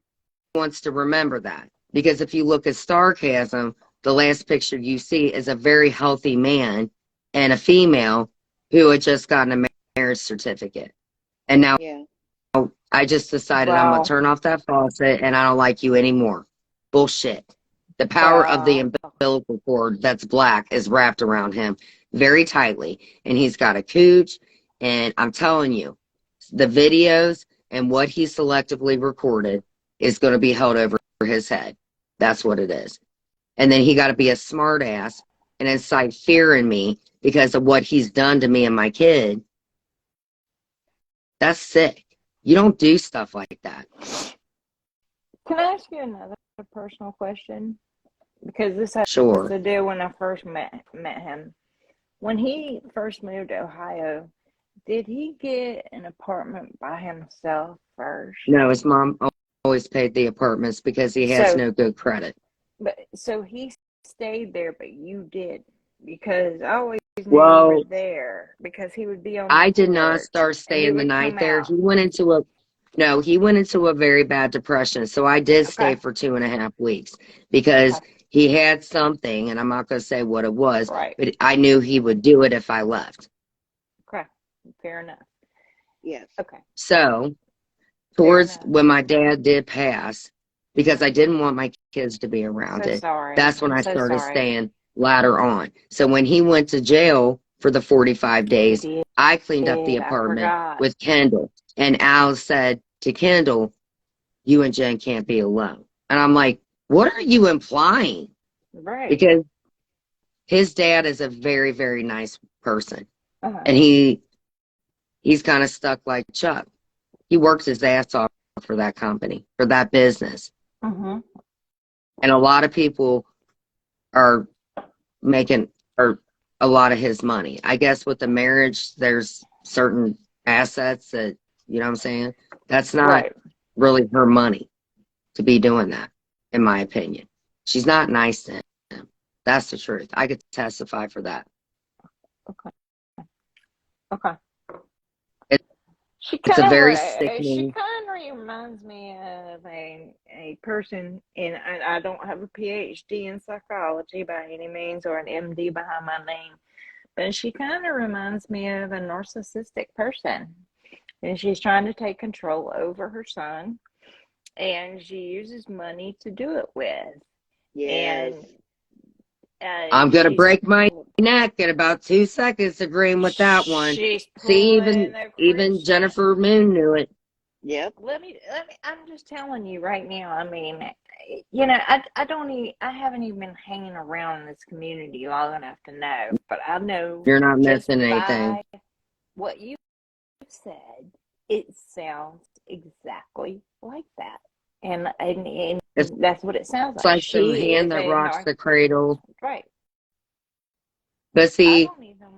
wants to remember that, because if you look at Starcasm, the last picture you see is a very healthy man and a female who had just gotten a marriage certificate. And now Yeah. I just decided I'm going to Wow. turn off that faucet and I don't like you anymore. Bullshit. The power of the Wow. umbilical cord that's black is wrapped around him very tightly. And he's got a cooch. And I'm telling you, the videos and what he selectively recorded is going to be held over his head. That's what it is. And then he got to be a smart ass and incite fear in me because of what he's done to me and my kid. That's sick. You don't do stuff like that. Can I ask you another personal question? Because this has Sure. to do when I first met him. When he first moved to Ohio, did he get an apartment by himself first? No, his mom always paid the apartments because he has So, no good credit. so he stayed there, but you did, because I always knew you Well, were there because he would be on the I did not porch start and he staying the would night come there. out. He went into a very bad depression. So I did stay Okay. for 2.5 weeks because Okay. he had something, and I'm not going to say what it was, Right. but I knew he would do it if I left. Okay. Fair enough. Yes. Okay. So Fair towards enough. when my dad did pass, because I didn't want my kids to be around So it, sorry. that's when I'm I so started sorry. staying later on. So when he went to jail for the 45 He days, did. I cleaned up the I apartment forgot. with Kendall. And Al said, to Kendall, you and Jen can't be alone. And I'm like, what are you implying? Right. Because his dad is a very, very nice person. Uh-huh. And he's kind of stuck like Chuck. He works his ass off for that company, for that business. Mm-hmm. And a lot of people are making a lot of his money. I guess with the marriage, there's certain assets that, you know what I'm saying? That's not Right. really her money to be doing that, in my opinion. She's not nice to him. That's the truth. I could testify for that. Okay. She It's kind a of very she sickening. kind of reminds me of a person in, and I don't have a PhD in psychology by any means or an MD behind my name, but she kind of reminds me of a narcissistic person, and she's trying to take control over her son, and she uses money to do it with. Yes. And I'm going to she's break my neck in about 2 seconds agreeing with that one. she's See, pulling a even Christian. Jennifer Moon knew it. Yep. Let me, I'm just telling you right now. I mean, you know, I don't even, I haven't even been hanging around in this community long enough to know, but I know You're not just missing anything. by what you said, it sounds exactly like that. And It's that's what it sounds It's like. like the She hand is that a rocks the cradle. right. But I see, don't even,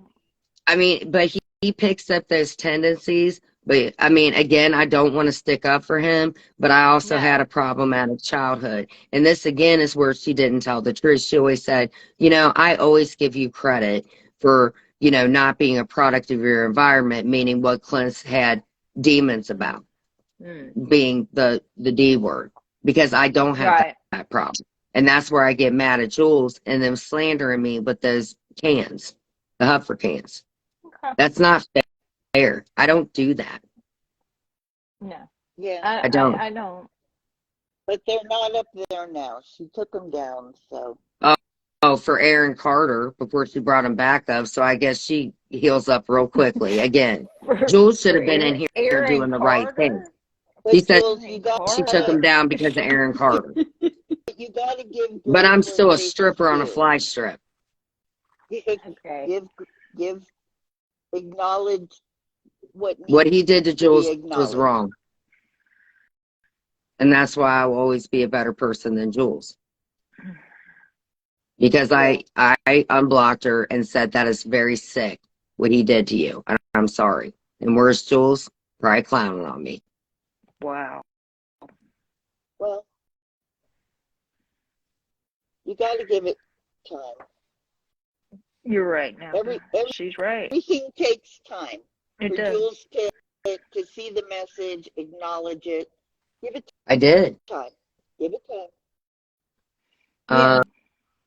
I mean, but he picks up those tendencies. But I mean, again, I don't want to stick up for him, but I also had no. a problematic childhood. And this again is where she didn't tell the truth. She always said, you know, I always give you credit for, you know, not being a product of your environment, meaning what Clint's had demons about, being the D word, because I don't have Right. that problem. And that's where I get mad at Jules and them slandering me with those cans, the Huffer cans. Okay. That's not fair. I don't do that. No. Yeah. I don't. I don't. But they're not up there now. She took them down, so. Oh, for Aaron Carter before she brought him back up. So I guess she heals up real quickly. Again, Jules should have been in here Aaron doing the right thing. Carter? She But said Jules, you got she took him down because of Aaron Carter. you got to give But I'm grace still where a grace is stripper on a due. fly strip. Okay. Give acknowledge what What needs he did to to be Jules was acknowledged. wrong. And that's why I will always be a better person than Jules. Because Yeah. I unblocked her and said that is very sick what he did to you. And I'm sorry. And where's Jules? Probably clowning on me. Wow. Well, you got to give it time. You're right now. Every She's right. everything takes time. It For does. Jules to see the message, acknowledge it, give it I did. time. Give it time. Yeah.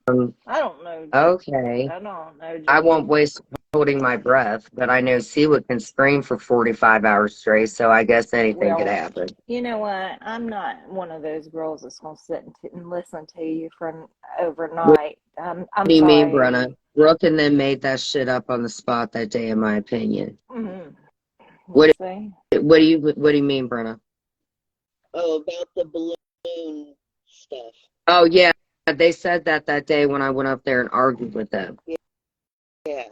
Um, I don't know. okay. I don't know. I won't Jen. waste holding my breath, but I know Siwa can scream for 45 hours straight, so I guess anything could Well, happen. you know what? I'm not one of those girls that's going to sit and listen to you for overnight. I'm What do you mean, sorry. Brenna? Brooke and them made that shit up on the spot that day, in my opinion. Mm-hmm. What See? do you mean, Brenna? Oh, about the balloon stuff. Oh yeah, they said that day when I went up there and argued with them, Yeah.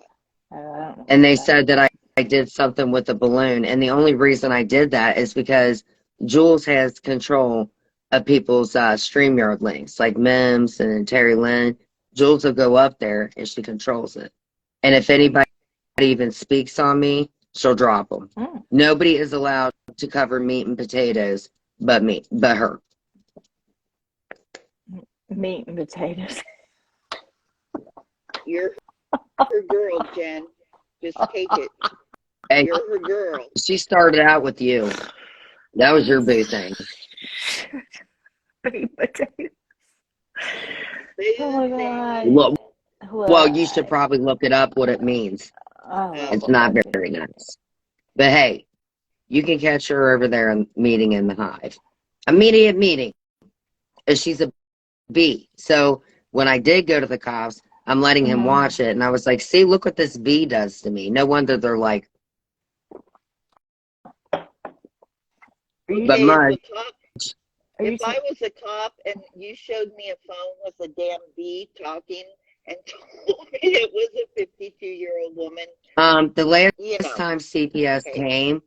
I don't know and they that. said that I did something with the balloon, and the only reason I did that is because Jules has control of people's StreamYard links, like Mims and Terry Lynn. Jules will go up there and she controls it, and if anybody even speaks on me, she'll drop them. Mm. Nobody is allowed to cover meat and potatoes but her. Meat and potatoes. You're her girl, Jen. Just take it. Hey, You're her girl. she started out with you. That was your boo thing. Meat potatoes. Oh my God. Well, you should probably look it up what it means. Oh, It's not very nice. But hey, you can catch her over there in meeting in the hive. Immediate meeting. And she's a bee. So when I did go to the cops, I'm letting him watch it. And I was like, see, look what this bee does to me. No wonder they're like, Are you, But Okay, Mud, are you if I was a cop and you showed me a phone with a damn bee talking and told me it was a 52-year-old woman, the last you know, time CPS okay. came,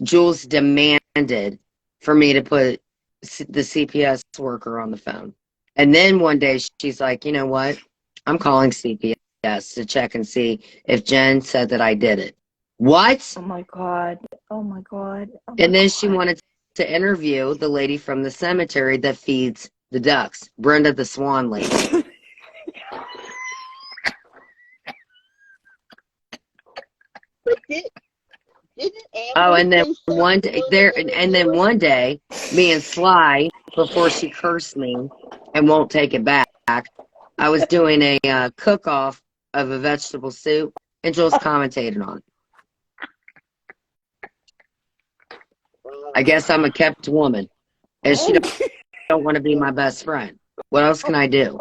Jules demanded for me to put the CPS worker on the phone. And then one day she's like, you know what? I'm calling CPS to check and see if Jen said that I did it. What? oh my God. Oh my God. Oh my And then she God. wanted to interview the lady from the cemetery that feeds the ducks, Brenda the Swan lady. But didn't Oh, Amber and then say one something day more there, than and then one day, me and Sly, before she cursed me and won't take it back, I was doing a cook-off of a vegetable soup, and Jules commentated on it. I guess I'm a kept woman, and she don't want to be my best friend. What else can I do?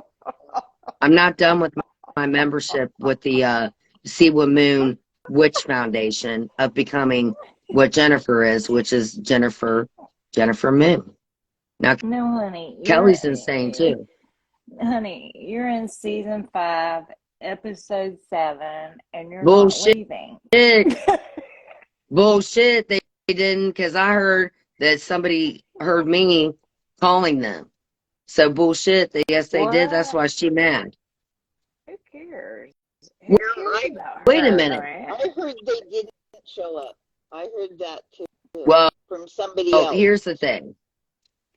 I'm not done with my membership with the Siwa Moon Witch Foundation of becoming what Jennifer is, which is Jennifer Moon. Now No, honey. Kelly's insane too. Honey, you're in season 5, episode 7, and you're not Bullshit. leaving. Bullshit. They didn't, because I heard that somebody heard me calling them. So bullshit. Yes, they did. That's What? why she mad. Who cares? Who cares about Wait a her, minute. Brad? I heard they didn't show up. I heard that too Well, from somebody else. here's the thing.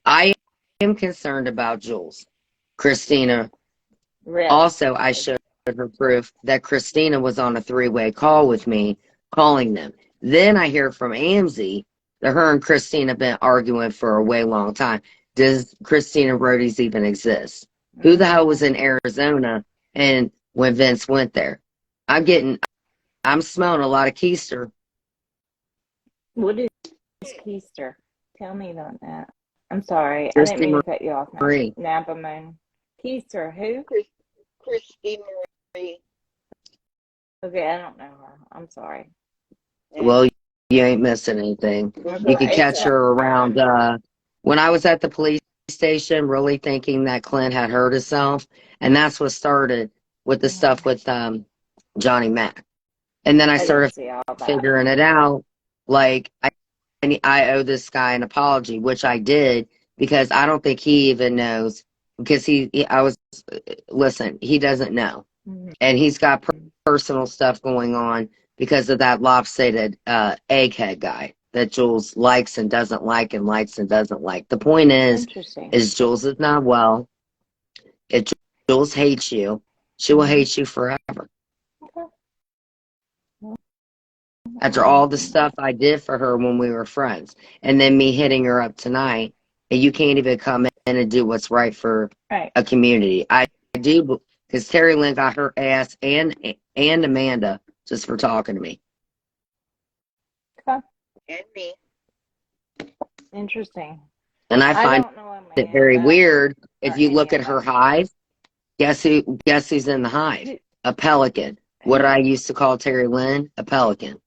I am concerned about Jules. Christina. Really? Also, I showed her proof that Christina was on a 3-way call with me, calling them. Then I hear from Amzie that her and Christina have been arguing for a way long time. Does Christina Rhodes even exist? Who the hell was in Arizona and when Vince went there? I'm smelling a lot of keister. What is Keister? Tell me about that. I'm sorry. I Christy didn't mean to cut you off, Marie. Napa Moon. Keister, who? Christy Marie. Okay, I don't know her. I'm sorry. Well, you ain't missing anything. You could catch her around when I was at the police station, really thinking that Clint had hurt himself, and that's what started with the stuff with Johnny Mac. And then I started figuring it out, like I owe this guy an apology, which I did, because I don't think he even knows, because he doesn't know. And he's got personal stuff going on because of that lopsided egghead guy that Jules likes and doesn't like, and likes and doesn't like. The point is Jules is not well. If Jules hates you, she will hate you forever. After all the stuff I did for her when we were friends, and then me hitting her up tonight, and you can't even come in and do what's right for a community. I do, because Terry Lynn got her ass and Amanda just for talking to me. And me. Interesting. And I find it very weird. If you look at her hive, guess who's in the hive? A pelican. What did I used to call Terry Lynn? A pelican.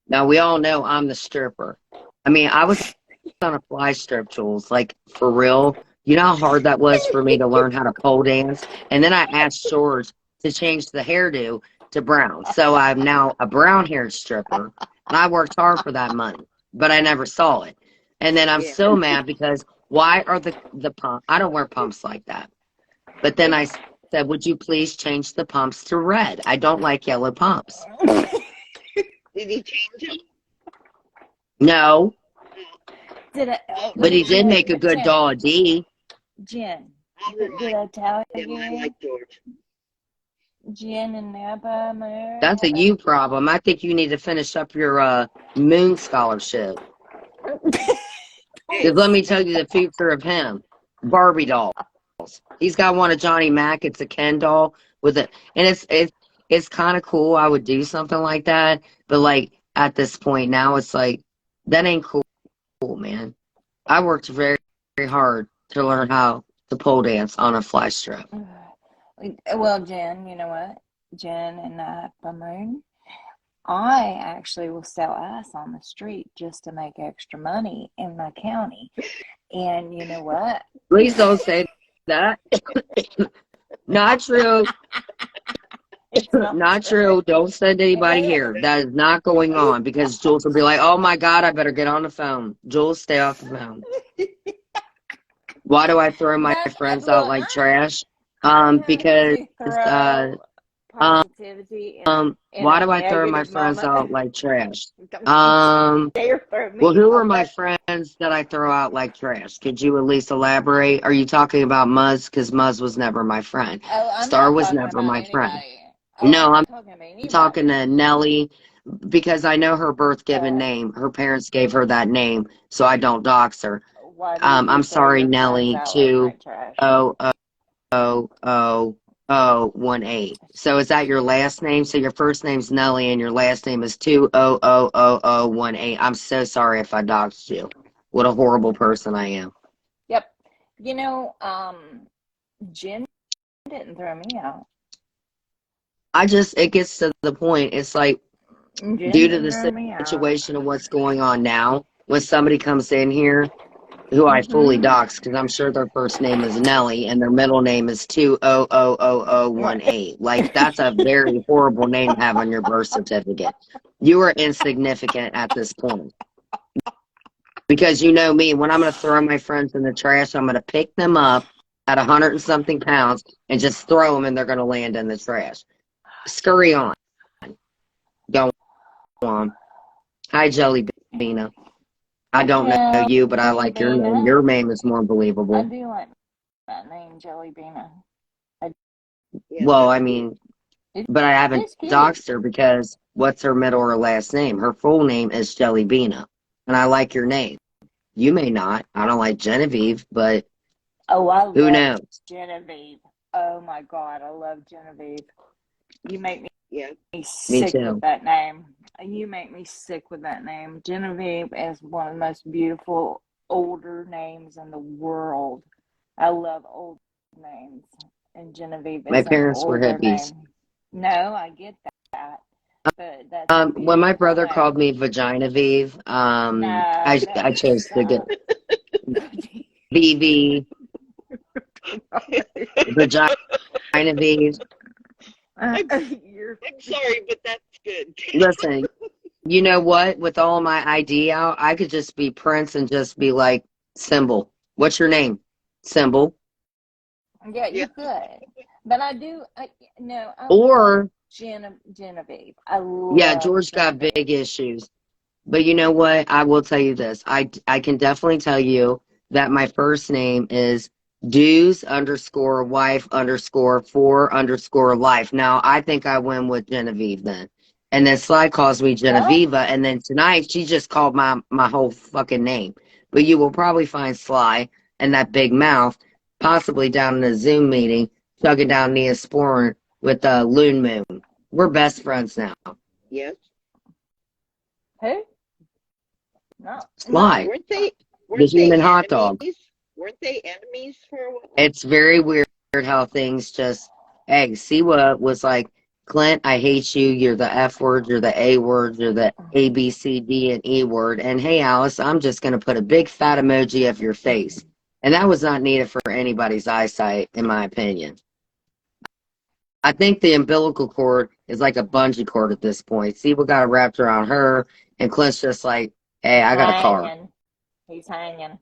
Now, we all know I'm the stripper. I mean, I was on a fly strip, Jules, like, for real. You know how hard that was for me to learn how to pole dance? And then I asked George to change the hairdo to brown. So I'm now a brown-haired stripper, and I worked hard for that money, but I never saw it. And then I'm so mad because why are the pumps? I don't wear pumps like that. But then I said, would you please change the pumps to red? I don't like yellow pumps. Did he change them? No. But he did make a good Jen, doll D. Jen, did I tell you? I like George. Jen and Napa Moon. That's a you problem. I think you need to finish up your Moon scholarship. Because let me tell you the future of him. Barbie dolls. He's got one of Johnny Mac. It's a Ken doll with it, and it's kind of cool. I would do something like that, but like at this point now, it's like that ain't cool, man. I worked very, very hard to learn how to pole dance on a fly strip. Well, Jen, you know what? Jen and Napa Moon, I actually will sell ass on the street just to make extra money in my county. And you know what? Please don't say that. Not true. It's not Not true. true. Don't send anybody It here. is. That is not going on because Jules will be like, oh my God, I better get on the phone. Jules, stay off the phone. Why do I throw my friends out Look, like trash? I have Because to throw um positivity in why a do I throw my negative friends moment. out like trash? Don't Um you dare throw well, me who are out my like friends that I throw out like trash? Could you at least elaborate? Are you talking about Muzz? Because Muzz was never my friend. oh, I'm Star not was talking never about my friend. anybody. Oh, I'm No, I'm not talking about talking anybody. to Nellie because I know her birth given Uh, name. Her parents gave her that name, so I don't dox her. why do you I'm throw sorry, your friends Nellie, out to like trash? 2000018. So is that your last name? So your first name's Nellie and your last name is 2000018. I'm so sorry if I doxed you. What a horrible person I am. Yep. You know, Jen didn't throw me out. It gets to the point. It's like, Jen due to didn't the throw me out. situation of what's going on now, when somebody comes in here who I fully dox, because I'm sure their first name is Nelly and their middle name is 2000018. Like, that's a very horrible name to have on your birth certificate. You are insignificant at this point. Because you know me, when I'm going to throw my friends in the trash, I'm going to pick them up at 100 and something pounds and just throw them and they're going to land in the trash. Scurry on. Go on. Hi, Jelly Beana. I don't know you, but I like your name. Your name is more I believable. do like that name, Jelly Beana. Well, I mean, but I haven't It's cute. doxed her because what's her middle or last name? Her full name is Jelly Beana. And I like your name. You may not. I don't like Genevieve, but Oh, I who love knows? Genevieve. Oh my God, I love Genevieve. You make me Me sick with too. that name. You make me sick with that name. Genevieve is one of the most beautiful older names in the world. I love old names, and Genevieve My is an parents were older hippies. name. No, I get that, but that's a When my beautiful brother called name. me Vaginavieve, No, I chose to get stop. VV, Vaginavieve. You're I'm sorry, but that's good. Listen, you know what? With all my ID out, I could just be Prince and just be like, Symbol. What's your name? Symbol. Yeah, you could. But no, I love Or, Genevieve. I yeah, love George got Genevieve. big issues. But you know what? I will tell you this. I can definitely tell you that my first name is Dues underscore wife underscore for underscore life. Now, I think I win with Genevieve then. And then Sly calls me What? Genevieva. And then tonight she just called my whole fucking name. But you will probably find Sly and that big mouth possibly down in a Zoom meeting chugging down Neosporin with Loon Moon. We're best friends now. Yes. Who? No, Sly, Weren't they the human hot enemies? dog. Weren't they enemies for a while? It's very weird how things just, hey, Siwa was like, Clint, I hate you. You're the F word, you're the A word, you're the A, B, C, D, and E word. And hey, Alice, I'm just going to put a big fat emoji of your face. And that was not needed for anybody's eyesight, in my opinion. I think the umbilical cord is like a bungee cord at this point. Siwa got it wrapped around her, and Clint's just like, hey, I got a car. hanging. He's hanging.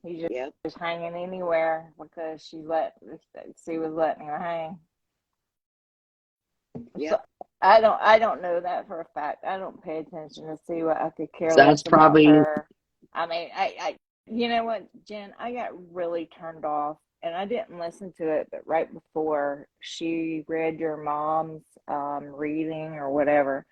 He's Yep. just hanging anywhere because she was letting him hang. Yep. So, I don't know that for a fact. I don't pay attention to see what I could care So less that's about probably, her. I mean, you know what, Jen, I got really turned off and I didn't listen to it, but right before she read your mom's reading or whatever,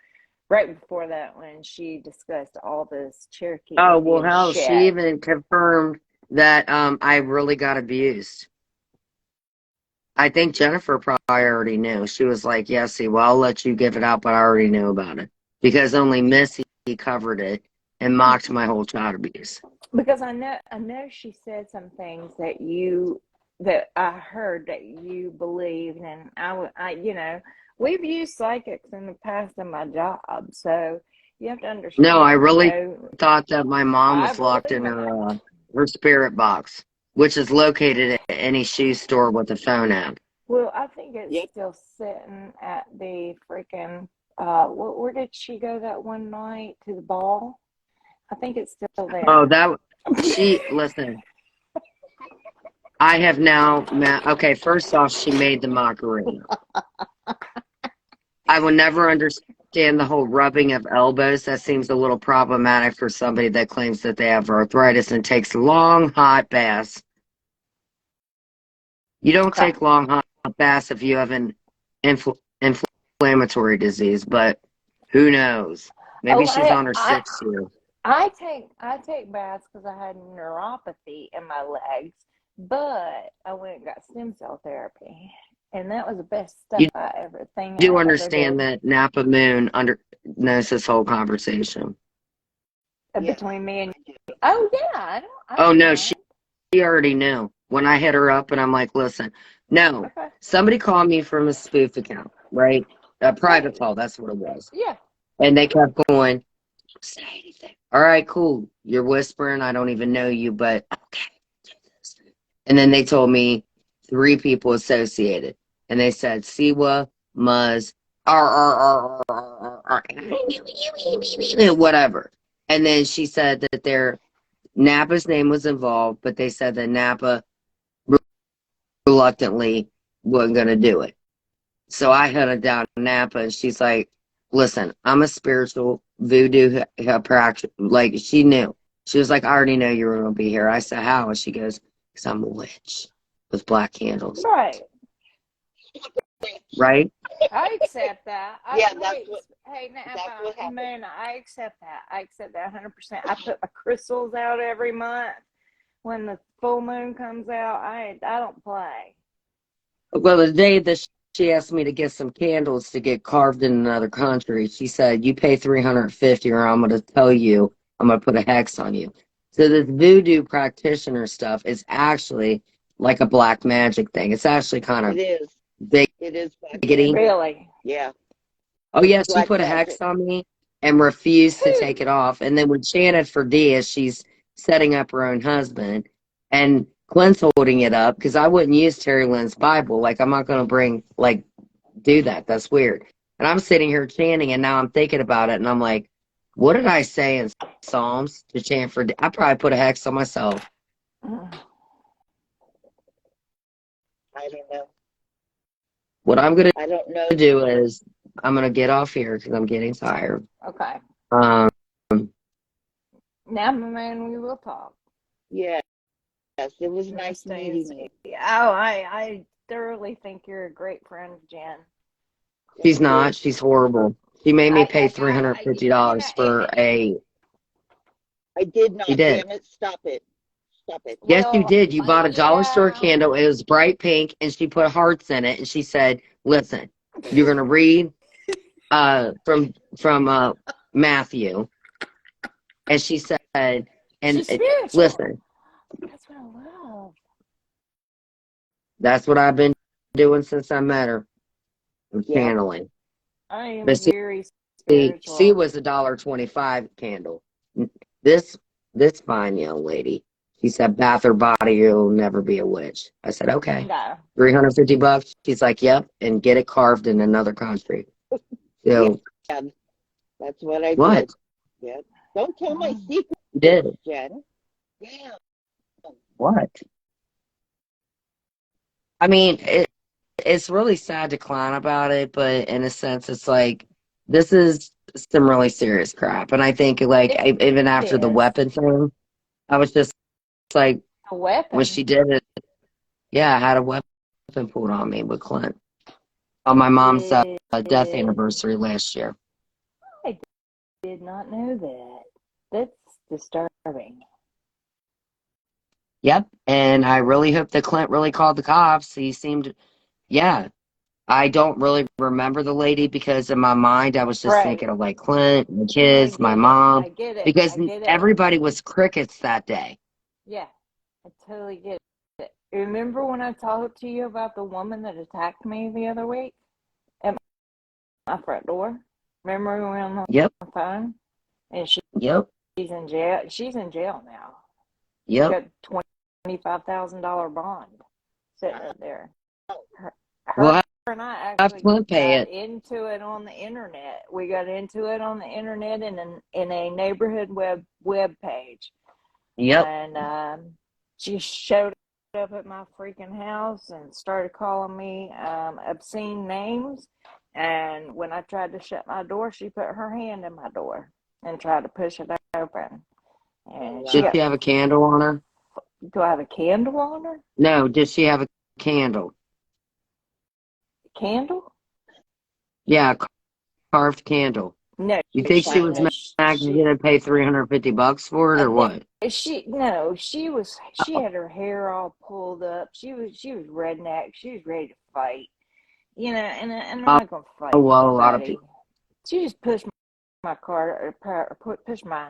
right before that when she discussed all this Cherokee oh, well, Indian hell, she shit. even confirmed that I really got abused. I think Jennifer probably already knew. She was like, yeah, see, well, I'll let you give it out, but I already knew about it. Because only Missy covered it and mocked my whole child abuse. Because I know she said some things that I heard that you believed, and I you know, we've used psychics in the past in my job, so you have to No, I understand, really thought that my mom I was locked believe in in that. her spirit box, which is located at any shoe store with a phone app. Well, I think it's Yep. still sitting at the freaking, where did she go that one night to the ball? I think it's still Oh, there. listen, I have now met, okay, first off, she made the macarena. I will never understand the whole rubbing of elbows. That seems a little problematic for somebody that claims that they have arthritis and takes long, hot baths. You don't Okay. take long, hot baths if you have an inflammatory disease, but who knows? Maybe Oh, she's on her sixth year. I take baths because I had neuropathy in my legs, but I went and got stem cell therapy, and that was the best stuff You I ever do ever understand did. that Napa Moon knows this whole conversation. Yes, Between me and I do. you. Oh yeah, I Oh know no, that. she already knew. When I hit her up and I'm like, listen, no, Okay. somebody called me from a spoof account, right? A private Right. call, that's what it was. Yeah. And they kept going, don't say anything. All right, cool. You're whispering. I don't even know you, but okay. And then they told me 3 people associated. And they said Siwa, Muzz, whatever. And then she said that their Napa's name was involved, but they said that Napa reluctantly wasn't going to do it. So I hunted down Napa, and she's like, listen, I'm a spiritual voodoo practice. Like, she knew. She was like, I already know you were going to be here. I said, how? And she goes, because I'm a witch with black candles. Right. Right? I accept that. Yeah, that's what Hey, happened. man, I accept that. I accept that 100%. I put my crystals out every month. When the full moon comes out, I don't play. Well, the day that she asked me to get some candles to get carved in another country, she said, you pay 350 or I'm going to tell you, I'm going to put a hex on you. So this voodoo practitioner stuff is actually like a black magic thing. It's actually kind It of is. big. It is black Giggity. magic. Really? Yeah, Oh, it's yeah, she black put a magic. hex on me and refused to take Who? it off. And then we chanted for Dia, she's setting up her own husband. And Clint's holding it up because I wouldn't use Terry Lynn's Bible. Like, I'm not going to do that. That's weird. And I'm sitting here chanting, and now I'm thinking about it, and I'm like, what did I say in Psalms to chant for? I probably put a hex on myself. Mm. I don't know. What I'm going I don't know. to do is I'm going to get off here because I'm getting tired. Okay. Um, Now, my man, we will talk. Yes, it was nice Stay meeting you. Oh, I thoroughly think you're a great friend, Jen. she's Thank you. not. She's horrible. She made me pay You know, $350 for a. I did not, She did. Janet. Stop it. Stop it. Yes, you well, did. You bought a dollar store yeah. candle. It was bright pink, and she put hearts in it. And she said, "Listen, you're gonna read from Matthew." And she said, "And She's spiritual. listen, That's what I love. that's what I've been doing since I met her. I'm Yeah. channeling." I am But very she spiritual. was a $1.25 candle. This fine young lady. She said, "Bath or body, you'll never be a witch." I said, "Okay." No. $350. She's like, "Yep," and get it carved in another country. So Yeah, that's what I what? did. Yeah. Don't tell my secret, You did. Jen. Yeah. What? I mean, it's really sad to clown about it, but in a sense, it's like this is some really serious crap. And I think, like, It even after the is weapon thing, I was just like, a when weapon. she did it, yeah, I had a weapon pulled on me with Clint on my mom's death anniversary last year. I did not know that. That's disturbing. Yep. And I really hope that Clint really called the cops. He seemed, yeah. I don't really remember the lady because in my mind I was just Right. thinking of like Clint, my I kids, my get it. mom, I get it. because I get it. everybody was crickets that day. Yeah, I totally get it. Remember when I talked to you about the woman that attacked me the other week? my front door. Remember we were on Yep. the phone? And Yep. she's in jail. She's in jail now. Yep. Got $25,000 bond sitting up there. Her Well, and I have actually Clint pay got it. into it on the internet. We got into it on the internet in a neighborhood web page. Yep. And she showed up at my freaking house and started calling me obscene names. And when I tried to shut my door, she put her hand in my door and tried to push it open. And Did she have a candle on her? do I have a candle on her? No, did she have a candle? Candle? Yeah, a carved candle. No. You think she was going to pay $350 for it or what? She had her hair all pulled up. She was redneck. She was ready to fight. You know, and I'm not gonna fight. Well, a lot of anybody. people. She just pushed my car or pushed my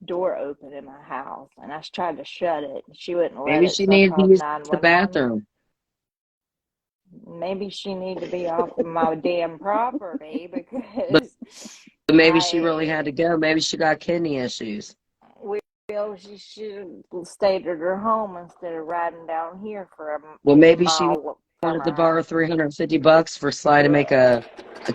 door open in my house, and I tried to shut it. She wouldn't let Maybe it. she So I needed to called use the 911. bathroom. Maybe she needed to be off of my damn property because But maybe she really had to go. Maybe she got kidney issues. she should have stayed at her home instead of riding down here for a Well, maybe she mile from wanted to her borrow house. $350 for Sly to make a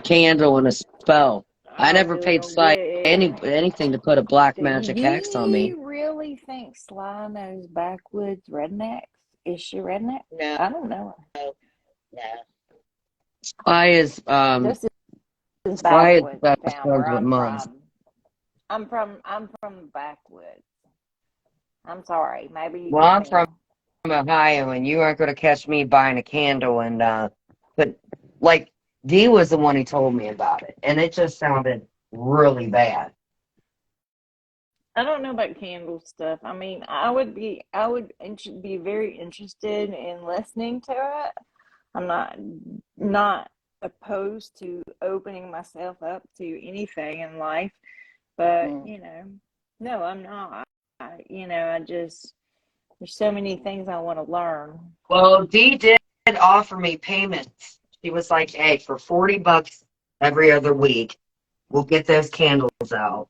candle and a spell. I never paid Sly anything to put a black magic hex on Do me. you really think Sly knows backwoods rednecks? Is she redneck? No, I don't know her. no. Sly is This is Sly is backwoods best town friends where with I'm Muzz. from. I'm from the backwoods. I'm sorry. Maybe you Well, I'm can from Ohio, and you aren't going to catch me buying a candle. And but like Dee was the one who told me about it, and it just sounded really bad. I don't know about candle stuff. I mean, I would be very interested in listening to it. I'm not opposed to opening myself up to anything in life, but no, I'm not. There's so many things I want to learn. Well, Dee did offer me payments. She was like, "Hey, for $40 every other week, we'll get those candles out."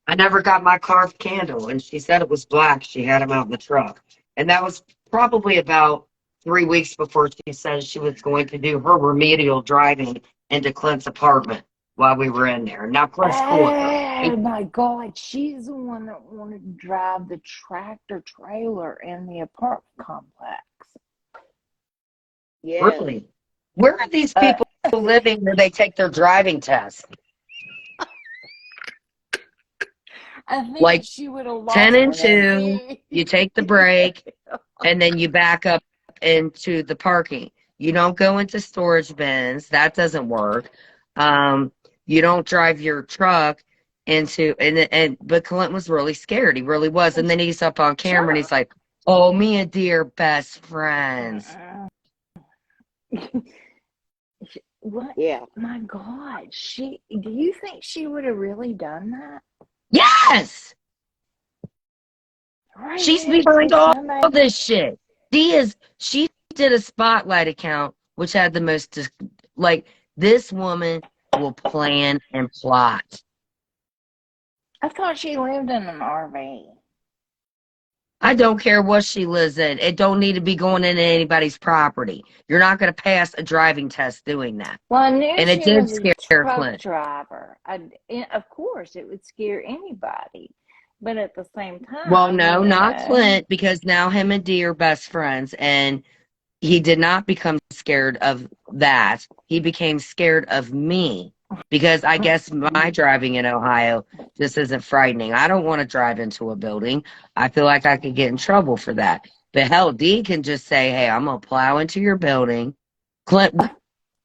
I never got my carved candle, and she said it was black. She had them out in the truck. And that was probably about 3 weeks before she said she was going to do her remedial driving into Clint's apartment while we were in there. Now, Clint's cool with her. Oh my God, she's the one that wanted to drive the tractor trailer in the apartment complex. Yeah. Really? Where are these people living where they take their driving test? I think Like she would have lost 10 and her 2, you take the break, and then you back up into the parking. You don't go into storage bins. That doesn't work. You don't drive your truck into but Clint was really scared. He really was. And then he's up on camera and he's like, "Oh, me and Dee are best friends." What? Yeah. My God, do you think she would have really done that? Yes! Right. She's behind all this shit. She did a Spotlight account, which had the most, this woman will plan and plot. I thought she lived in an RV. I don't care what she lives in. It don't need to be going into anybody's property. You're not going to pass a driving test doing that. Well, I knew and she it did was scare a truck Clint. driver. Of course, it would scare anybody. But at the same time, Well, no, not Clint, because now him and Dee are best friends, and he did not become scared of that. He became scared of me because I guess my driving in Ohio just isn't frightening. I don't want to drive into a building. I feel like I could get in trouble for that. But hell, Dee can just say, "Hey, I'm going to plow into your building." Clint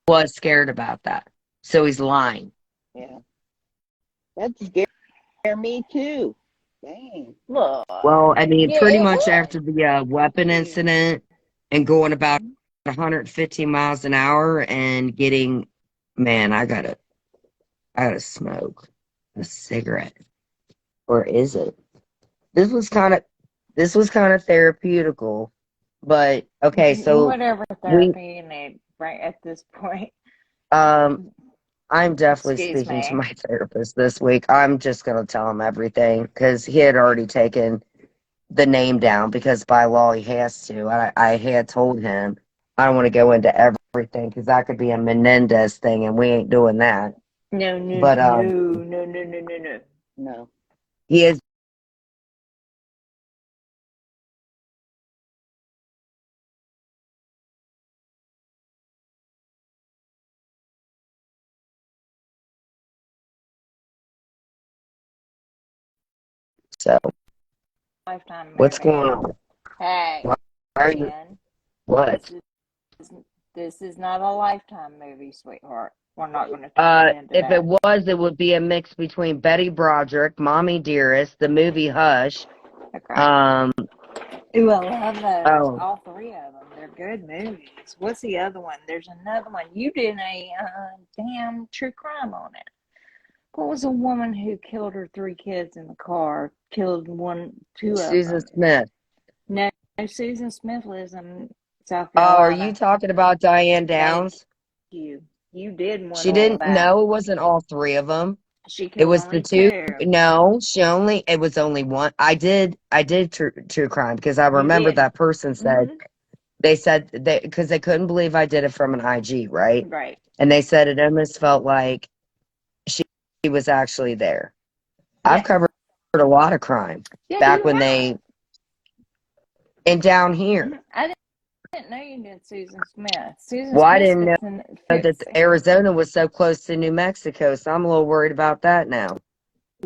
was scared about that. So he's lying. Yeah. That scared me too. Dang. Look, Well, I mean, yeah, pretty it much would. after the weapon incident and going about 115 miles an hour and getting, man, I gotta smoke a cigarette. Or is it? This was kind of therapeutical, but okay, so whatever therapy you need right at this point. I'm definitely Excuse speaking to me. my therapist this week. I'm just going to tell him everything because he had already taken the name down because by law he has to. I had told him I don't want to go into everything because that could be a Menendez thing and we ain't doing that. No, no, But no, no, no, no, no, no. No. he is so. Lifetime movie. What's going on? Hey, Why are you? Jen, What? this is not a Lifetime movie, sweetheart. We're not going to turn it into If it that. was, it would be a mix between Betty Broderick, Mommy Dearest, the movie Hush. Okay. Um. Ooh, I love those. Oh, All three of them. They're good movies. What's the other one? There's another one. You did a damn true crime on it. What was a woman who killed her three kids in the car? Killed two of Susan them. Smith. No, Susan Smith lives in South Oh, are Carolina. you talking about Diane Thank Downs? you. You did one She all didn't. that. No, it wasn't all three of them. She It killed was the only two. two. No, it was only one. I did true crime because I You remember did. that person said they said because they couldn't believe I did it from an IG, right? Right. And they said it almost felt like she was actually there. I've Yes. covered a lot of crime Yeah, back you when have. and down here. I didn't know you did Susan Smith. Susan Well, I Smith's didn't know that Arizona was so close to New Mexico, so I'm a little worried about that now.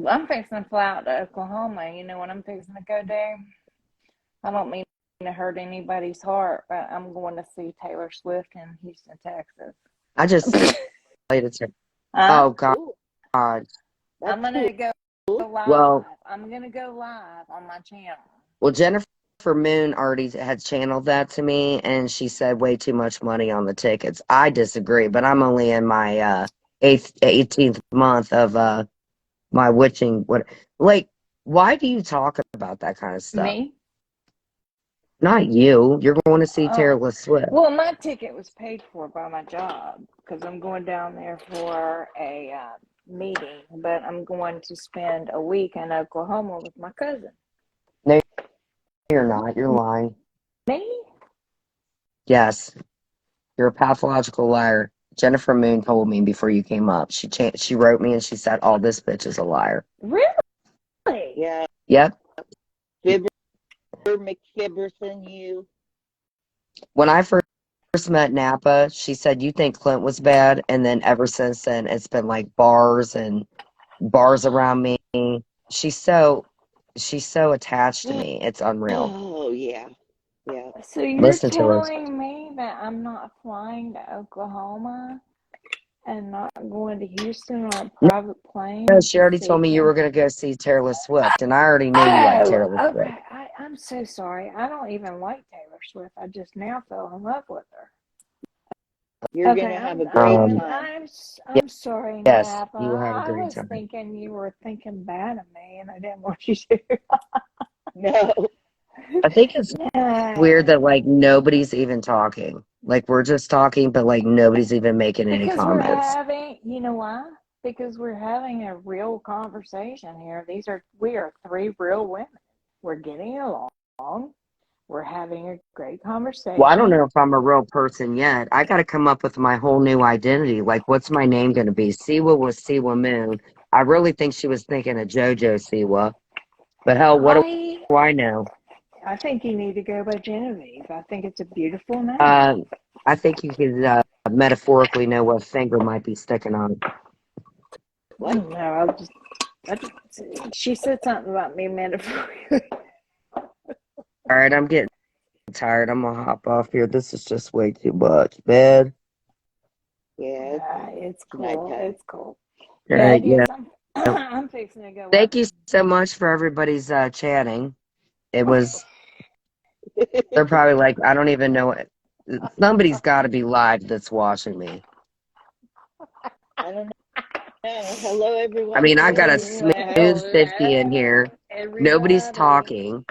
I'm fixing to fly out to Oklahoma. You know what I'm fixing to go do? I don't mean to hurt anybody's heart, but I'm going to see Taylor Swift in Houston, Texas. I just played it. Huh? Oh God. Cool. I'm That's gonna cool. go live. Well, I'm gonna go live on my channel. well, Jennifer Moon already had channeled that to me, and she said way too much money on the tickets. I disagree, but I'm only in my 18th month of my witching. Like, why do you talk about that kind of stuff? Me? Not you. You're going to see Oh. Taylor Swift. Well, my ticket was paid for by my job because I'm going down there for a meeting, but I'm going to spend a week in Oklahoma with my cousin. No, you're not. You're lying. Me? Yes, you're a pathological liar. Jennifer Moon told me before you came up. She wrote me and she said, "Oh, this bitch is a liar." Really? Yeah. Yep. Fibber, McFibberson, you. When I first met Napa, she said, "You think Clint was bad?" And then ever since then, it's been like bars and bars around me. She's so attached to me. It's unreal. Oh, yeah. Yeah. So you're Listen to her. telling me that I'm not flying to Oklahoma and not going to Houston on a private plane No, she to already see told me you him? were going to go see Taylor Swift, and I already knew you liked Oh, Taylor Swift. okay. I'm so sorry. I don't even like Taylor Swift. I just now fell in love with her. You're Okay, going to have a great time. I'm sorry, Yes, Napa. you will have a I great was time. thinking you were thinking bad of me, and I didn't want you to. No. I think it's No. weird that like nobody's even talking. Like we're just talking, but like nobody's even making any Because comments. you know why? Because we're having a real conversation here. We are three real women. We're getting along. We're having a great conversation. Well, I don't know if I'm a real person yet. I got to come up with my whole new identity. Like, what's my name going to be? Siwa was Siwa Moon. I really think she was thinking of JoJo Siwa. But hell, what do I know? I think you need to go by Genevieve. I think it's a beautiful name. I think you could metaphorically know what finger might be sticking on. What? No, she said something about me metaphorically. All right, I'm getting tired. I'm going to hop off here. This is just way too much, man. Yeah. It's cool. Nighttime. It's cool. All right, yeah. I'm fixing to go. Thank you so much for everybody's chatting. It was, they're probably like, I don't even know it. Somebody's got to be live that's watching me. I don't know. Hello, everyone. I mean, I got a smooth 50 in here. Nobody's talking.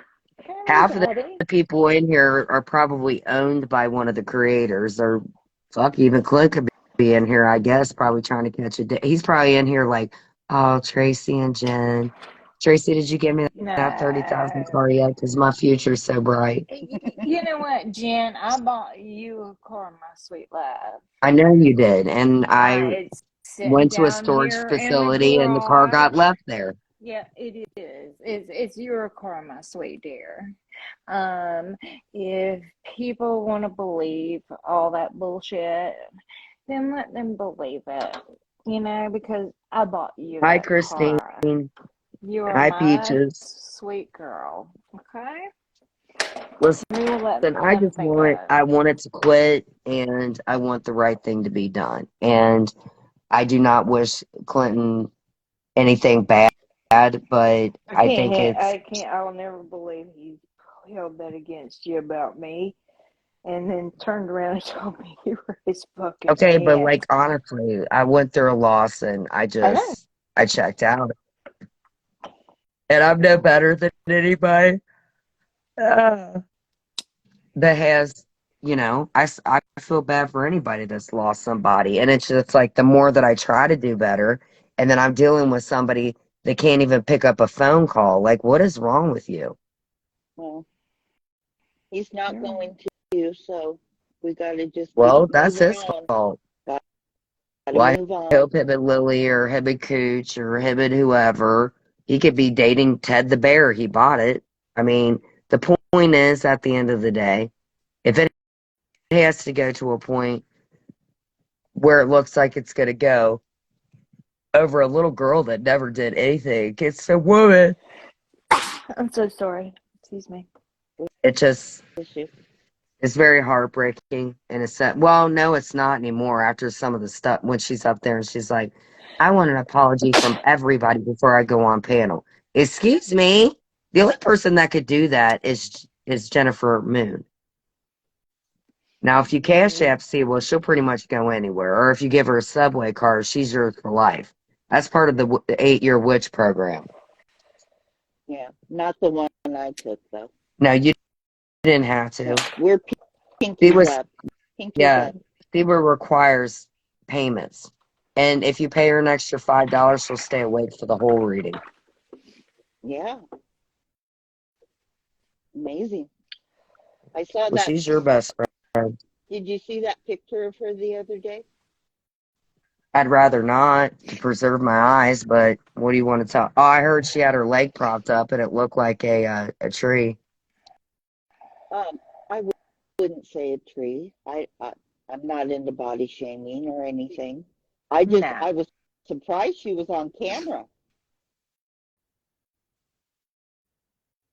Half of the people in here are probably owned by one of the creators, or fuck, even Clint could be in here, I guess, probably trying to catch a day. He's probably in here like, oh, Tracy and Jen. Tracy, did you give me that 30,000 No. car yet? Because my future's so bright. You know what, Jen? I bought you a car, my sweet love. I know you did. And I It's sitting went to a down storage here in the facility and the car got garage. left there. Yeah, it is. It's your car, my sweet dear. If people want to believe all that bullshit, then let them believe it. You know, because I bought you Hi, that Christine. car. You are Hi, my Peaches. sweet girl. Okay? Listen, We will let I them just think it. want it to quit, and I want the right thing to be done. And I do not wish Clinton anything bad, but I think it's I'll never believe he held that against you about me and then turned around and told me you were his fucking okay. But man. like honestly, I went through a loss, and I know. I checked out, and I'm no better than anybody that has. I feel bad for anybody that's lost somebody, and it's just like the more that I try to do better, and then I'm dealing with somebody that can't even pick up a phone call. Like, what is wrong with you? Well, he's not Yeah. going to, so we got to just Well, keep that's moving his on. fault. Got to Well, move I on. hope him and Lily or him and Cooch or him and whoever, he could be dating Ted the Bear. He bought it. I mean, the point is, at the end of the day, if it has to go to a point where it looks like it's going to go over a little girl that never did anything, it's a woman. I'm so sorry. Excuse me. It just, Issue. it's very heartbreaking in a sense. Well, no, it's not anymore after some of the stuff when she's up there and she's like, I want an apology from everybody before I go on panel. Excuse me. The only person that could do that is Jennifer Moon. Now, if you cash app see, well, she'll pretty much go anywhere. Or if you give her a subway card, she's yours for life. That's part of the 8-year witch program. Yeah, not the one I took though. No, you didn't have to. No, we're It pinkies was, up. Pinkies yeah, up. FIBA requires payments. And if you pay her an extra $5, she'll stay awake for the whole reading. Yeah, amazing. I saw Well, that. she's your best friend. Did you see that picture of her the other day? I'd rather not to preserve my eyes, but what do you want to tell? Oh, I heard she had her leg propped up and it looked like a tree. I wouldn't say a tree. I'm not into body shaming or anything. I No. was surprised she was on camera.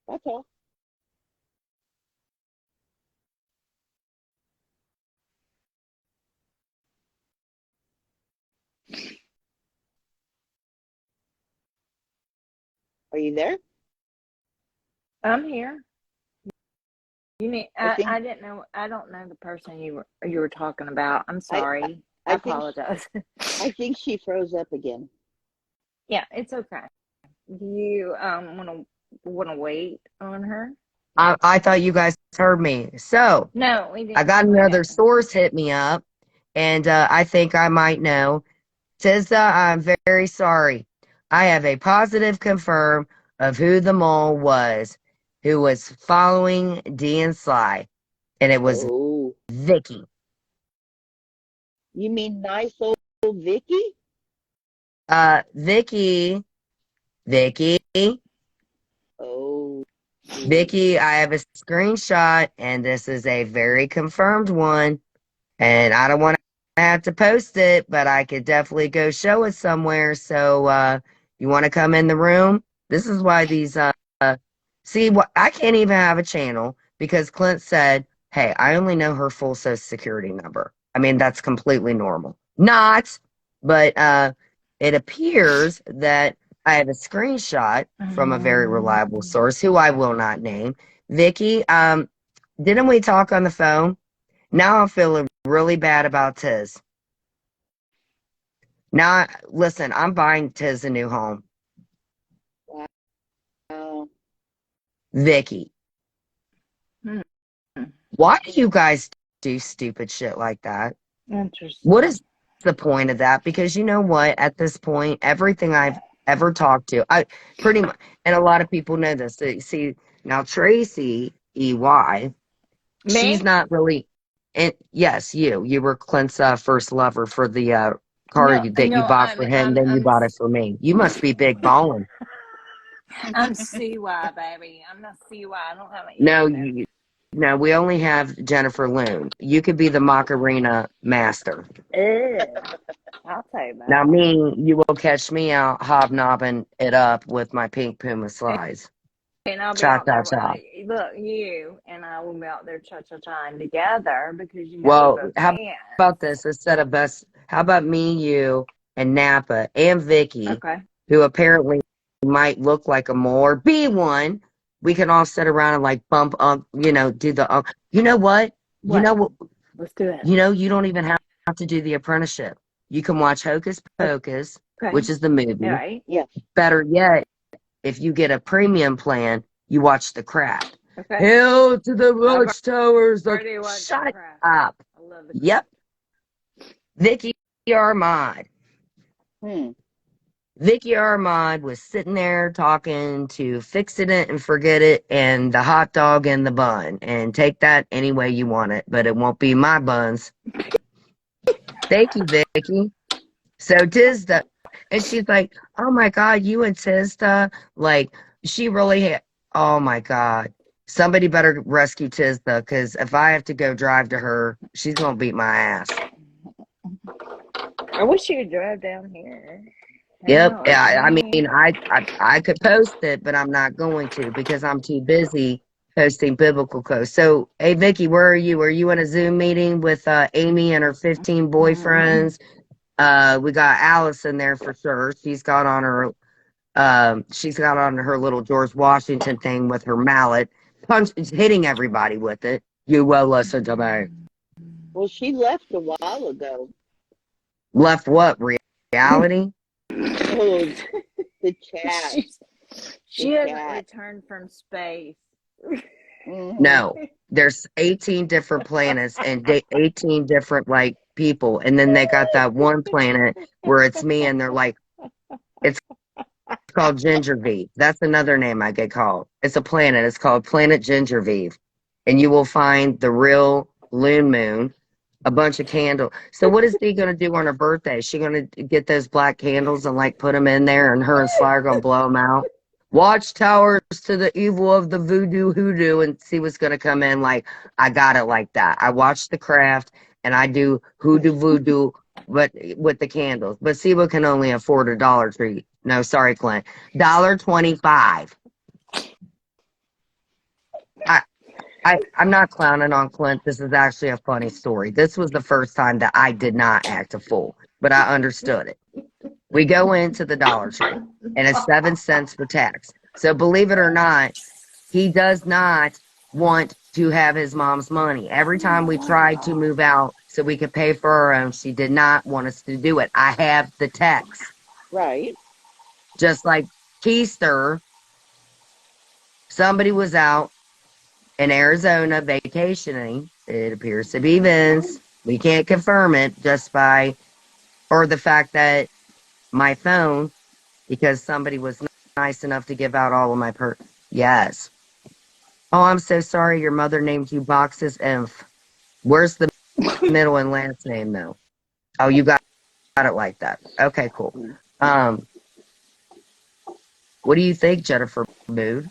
That's all. Are you there? I'm here. You need I think I didn't know I don't know the person you were talking about. I'm I sorry. I I think apologize. I think she froze up again. Yeah, it's okay. Do you wanna wait on her? I thought you guys heard me. So No, we I didn't. got We another didn't. source hit me up, and I think I might know. Tizza, I'm very sorry. I have a positive confirm of who the mole was, who was following Dee and Sly, and it was Oh, Vicky. you mean nice old Vicky? Vicky, Vicky, Oh, Vicky. I have a screenshot, and this is a very confirmed one. And I don't want to have to post it, but I could definitely go show it somewhere. So you want to come in the room? This is why these see what I can't even have a channel because Clint said, "Hey, I only know her full social security number." I mean, that's completely normal. Not, but it appears that I have a screenshot from a very reliable source who I will not name. Vicky, didn't we talk on the phone? Now I'm feeling really bad about Tiz. Now, listen, I'm buying Tiz a new home. wow. Vicky, Hmm. why do you guys do stupid shit like that? Interesting. What is the point of that because you know what? At this point, everything I've ever talked to, I pretty much, and a lot of people know this. They see now Tracy EY, she's Me? not really. And yes, you were Clint's first lover for the car No, that you no, bought for him. Then you bought it for me. You must be big ballin'. I'm CY, baby. I'm not CY. I don't have an E No, in there. no, we only have Jennifer Loon. You could be the Macarena master. Ew. I'll tell you about Now, it. me, you will catch me out hobnobbing it up with my pink Puma slides. And I'll be Cha out cha there. cha. Look, you and I will be out there cha-cha-chaing together because you know we Well, both how can. about this instead of us? How about me, you, and Napa and Vicky, Okay. who apparently might look like a mole or be one? We can all sit around and like bump up, do the. You know what? You know what? Let's do it. You don't even have to do the apprenticeship. You can watch Hocus Pocus, Okay. which is the movie. All right. Yes. Better yet, if you get a premium plan, you watch The Craft. Okay. Hail to the Watchtowers. Already watched The Shut Craft. up. I love the Yep. Vicky Armand. Vicky Armand was sitting there talking to Fix It and Forget It and the hot dog and the bun. And take that any way you want it, but it won't be my buns. Thank you, Vicky. So Tizda, and she's like, oh my God, you and Tizda, like, she really had, oh my God. Somebody better rescue Tizda, because if I have to go drive to her, she's going to beat my ass. I wish you could drive down here. Yep. Hell, Yeah, I mean, I could post it, but I'm not going to because I'm too busy posting biblical quotes. So, hey, Vicky, where are you? Are you in a Zoom meeting with Amy and her 15 boyfriends? We got Alice in there for sure. She's got on her little George Washington thing with her mallet, hitting everybody with it. You will listen to me. Well, she left a while ago. Left what? Reality? Oh, the chat. She The hasn't cat. returned from space. Mhm. No. There's 18 different planets and 18 different like people, and then they got that one planet where it's me, and they're like, it's called Gingervieve. That's another name I get called. It's a planet. It's called Planet Gingervieve, and you will find the real Loon Moon, a bunch of candles. So what is Dee gonna do on her birthday? Is she gonna get those black candles and like put them in there, and her and Sly are gonna blow them out? Watchtowers to the evil of the voodoo hoodoo, and see what's gonna come in. Like, I got it like that. I watch The Craft and I do hoodoo voodoo, but with the candles. But Siwa can only afford a Dollar Tree. No, sorry, Clint. $1.25. I'm not clowning on Clint. This is actually a funny story. This was the first time that I did not act a fool, but I understood it. We go into the Dollar Tree, and it's 7 cents for tax. So believe it or not, he does not want to have his mom's money. Every time we tried to move out so we could pay for our own, she did not want us to do it. I have the text. Right. Just like Keister, somebody was out in Arizona vacationing. It appears to be Vince. We can't confirm it just by, or the fact that my phone, because somebody was nice enough to give out all of my Yes. Oh, I'm so sorry. Your mother named you Boxes Inf. Where's the middle and last name though? Oh, you got it like that. Okay, cool. What do you think, Jennifer Mood?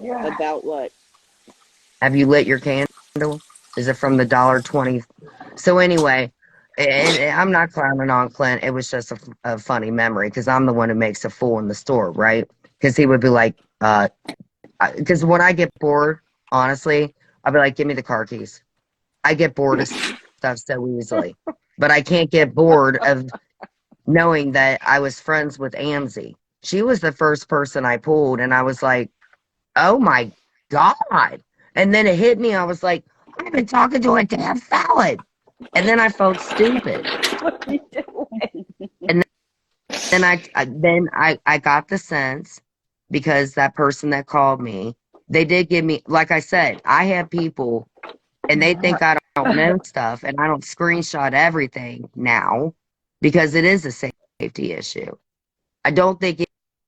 Yeah. About what? Have you lit your candle? Is it from the $1.20? So anyway, and I'm not clowning on Clint. It was just a funny memory because I'm the one who makes a fool in the store, right? Because he would be like, because when I get bored, honestly, I'll be like, give me the car keys. I get bored of stuff so easily. But I can't get bored of knowing that I was friends with Amzie. She was the first person I pulled, and I was like, oh my God. And then it hit me. I was like, I've been talking to a damn salad. And then I felt stupid. What are you doing? And then I got the sense, because that person that called me, they did give me, like I said, I have people and they think I don't know stuff, and I don't screenshot everything now because it is a safety issue. I don't think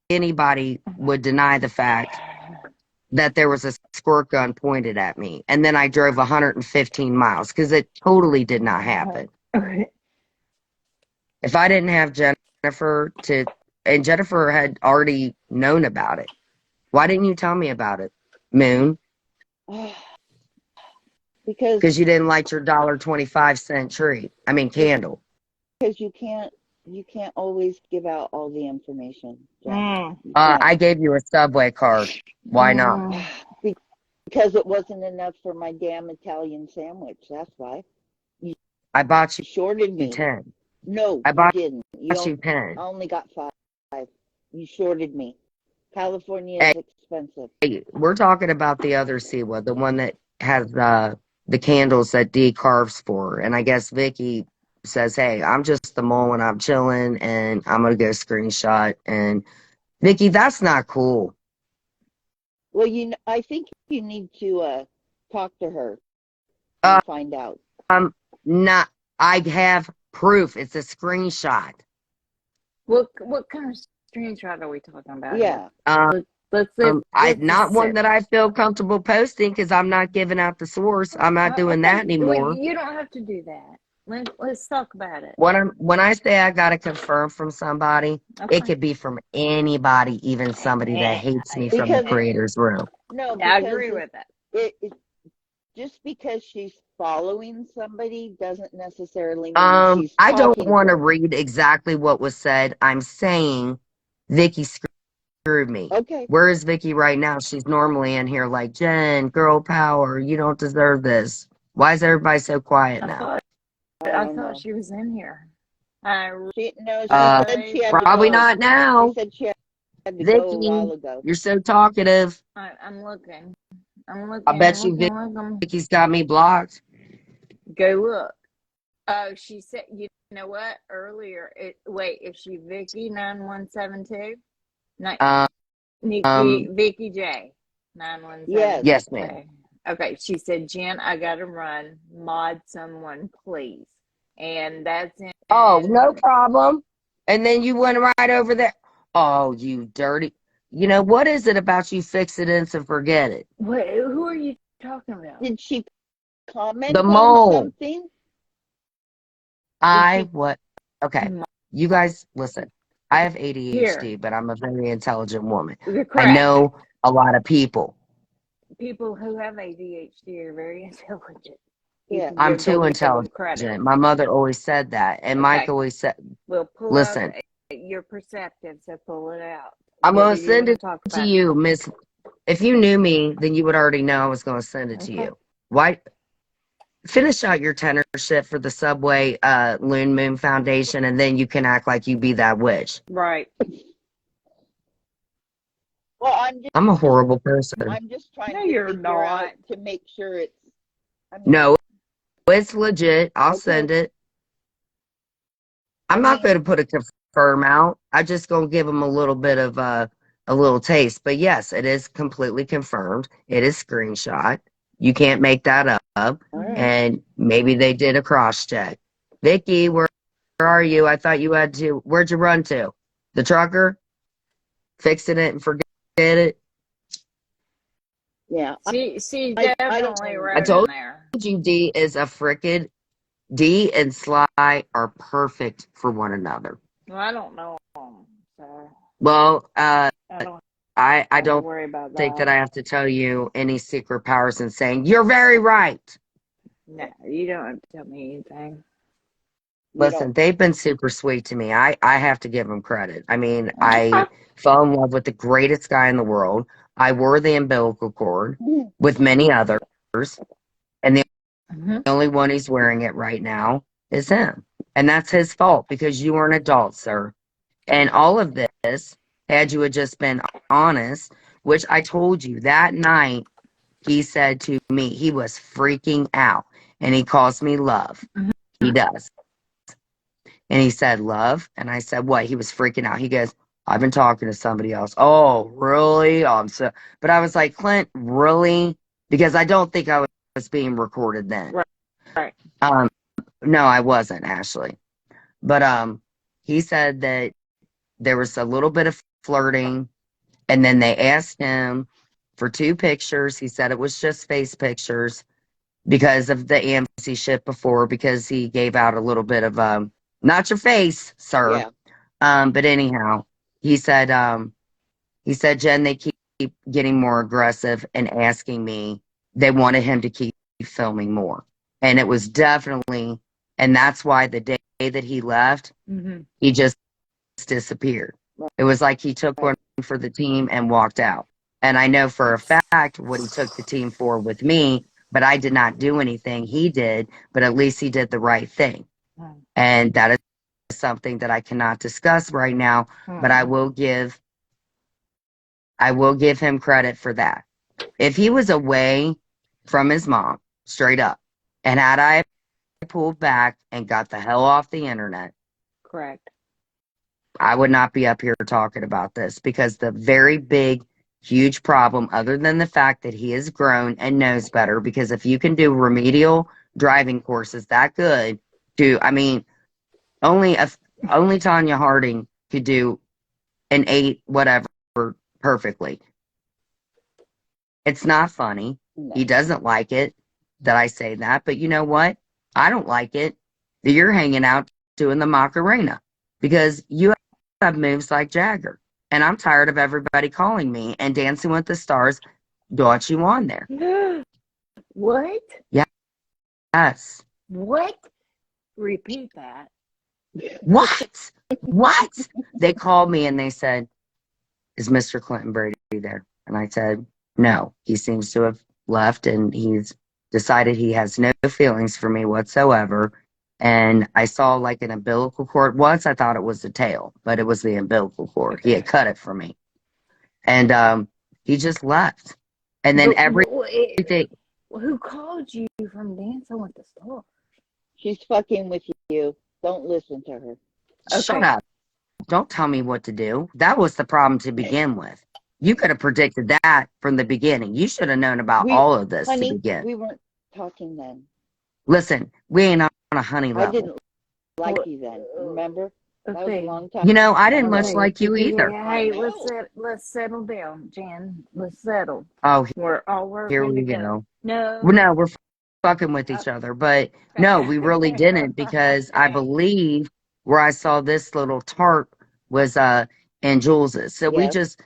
anybody would deny the fact that there was a squirt gun pointed at me, and then I drove 115 miles because it totally did not happen. If I didn't have Jennifer and Jennifer had already known about it, why didn't you tell me about it, Moon? Because you didn't light your $1.25 candle. Because you can't always give out all the information. Jen. I gave you a Subway card. Why not? Because it wasn't enough for my damn Italian sandwich. That's why. I bought you shorted me 10. No, I bought you didn't. you 10. I only got 5. You shorted me. California is expensive. Hey, we're talking about the other Siwa, the one that has the candles that Dee carves for. And I guess Vicky says, hey, I'm just the mole and I'm chilling and I'm going to go screenshot. And Vicky, that's not cool. Well, I think you need to talk to her and find out. I have proof. It's a screenshot. What kind of screenshot are we talking about? Yeah. Let's not one that I feel comfortable posting because I'm not giving out the source. I'm not doing that anymore. Well, you don't have to do that. Let's talk about it. When I say I got to confirm from somebody, it could be from anybody, even somebody that hates me from the creator's room. No, I agree with that. It just because she's following somebody doesn't necessarily mean she's I don't talking want to to read exactly what was said. I'm saying Vicky screwed me. Okay. Where is Vicky right now? She's normally in here like, Jen, girl power, you don't deserve this. Why is everybody so quiet now? I thought she was in here. She said she had probably to go. not now. She said she had to Vicky, go a while ago. You're so talkative. I'm looking. I bet you Vicky's got me blocked. Go look. Oh, she said, you know what? Earlier, is she Vicky 9172? Vicky J 9172. Yes, ma'am. Okay, she said, Jen, I gotta run. Mod someone, please. And that's in. Oh, no problem. And then you went right over there. Oh, you dirty. You know, what is it about you fix it and to forget it? Who are you talking about? Did she comment The on mole. something? Okay. You guys, listen. I have ADHD, but I'm a very intelligent woman. I know a lot of people. People who have ADHD are very intelligent. Yeah. I'm too intelligent. My mother always said that. And Mike always said, listen. You're perceptive, so pull it out. I'm going to send it to you, Miss. If you knew me, then you would already know I was going to send it to you. Why? Finish out your tenorship for the Subway Loon Moon Foundation, and then you can act like you be that witch. Right. Well, I'm a horrible person. I'm just trying to figure out to make sure it's. No, it's legit. I'll send it. I'm not going to put a confirm out. I'm just going to give them a little bit of a little taste. But yes, it is completely confirmed. It is screenshot. You can't make that up. Right. And maybe they did a cross check. Vicky, where are you? I thought you had to. Where'd you run to? The trucker? Fixing it and forget it? Yeah. She definitely wrote told in there. You D is a frickin' D and Sly are perfect for one another. Well, I don't know them, so. Well, I don't worry about think that I have to tell you any secret powers in saying you're very right. No, you don't have to tell me anything. Listen, they've been super sweet to me. I have to give them credit. I mean, I fell in love with the greatest guy in the world. I wore the umbilical cord with many others. And the only one he's wearing it right now is him. And that's his fault because you are an adult, sir. And all of this, had you had just been honest, which I told you that night, he said to me, he was freaking out. And he calls me love. He does. And he said, love. And I said, what? He was freaking out. He goes, I've been talking to somebody else. Oh, really? But I was like, Clint, really? Because I don't think I was being recorded then. Right. No, I wasn't, Ashley. But he said that there was a little bit of flirting, and then they asked him for 2 pictures. He said it was just face pictures because of the AMC shit before, because he gave out a little bit of not your face, sir. Yeah. But anyhow, he said Jen, they keep getting more aggressive and asking me. They wanted him to keep filming more, and it was definitely, and that's why the day that he left, he just disappeared. It was like he took one for the team and walked out. And I know for a fact what he took the team for with me, but I did not do anything. He did, but at least he did the right thing. And that is something that I cannot discuss right now, but I will give him credit for that. If he was away from his mom, straight up, and had I pulled back and got the hell off the internet, Correct. I would not be up here talking about this, because the very big, huge problem, other than the fact that he is grown and knows better, because if you can do remedial driving courses that good, only Tanya Harding could do an 8 whatever perfectly. It's not funny. No. He doesn't like it that I say that, but you know what? I don't like it that you're hanging out doing the Macarena, because you have moves like Jagger, and I'm tired of everybody calling me and Dancing with the Stars got you on there. What? Yes. What? Repeat that. What? What? They called me and they said, "Is Mr. Clinton Brady there?" And I said, "No, he seems to have left, and he's decided he has no feelings for me whatsoever." And I saw like an umbilical cord. Once I thought it was the tail, but it was the umbilical cord. He had cut it for me. And he just left. And then everything. Who called you from Dancing with the Stars? She's fucking with you. Don't listen to her. Shut up. Don't tell me what to do. That was the problem to begin with. You could have predicted that from the beginning. You should have known about all of this honey, to begin. We weren't talking then. Listen, we ain't on a honey level. I didn't like you then. Remember? That was a long time. You know, I didn't much like you either. Hey, let's settle down, Jen. Let's settle. Oh, We're all working here we together. go. No, we're fucking with each other. But no, we really didn't, because I believe where I saw this little tart was in Jules's. So we just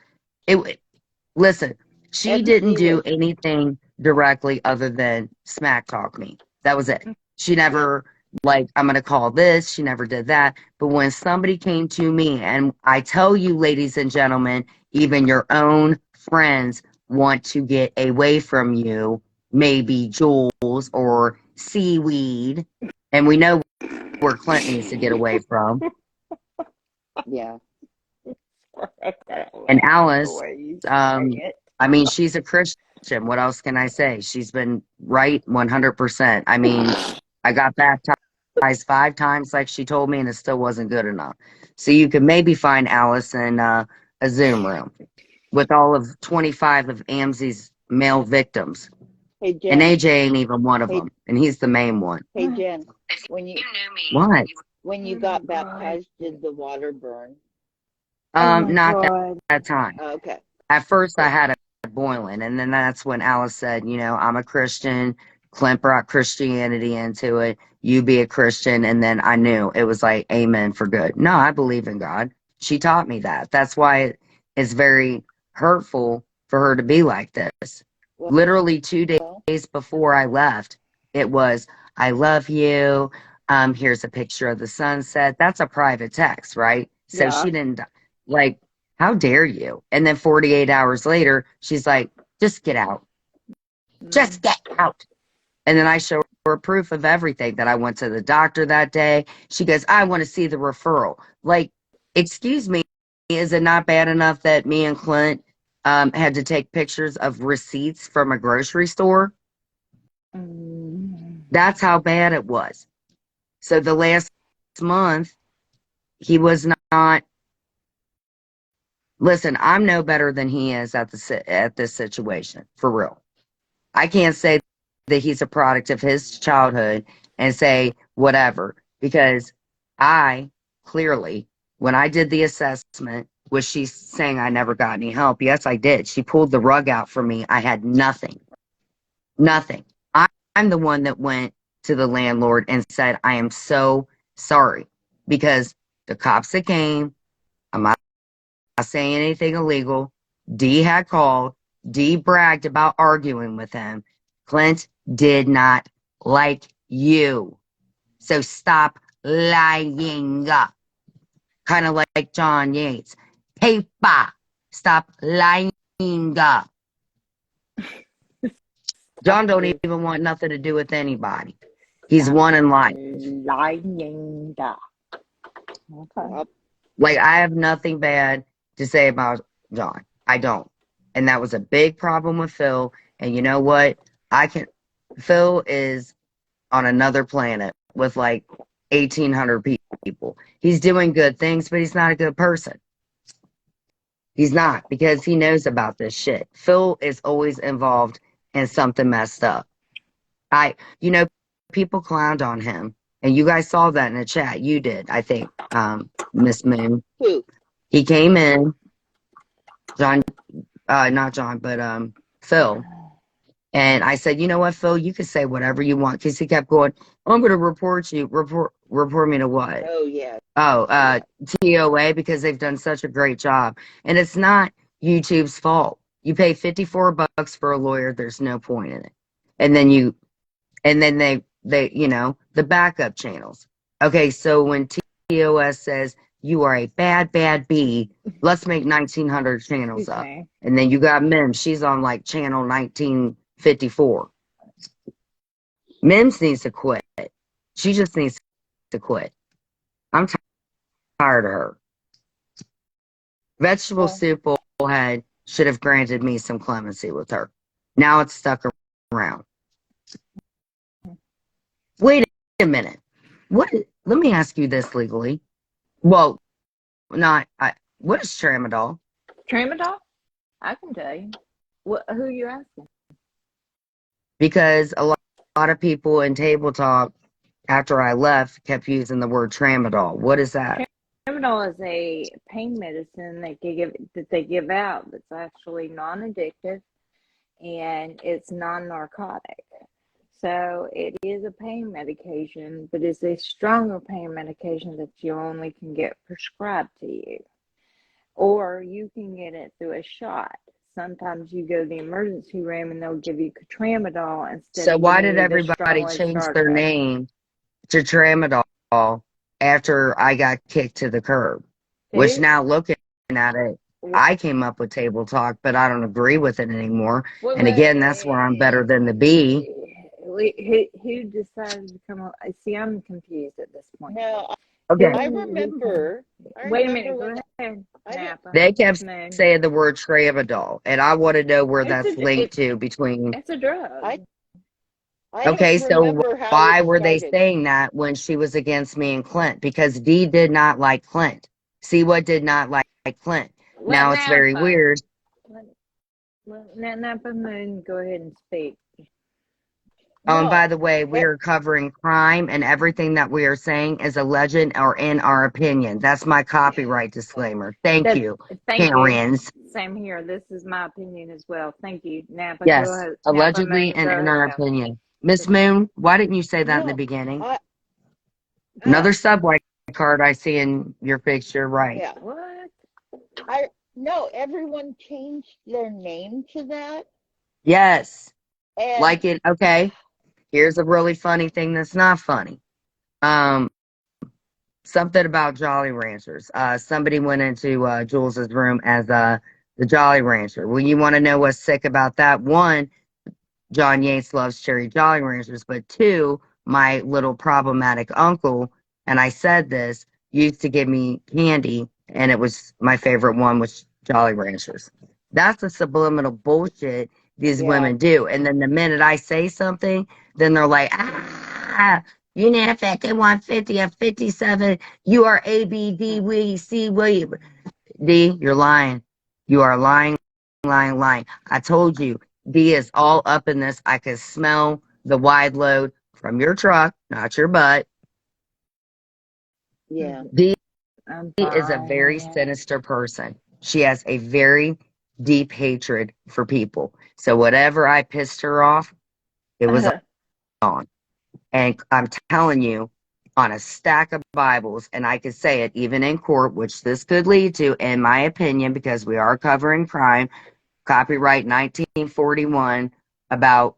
listen, she didn't do anything directly other than smack talk me. That was it. She never I'm gonna call this, she never did that. But when somebody came to me, and I tell you, ladies and gentlemen, even your own friends want to get away from you, maybe Jules or Seaweed, and we know where Clint needs to get away from. Yeah. And Alice, I mean, she's a Christian. What else can I say? She's been right 100%. I mean, I got baptized 5 times like she told me, and it still wasn't good enough. So you could maybe find Alice in a Zoom room with all of 25 of AMZ's male victims. Hey, Jen. And AJ ain't even one of them, and he's the main one. Hey, Jen, when you got baptized, did the water burn? Not that time. Oh, okay. At first, I had it boiling, and then that's when Alice said, "You know, I'm a Christian. Clint brought Christianity into it. You be a Christian." And then I knew it was like, amen for good. No, I believe in God. She taught me that. That's why it's very hurtful for her to be like this. Well, literally 2 days before I left, it was, "I love you. Here's a picture of the sunset." That's a private text, right? So she didn't how dare you? And then 48 hours later, she's like, "Just get out. Just get out." And then I show her proof of everything, that I went to the doctor that day. She goes, "I want to see the referral." Excuse me, is it not bad enough that me and Clint had to take pictures of receipts from a grocery store? That's how bad it was. So the last month, he was not. Listen, I'm no better than he is at this situation, for real. I can't say that he's a product of his childhood and say whatever. Because I clearly, when I did the assessment, was she saying I never got any help? Yes, I did. She pulled the rug out for me. I had nothing. Nothing. I'm the one that went to the landlord and said, I am so sorry. Because the cops that came, I'm not saying anything illegal. Dee had called. Dee bragged about arguing with him. Clint did not like you. So stop lying. Kind of like John Yates. Paper. Stop lying. John don't even want nothing to do with anybody. He's one in life. Lying. Okay. Like, I have nothing bad to say about John. I don't. And that was a big problem with Phil. And you know what? Phil is on another planet with like 1,800 people. He's doing good things, but he's not a good person. He's not, because he knows about this shit. Phil is always involved in something messed up. People clowned on him. And you guys saw that in the chat. You did, I think, Miss Moon. Who? He came in, not John, but Phil. And I said, you know what, Phil, you can say whatever you want. Because he kept going, I'm going to report you. Report me to what? Oh, yeah. Oh, TOA, because they've done such a great job. And it's not YouTube's fault. You pay $54 for a lawyer. There's no point in it. And then they the backup channels. Okay, so when TOS says you are a bad bee, let's make 1,900 channels up. Okay. And then you got Mims. She's on like channel 1954. Mims needs to quit. She just needs to quit. I'm tired of her. Vegetable soup head should have granted me some clemency with her. Now it's stuck around. Wait a minute. Let me ask you this legally. Well, what is tramadol? Tramadol? I can tell you. Who you asking? Because a lot of people in table talk after I left kept using the word tramadol. What is that? Tramadol is a pain medicine that they give out that's actually non-addictive and it's non-narcotic. So it is a pain medication, but it's a stronger pain medication that you only can get prescribed to you. Or you can get it through a shot. Sometimes you go to the emergency room and they'll give you tramadol instead. So of why giving did you the everybody strong change Star their Trek. name to tramadol after I got kicked to the curb? Which Who? now looking at it, I came up with table talk, but I don't agree with it anymore. And again, that's where I'm better than the bee. Who decided to come up? See, I'm confused at this point. No, Okay. I remember. Wait a minute. Go ahead, Napa. They kept No. saying the word tramadol, and I want to know where that's linked to between. It's a drug. I Okay, don't so remember how why it were they started. saying that when she was against me and Clint? Because Dee did not like Clint. See what did not like Clint. Now it's very weird. Let Napa Moon go ahead and speak. Oh, and No, by the way, we are covering crime, and everything that we are saying is alleged or in our opinion. That's my copyright disclaimer. Thank you, Karens. Same here. This is my opinion as well. Thank you, Napa. Yes, Go ahead. allegedly Napa and Moon, in go our ahead. opinion. Miss Moon, why didn't you say that in the No, beginning? I- Another subway card I see in your picture, right? Yeah. What? No, everyone changed their name to that. Yes. And Like it, okay. Here's a really funny thing that's not funny. Something about Jolly Ranchers. Somebody went into Jules's room as the Jolly Rancher. Well, you want to know what's sick about that? One, John Yates loves cherry Jolly Ranchers, but two, my little problematic uncle, and I said this, used to give me candy, and it was my favorite one was Jolly Ranchers. That's the subliminal bullshit these women do. And then the minute I say something, then they're like, you need a 5150, a 57, you are ABD, we C, we. D, you're lying. You are lying. I told you, D is all up in this. I can smell the wide load from your truck, not your butt. Yeah. Dee I'm is a very fine. sinister person. She has a very deep hatred for people. So whatever I pissed her off, it was on. And I'm telling you, on a stack of Bibles, and I could say it even in court, which this could lead to, in my opinion, because we are covering crime, copyright 1941 about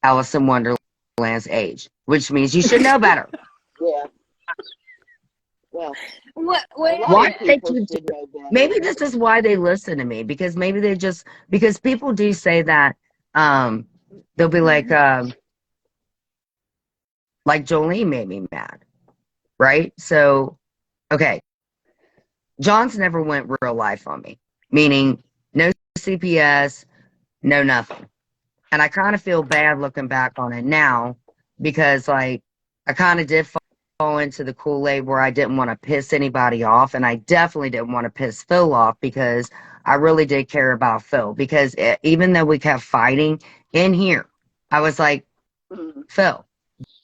Alice in Wonderland's age, which means you should know better. Yeah. Well, What? a Wait a lot Why of minute. they people keep should know better. maybe this is why they listen to me, because maybe they just because people do say that they'll be like Jolene made me mad, right? So okay, John's never went real life on me, meaning no CPS, no nothing. And I kind of feel bad looking back on it now because, like, I kind of did fall into the Kool-Aid where I didn't want to piss anybody off. And I definitely didn't want to piss Phil off because I really did care about Phil. Because even though we kept fighting in here, I was like, Mhm. Phil,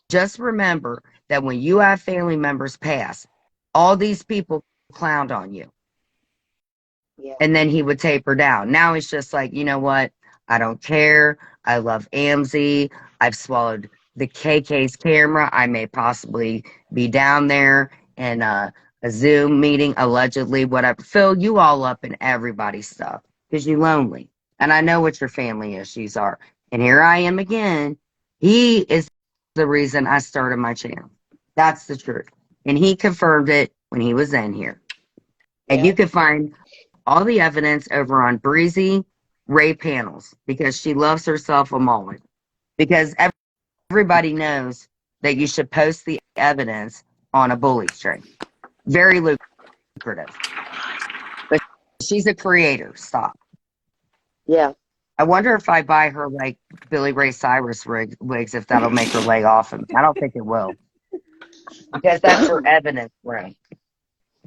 just remember that when you have family members pass, all these people clowned on you. Yeah. And then he would taper down. Now he's just like, you know what? I don't care. I love AMZ. I've swallowed the KK's camera. I may possibly be down there in a Zoom meeting, allegedly, whatever. Phil, you all up in everybody's stuff because you're lonely. And I know what your family issues are. And here I am again. He is the reason I started my channel. That's the truth. And he confirmed it when he was in here. And Yeah. you can find all the evidence over on Breezy Ray Panels because she loves herself a mullet. Because everybody knows that you should post the evidence on a bully string. Very lucrative. But she's a creator. Stop. Yeah. I wonder if I buy her like Billy Ray Cyrus wigs, if that'll make her lay off him. I don't think it will. Because that's her evidence ring.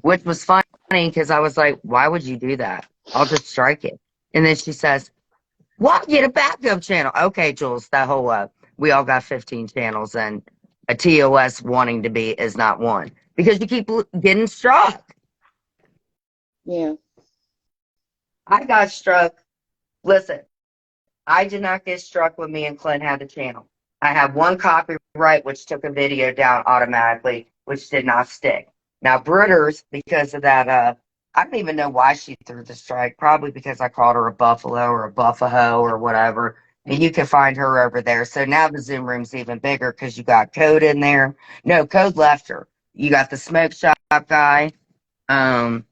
Which was funny because I was like, why would you do that? I'll just strike it. And then she says, well, get a backup channel. Okay, Jules, that whole we all got 15 channels and a TOS wanting to be is not one because you keep getting struck. Yeah. I got struck. Listen, I did not get struck when me and Clint had the channel. I had one copyright which took a video down automatically, which did not stick. Now, Britters, because of that, I don't even know why she threw the strike. Probably because I called her a buffalo or a buffalo or whatever. And you can find her over there. So now the Zoom room's even bigger because you got Code in there. No, Code left her. You got the smoke shop guy. I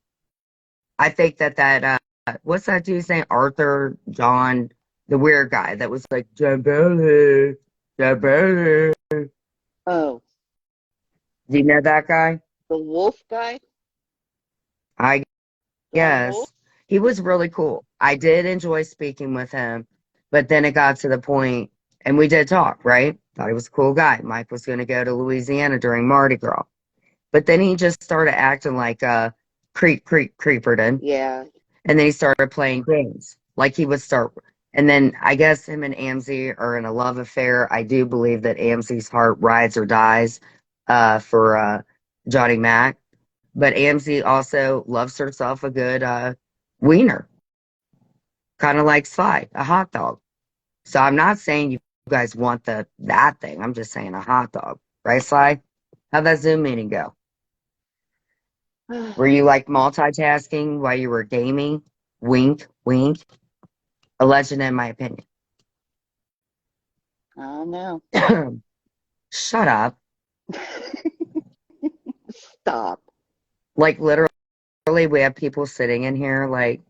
think that what's that dude's name? Arthur John, the weird guy that was like Jabeli, Jabeli. Oh, Do you know that guy? the wolf guy? I John guess Wolf? he was really cool. I did enjoy speaking with him, but then it got to the point, and we did talk, right? Thought he was a cool guy. Mike was going to go to Louisiana during Mardi Gras, but then he just started acting like Creeperton. Yeah. And then he started playing games. Like he would start. And then I guess him and Amzie are in a love affair. I do believe that Amzie's heart rides or dies for Johnny Mac. But Amzie also loves herself a good wiener. Kind of like Sly, a hot dog. So I'm not saying you guys want that thing. I'm just saying a hot dog. Right, Sly? How'd that Zoom meeting go? Were you like multitasking while you were gaming? Wink, wink. A legend, in my opinion. I don't know. Shut up. Stop. Like, literally, we have people sitting in here, like,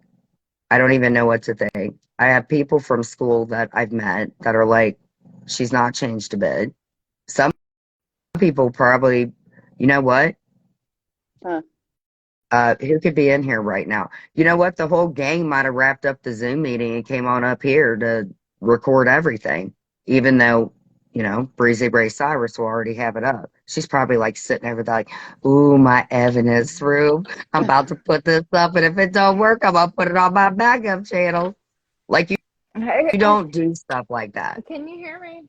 I don't even know what to think. I have people from school that I've met that are like, she's not changed a bit. Some people probably, you know what? Huh. Who could be in here right now? You know what? The whole gang might have wrapped up the Zoom meeting and came on up here to record everything, even though, you know, Breezy Ray Cyrus will already have it up. She's probably like sitting over there like, ooh, my evidence room. I'm about to put this up, and if it don't work, I'm going to put it on my backup channel. Like, you Hey, don't do stuff like that. can you hear me?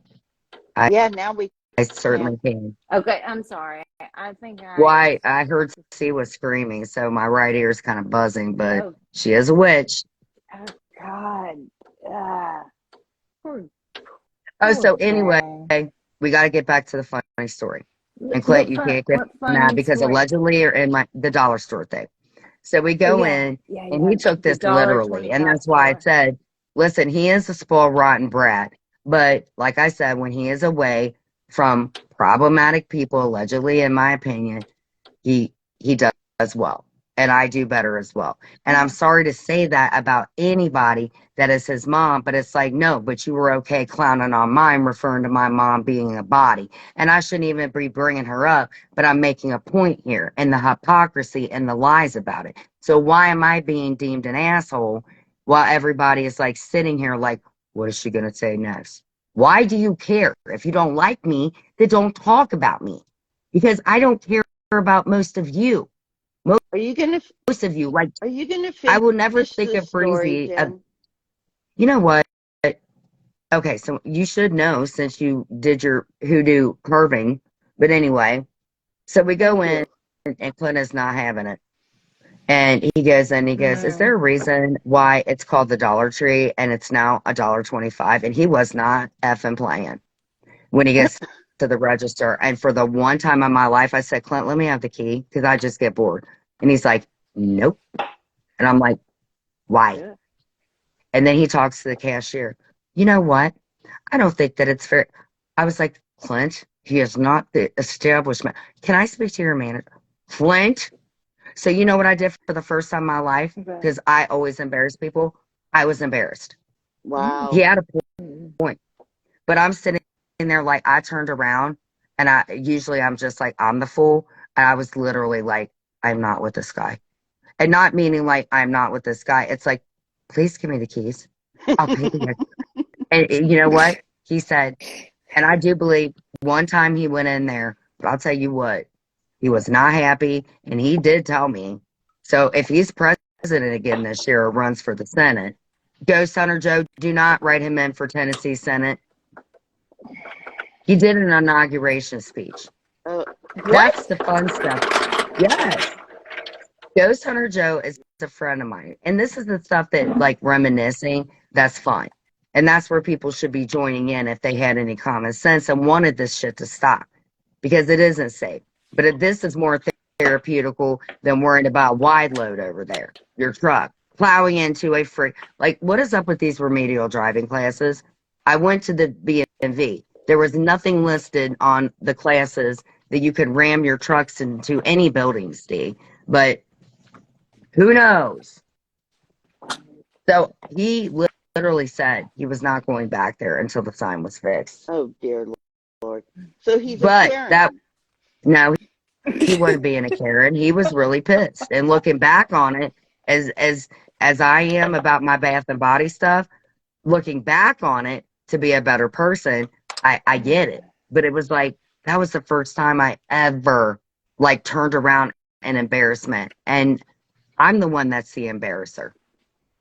Yeah, now we I can. certainly can. Okay, I'm sorry. I think Why I heard C was screaming, so my right ear is kind of buzzing, but Oh, she is a witch. oh God. Ah, poor, Oh, poor so anyway, thing. we got to get back to the funny story. And Clint, you can't get What mad funny because story? allegedly you're in the dollar store thing. So we Oh go yeah, in, yeah, and he yeah. took The this literally, and $1.25 that's why I store. said, listen, he is a spoiled, rotten brat. But like I said, when he is away from problematic people, allegedly, in my opinion, he does well, and I do better as well. And I'm sorry to say that about anybody that is his mom, but it's like, no, but you were okay clowning on mine, referring to my mom being a body, and I shouldn't even be bringing her up, but I'm making a point here, and the hypocrisy and the lies about it. So why am I being deemed an asshole while everybody is like sitting here like, what is she going to say next? Why do you care? If you don't like me, then don't talk about me, because I don't care about most of you. Are you gonna Most of you, like, Are you gonna I finish will never think the of story, Breezy. Jen? You know what? Okay, so you should know since you did your hoodoo carving. But anyway, so we go in, Yes. and Clint is not having it. And he goes, is there a reason why it's called the Dollar Tree and it's now $1.25? And he was not effing playing when he gets to the register. And for the one time in my life, I said, Clint, let me have the key because I just get bored. And he's like, nope. And I'm like, why? Yeah. And then he talks to the cashier. You know what? I don't think that it's fair. I was like, Clint, he is not the establishment. Can I speak to your manager? Clint. So you know what I did for the first time in my life? Okay. Because I always embarrass people. I was embarrassed. Wow. He had a point. But I'm sitting there like I turned around and I'm just like, I'm the fool. And I was literally like, I'm not with this guy. And not meaning like I'm not with this guy. It's like, please give me the keys. I'll pay the extra. And you know what? He said, and I do believe one time he went in there, but I'll tell you what, he was not happy. And he did tell me. So if he's president again this year or runs for the Senate, Ghost Hunter Joe, do not write him in for Tennessee Senate. He did an inauguration speech. That's the fun stuff. Yes. Ghost Hunter Joe is a friend of mine. And this is the stuff that, like, reminiscing, that's fun. And that's where people should be joining in if they had any common sense and wanted this shit to stop because it isn't safe. But this is more therapeutical than worrying about wide load over there, your truck, plowing into a freak. Like, what is up with these remedial driving classes? I went to the BMV. There was nothing listed on the classes that you could ram your trucks into any building, Steve. But who knows? So he literally said he was not going back there until the sign was fixed. Oh dear Lord. So he's a But Karen. no, he wasn't being a Karen. He was really pissed. And looking back on it, as I am about my Bath and Body stuff, looking back on it to be a better person, I get it. But it was like that was the first time I ever like turned around in embarrassment. And I'm the one that's the embarrasser.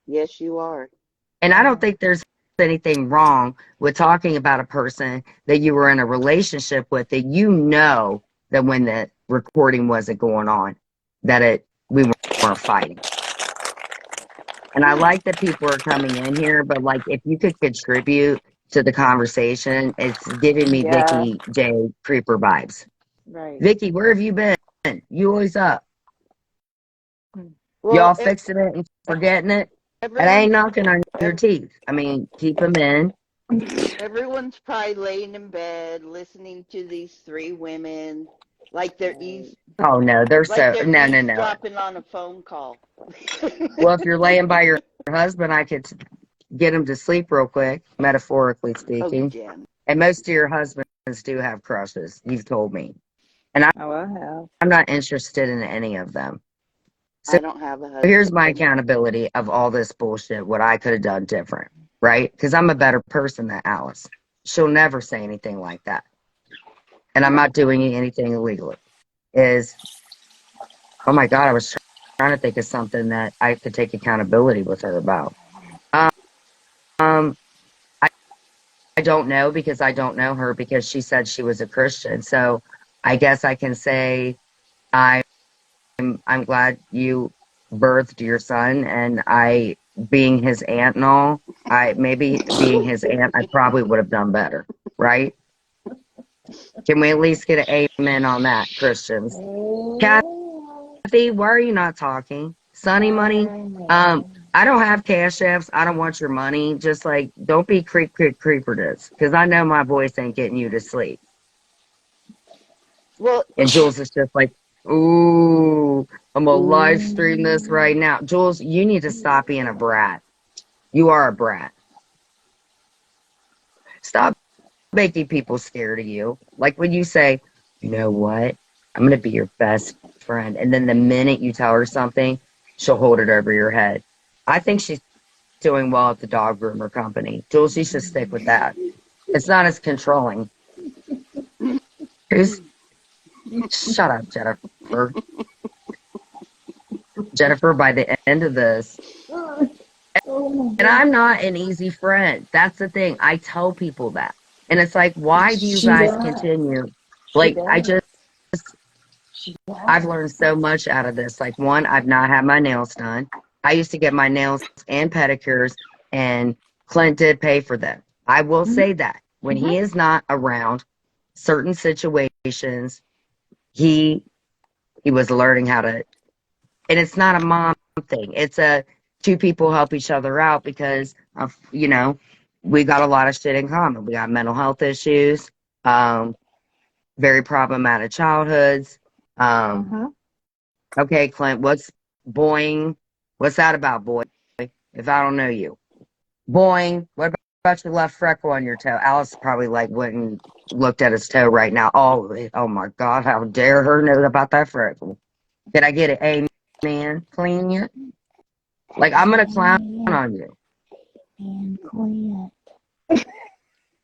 Yes, you are. And I don't think there's anything wrong with talking about a person that you were in a relationship with that you know that when the recording wasn't going on, that we weren't fighting. And I like that people are coming in here, but like if you could contribute to the conversation, it's giving me Yeah. Vicky J Creeper vibes. Right. Vicky, where have you been? You always up. Well, Y'all fixing it and forgetting it? And I ain't knocking on your teeth. I mean, keep them in. Everyone's probably laying in bed listening to these three women like they're Oh no, they're so no. eavesdropping on a phone call. Well, if you're laying by your husband, I could get him to sleep real quick, metaphorically Oh, speaking. Jen. And most of your husbands do have crushes. You've told me, and Oh, I have. I'm not interested in any of them. So I don't have a husband. here's my accountability of all this bullshit. What I could have done different, right? Because I'm a better person than Alice. She'll never say anything like that, and I'm not doing anything illegally. Oh my God, I was trying to think of something that I could take accountability with her about. I don't know because I don't know her because she said she was a Christian. So I guess I can say I'm I'm glad you birthed your son, and I, being his aunt and all, I maybe being his aunt, I probably would have done better, right? Can we at least get an amen on that, Christians? Kathy, why are you not talking? Sonny Money, I don't have cash apps. I don't want your money. Just like, don't be creeper this, because I know my voice ain't getting you to sleep. Well, And Jules is just like, ooh, I'm gonna live stream this right now. Jules, you need to stop being a brat. You are a brat. Stop making people scared of you. Like when you say, you know what? I'm gonna be your best friend. And then the minute you tell her something, she'll hold it over your head. I think she's doing well at the dog groomer company. Jules, you should stick with that. It's not as controlling. Who's shut up, Jennifer. Jennifer, by the end of this, and I'm not an easy friend. That's the thing. I tell people that. And it's like, why do you guys continue? Like, I've learned so much out of this. Like, one, I've not had my nails done. I used to get my nails and pedicures, and Clint did pay for them. I will say that. When he is not around certain situations, he was learning how to, and it's not a mom thing. It's a two people help each other out because of, we got a lot of shit in common. We got mental health issues, very problematic childhoods. Okay, Clint, what's boing? What's that about, boy? If I don't know you. Boing. What about your left freckle on your toe? Alice probably went and looked at his toe right now. Oh my God, how dare her know about that freckle. Did I get it? Amen. Clean it. Like, I'm going to clown on you. And Clint.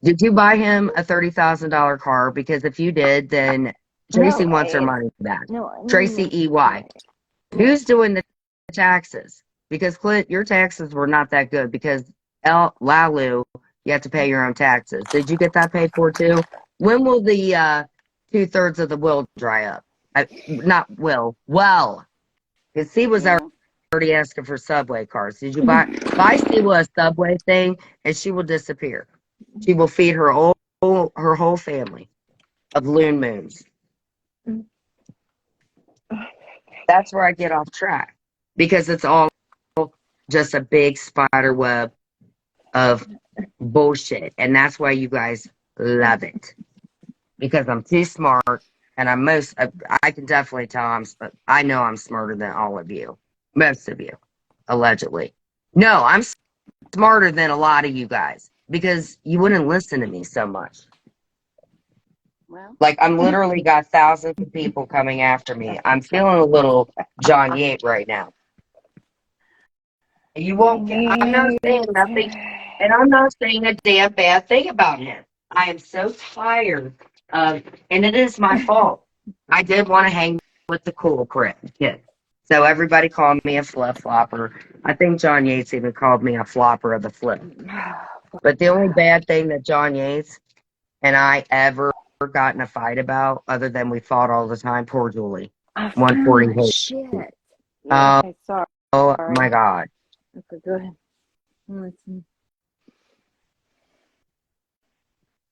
Did you buy him a $30,000 car? Because if you did, then Tracy wants her money back. Tracy EY. Who's doing the taxes? Because Clint, your taxes were not that good because Lalu, you have to pay your own taxes. Did you get that paid for too? When will the 2/3 of the will dry up? Not will. Well, because he was already asking for subway cars. Did you buy Steve a subway thing, and she will disappear. She will feed her whole family of loon moons. That's where I get off track because it's all just a big spider web of bullshit, and that's why you guys love it because I'm too smart, and I can definitely tell I know I'm smarter than all of you, most of you, allegedly. No, I'm smarter than a lot of you guys because you wouldn't listen to me so much. well, Like, I'm literally got thousands of people coming after me. I'm feeling a little John Yates right now. You won't get, I'm not saying nothing, and I'm not saying a damn bad thing about him. I am so tired of, and it is my fault. I did want to hang with the cool kid. So everybody called me a flip-flopper. I think John Yates even called me a flopper of the flip. But the only bad thing that John Yates and I ever got in a fight about, other than we fought all the time, poor Julie. 140 Shit. Oh, Okay, sorry. oh my God. Okay, go ahead. Listen.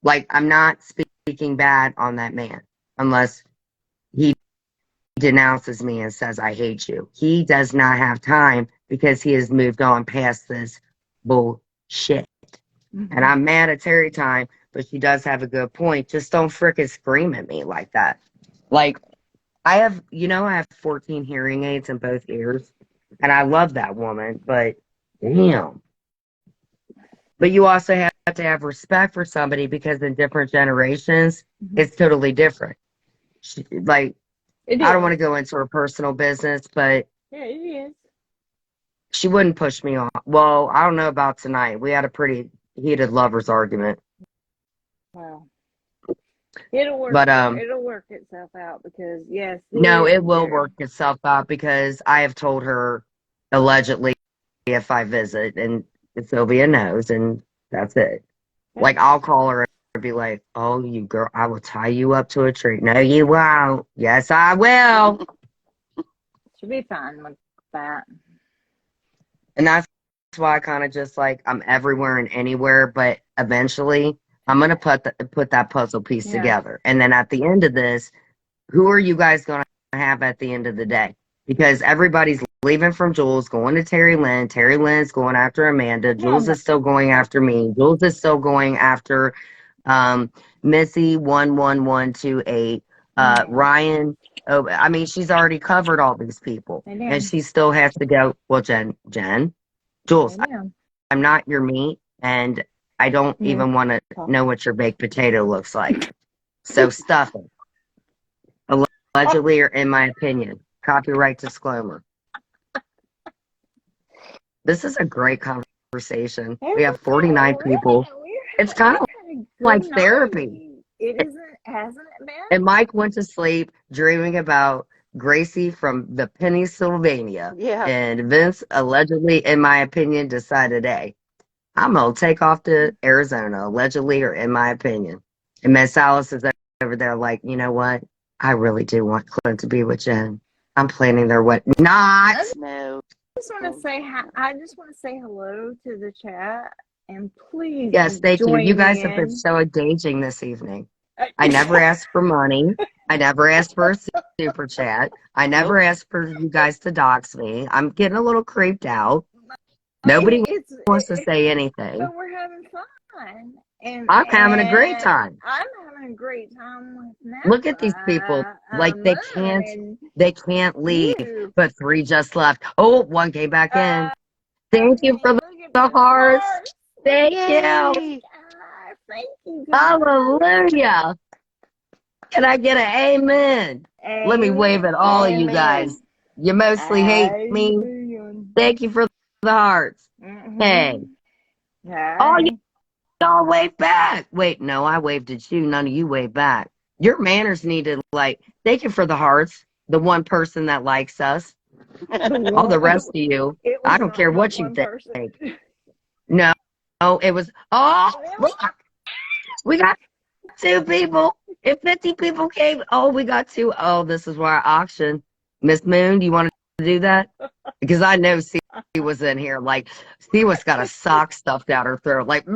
Like, I'm not speaking bad on that man unless he denounces me and says, I hate you. He does not have time because he has moved on past this bullshit. And I'm mad at Terry time, but she does have a good point. Just don't frickin' scream at me like that. Like, I have 14 hearing aids in both ears, and I love that woman, but damn. But you also have to have respect for somebody because in different generations, it's totally different. I don't want to go into her personal business, but yeah, it is. she wouldn't push me off. Well, I don't know about tonight. We had a pretty heated lovers argument. Wow. It'll work. But it'll work itself out because yes. No, it will work itself out because I have told her allegedly if I visit, and Sylvia knows, and that's it. Like, I'll call her and be like, oh, you girl, I will tie you up to a tree. No, you won't. Yes, I will. She'll be fine with that. And that's why I kind of just like, I'm everywhere and anywhere, but eventually I'm going to put that puzzle piece Yeah. together. And then at the end of this, who are you guys going to have at the end of the day? Because everybody's leaving from Jules, going to Terry Lynn. Terry Lynn's going after Amanda. Jules is still going after me. Jules is still going after Missy 11128. Ryan. Oh, I mean, she's already covered all these people, I know. and she still has to go. Well, Jen, Jules, I know. I'm not your meat, and I don't Yeah. even want to know what your baked potato looks like. So stuff it. Allegedly, or in my opinion. Copyright disclaimer. This is a great conversation. We have 49 people. It's kind of like therapy. It isn't, hasn't it been? And Mike went to sleep dreaming about Gracie from the Pennsylvania. Yeah. And Vince, allegedly, in my opinion, decided, hey, I'm going to take off to Arizona, allegedly, or in my opinion. And Miss Alice is over there like, you know what? I really do want Clint to be with Jen. I'm planning their wedding. Not. No. I just want to say I just want to say hello to the chat, and please. Yes, thank you. join You guys me have been in. so engaging this evening. I never asked for money. I never asked for a super chat. I never asked for you guys to dox me. I'm getting a little creeped out. Nobody wants to say anything. But we're having fun. And I'm having a great time. I'm having a great time with Napa. Look at these people. Like they can't leave. You. But 3 just left. Oh, 1 came back in. Thank you for the hearts. Thank you. Yay. Thank you. guys. Hallelujah. Can I get an amen? Let me wave at all of you Amen. guys. You mostly hate me. Amen. Thank you for the hearts. Mhm. Hey. Hey. Oh, y'all wave back. Wait, no, I waved at you. None of you waved back. Your manners need to, like, thank you for the hearts. The one person that likes us. All the rest of you, It was I don't not care but what you one think. person. No, it was, oh, look, we got 2 people. If 50 people came, oh, we got 2. Oh, this is why I auction. Miss Moon, do you want to do that? Because I know C was in here. Like, C was got a sock stuffed out her throat. Like,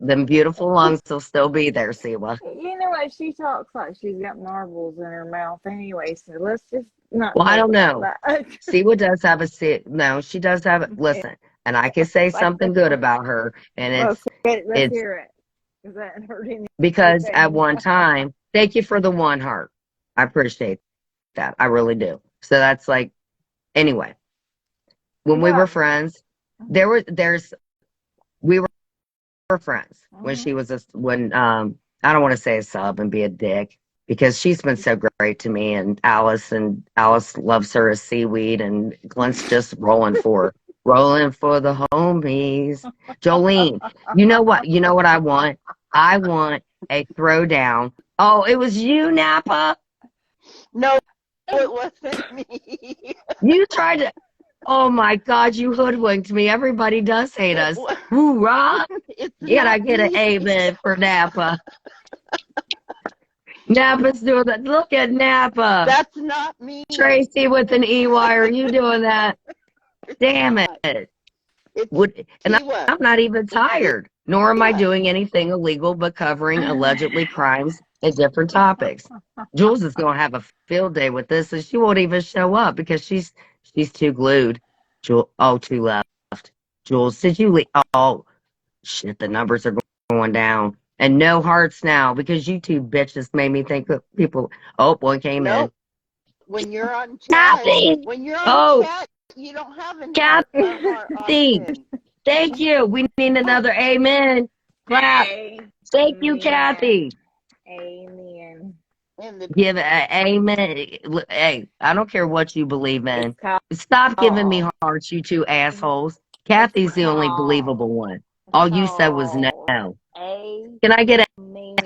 them beautiful lungs will still be there, Siwa. You know what? She talks like she's got marbles in her mouth anyway, so let's just not. Well, I don't talk know. about that. Siwa does have no, she does have it. Listen, and I can say something good about her, and Let's hear it. Is that hurting? because at one time, thank you for the 1 heart. I appreciate that. I really do. So that's like, anyway, when we were friends, we were friends when she was I don't want to say a sub and be a dick because she's been so great to me, and Alice loves her as seaweed, and Glenn's just rolling for the homies. Jolene, you know what I want? I want a throwdown. Oh, it was you, Napa. No, it wasn't me. You tried to. Oh my God, you hoodwinked me. Everybody does hate us. Hoorah! Can I get an amen for Napa? Napa's doing that. Look at Napa. That's not me. Tracy with an EY. Are you doing that? Damn it. I'm not even tired, nor am I doing anything illegal but covering allegedly crimes and different topics. Jules is going to have a field day with this, and she won't even show up because she's too glued. Jules, 2 left. Jules, did you leave? Oh, shit, the numbers are going down. And no hearts now because you 2 bitches made me think that people. Oh, 1 came in. When you're on chat, Kathy! chat, you don't have an Kathy! Thank you. We need another amen. Clap. Thank you, Kathy. Amen. Give an amen. Hey, I don't care what you believe in. Stop giving me hearts, you 2 assholes. Kathy's the only believable one. All you said was no. Can I get an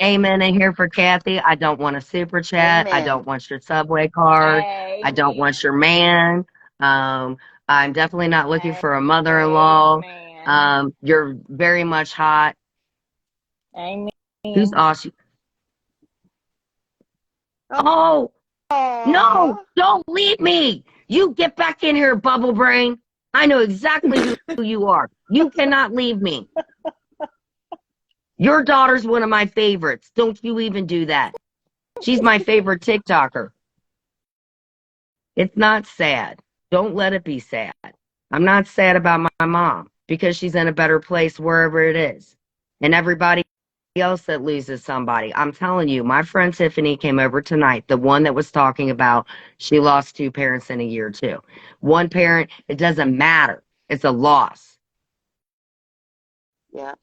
amen in here for Kathy? I don't want a super chat. Amen. I don't want your subway card. I don't want your man. I'm definitely not looking for a mother-in-law. You're very much hot. Amen. Who's Aussie? Oh, Oh, no, don't leave me. You get back in here, bubble brain. I know exactly who you are. You cannot leave me. Your daughter's one of my favorites. Don't you even do that. She's my favorite TikToker. It's not sad. Don't let it be sad. I'm not sad about my mom because she's in a better place wherever it is. And everybody else that loses somebody. I'm telling you, my friend Tiffany came over tonight, the one that was talking about she lost 2 parents in a year too. One parent, it doesn't matter. It's a loss. yeah.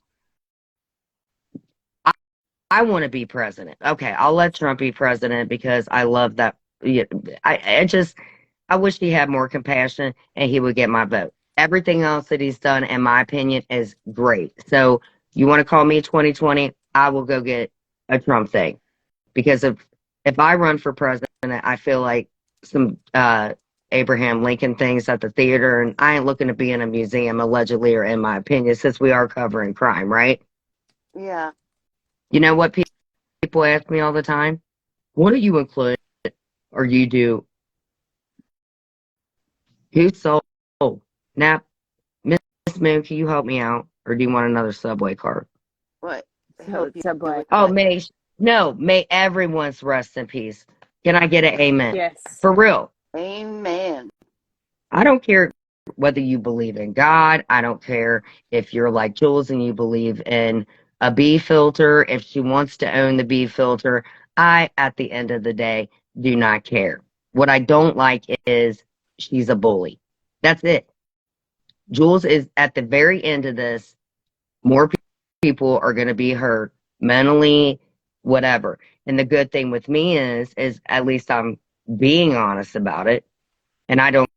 I want to be president. Okay, I'll let Trump be president because I love that. I wish he had more compassion and he would get my vote. Everything else that he's done, in my opinion, is great. So you want to call me 2020? I will go get a Trump thing because if I run for president, I feel like some Abraham Lincoln things at the theater, and I ain't looking to be in a museum allegedly, or in my opinion, since we are covering crime, right? Yeah. You know what people ask me all the time? What do you include or you do? Who sold? Nap, Miss Moon, can you help me out? Or do you want another subway card? What? So, Subway. Oh, may everyone's rest in peace. Can I get an amen? Yes. For real. Amen. I don't care whether you believe in God. I don't care if you're like Jules and you believe in a bee filter. If she wants to own the bee filter, at the end of the day, do not care. What I don't like is she's a bully. That's it. Jules is at the very end of this. More people are going to be hurt mentally, whatever. And the good thing with me is at least I'm being honest about it, and I don't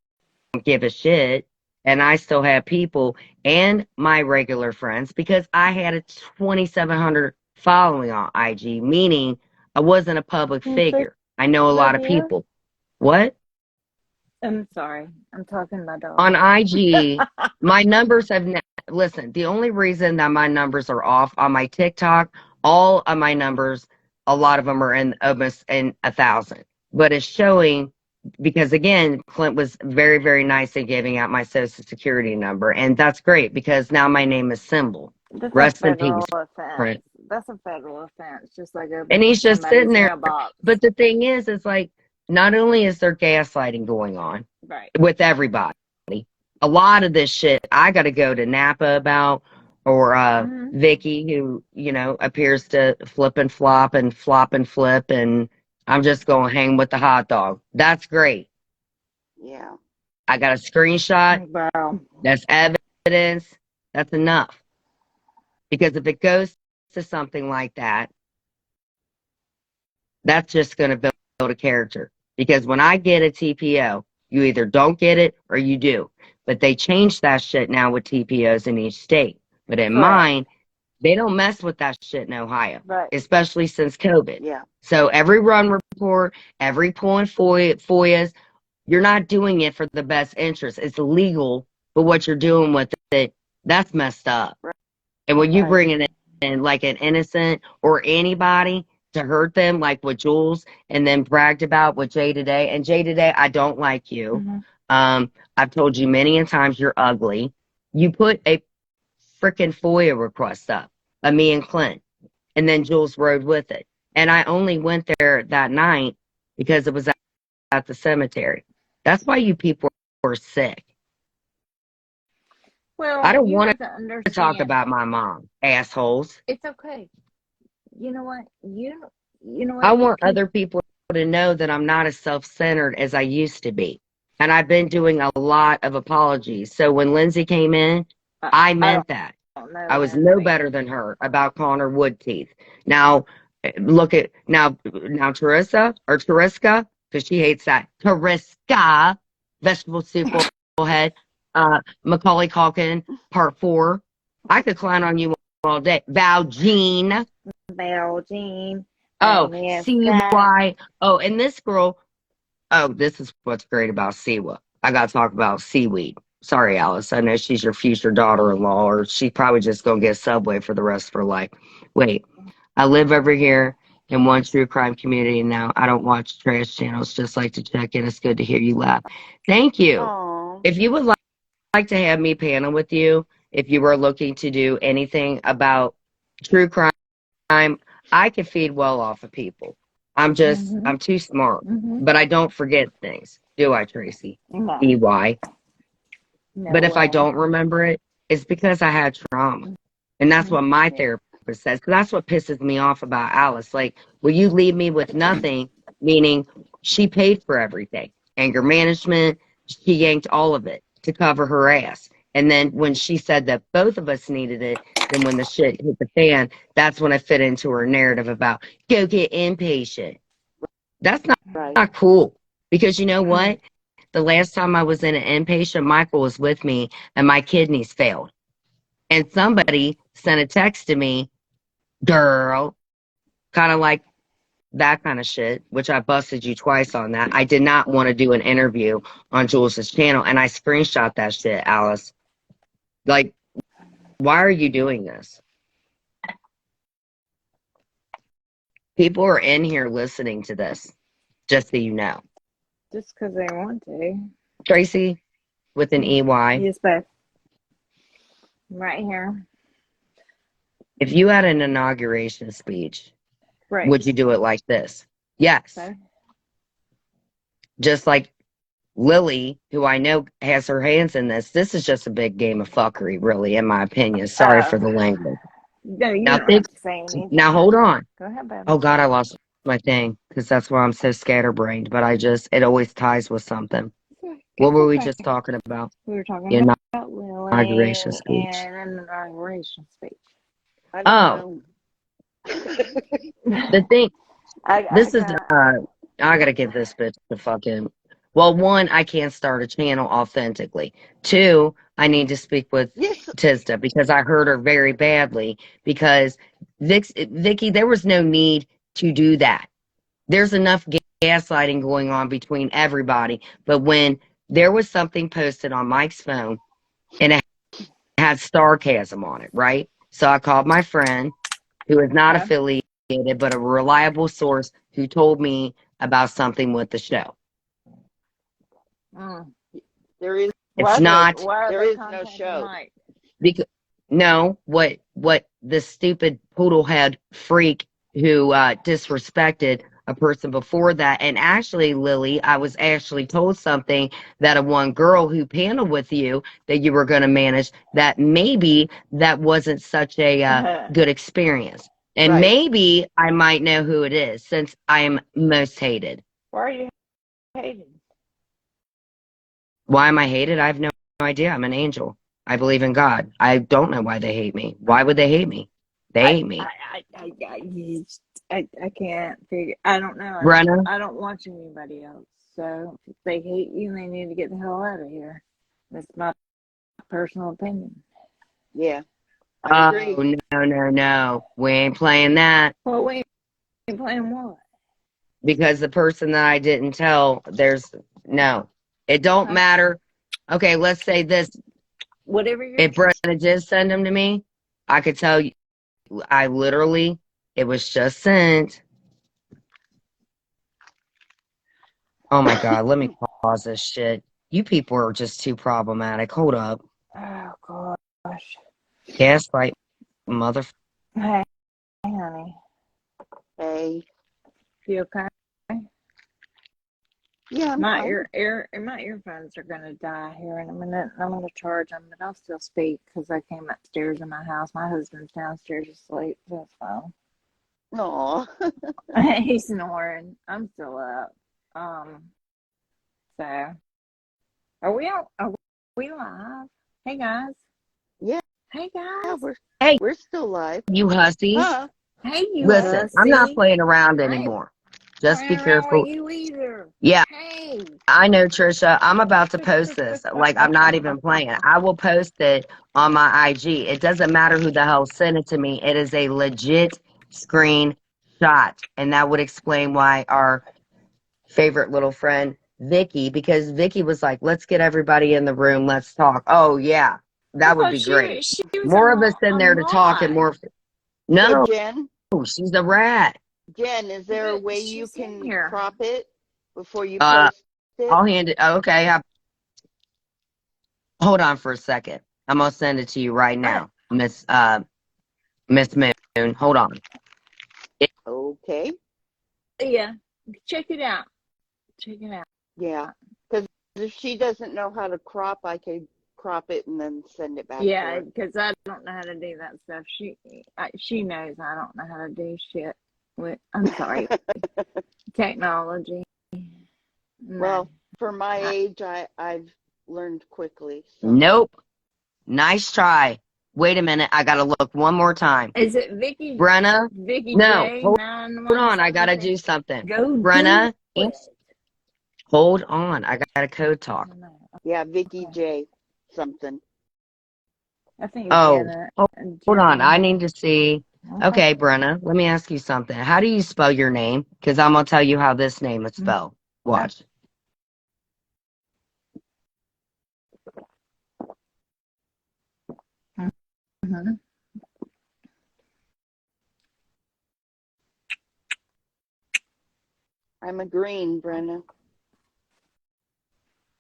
give a shit. And I still have people and my regular friends because I had a 2,700 following on IG, meaning I wasn't a public figure. I know a lot of people. What? I'm sorry. I'm talking to my dog. On IG, my numbers have listen, the only reason that my numbers are off on my TikTok, all of my numbers, a lot of them are in almost in 1,000. But it's showing because again, Clint was very, very nice at giving out my social security number, and that's great because now my name is Symbol. That's Rest a in federal peace, offense. Clint. That's a federal offense, just like And he's just sitting there. mailbox. But the thing is like, not only is there gaslighting going on Right. with everybody, a lot of this shit I got to go to Napa about, or Vicky, who appears to flip and flop and flop and flip, and I'm just going to hang with the hot dog. That's great. Yeah. I got a screenshot. Wow. That's evidence. That's enough. Because if it goes to something like that, that's just going to build a character. Because when I get a TPO, you either don't get it or you do. But they changed that shit now with TPOs in each state. But in mine, they don't mess with that shit in Ohio, Right. especially since COVID. Yeah. So every run report, every pulling FOIAs, you're not doing it for the best interest. It's illegal, but what you're doing with it, that's messed up. Right. And when you bring it in like an innocent or anybody to hurt them, like what Jules and then bragged about with Jay Today. And Jay Today, I don't like you. Mm-hmm. I've told you many a times you're ugly. You put a freaking FOIA request up of me and Clint, and then Jules rode with it. And I only went there that night because it was at the cemetery. That's why you people are sick. Well, I don't you want have to to understand. talk about my mom, assholes. It's okay. You know what? You know what? I want other people to know that I'm not as self-centered as I used to be. And I've been doing a lot of apologies. So when Lindsay came in, I meant that. I was no better than her about calling her wood teeth. Now, look at, now Teresa, or Teriska, because she hates that. Teriska, vegetable soup head, Macaulay Culkin, part 4. I could clown on you all day. Valjean. Oh, CY. Oh, and this girl. Oh, this is what's great about Siwa. I got to talk about seaweed. Sorry, Alice. I know she's your future daughter-in-law, or she's probably just going to get Subway for the rest of her life. Wait, I live over here in one true crime community now. I don't watch trash channels, just like to check in. It's good to hear you laugh. Thank you. Oh, If you would like to have me panel with you, if you were looking to do anything about true crime, I can feed well off of people. I'm too smart. But I don't forget things. Do I, Tracy? No, EY. no But if I way. don't remember it, it's because I had trauma. And that's what my Yeah. therapist says. 'Cause that's what pisses me off about Alice. Like, will you leave me with nothing? Meaning she paid for everything. Anger management, she yanked all of it to cover her ass. And then when she said that both of us needed it, then when the shit hit the fan, that's when I fit into her narrative about go get inpatient. That's right. not cool. Because you know what? The last time I was in an inpatient, Michael was with me and my kidneys failed. And somebody sent a text to me, girl, kind of like that kind of shit, which I busted you twice on that. I did not want to do an interview on Jules's channel, and I screenshot that shit, Alice. Like, why are you doing this? People are in here listening to this, just so you know. Just because they want to. Tracy, with an EY, Yes, babe. I'm right here. if you had an inauguration speech, Right. would you do it like this? Yes. So, Just like Lily, who I know has her hands in this, this is just a big game of fuckery, really, in my opinion. Sorry for the language. no, you Now, don't have to say anything. now hold on. Go ahead, babe. Oh, God, I lost my thing because that's why I'm so scatterbrained. But it always ties with something. What were we just talking about? We were talking The about Lily inauguration speech. and an inauguration speech. I Oh, don't know. the thing, I gotta give this bitch the fucking, well, one, I can't start a channel authentically. Two, I need to speak with Yes, Tista because I hurt her very badly because Vicky, there was no need to do that. There's enough gaslighting going on between everybody. But when there was something posted on Mike's phone and it had sarcasm on it, right? So I called my friend who is not Okay. affiliated, but a reliable source who told me about something with the show. there is. It's not Why are There they is no contacting show. Mike? because no, what this stupid poodlehead freak who disrespected a person before that. And actually, Lily, I was actually told something that a one girl who paneled with you that you were going to manage, that maybe that wasn't such a good experience. And Right. maybe I might know who it is since I am most hated. Why are you hating? Why am I hated? I have no idea. I'm an angel. I believe in God. I don't know why they hate me. Why would they hate me? They hate me. I can't figure. I don't know. Brenna? I don't watch anybody else. So if they hate you, they need to get the hell out of here. That's my personal opinion. Yeah, I agree. Oh, no. We ain't playing that. Well, we ain't playing what? Because the person that I didn't tell, no. It don't Okay. matter. Okay, let's say this. Whatever you're. If Brenna did send them to me, I could tell you, it was just sent. Oh my God, let me pause this shit. You people are just too problematic. Hold up. Oh gosh. Gaslight, mother. Hey, honey. Hey, You okay? yeah, I'm My fine. my earphones are gonna die here in a minute. I'm gonna charge them, but I'll still speak because I came upstairs in my house. My husband's downstairs asleep. So it's fine. Aw. He's snoring. I'm still up. So are we live? Hey guys. Yeah, Hey yeah, guys. we're still live. You hussy. Huh? Hey you Listen, I'm not hussy. playing around I ain't anymore. Just be playing around careful. with you either. Yeah, Hey. I know, Trisha. I'm about to post this. Like, I'm not even playing. I will post it on my IG. It doesn't matter who the hell sent it to me. It is a legit screenshot. And that would explain why our favorite little friend, Vicky, because Vicky was like, let's get everybody in the room. Let's talk. Oh, yeah. That would be great. She was More of us in a there to talk and mod. more. So No, Jen, she's a rat. is there a way you She's in can here. crop it before you Uh, post it? I'll hand it. Okay, hold on for a second. I'm gonna send it to you right now, Miss Moon. Hold on. Okay. Yeah. Check it out. Check it out. Yeah. Because if she doesn't know how to crop, I could crop it and then send it back to Yeah, her. because I don't know how to do that stuff. She knows I don't know how to do shit with. I'm sorry, technology. No. Well, for my age, I've learned quickly. So. Nope. Nice try. Wait a minute. I gotta look one more time. Is it Vicky? Brenna? Vicky No. J Hold 917? on. I gotta do something. Go Brenna? do it. Hold on. I gotta code talk. Yeah, Vicky J. something. I think Oh, Jenna. hold on. I need to see. Okay. Okay, Brenna, let me ask you something. How do you spell your name? Because I'm going to tell you how this name is spelled. Watch. Mhm. I'm agreeing, Brenna.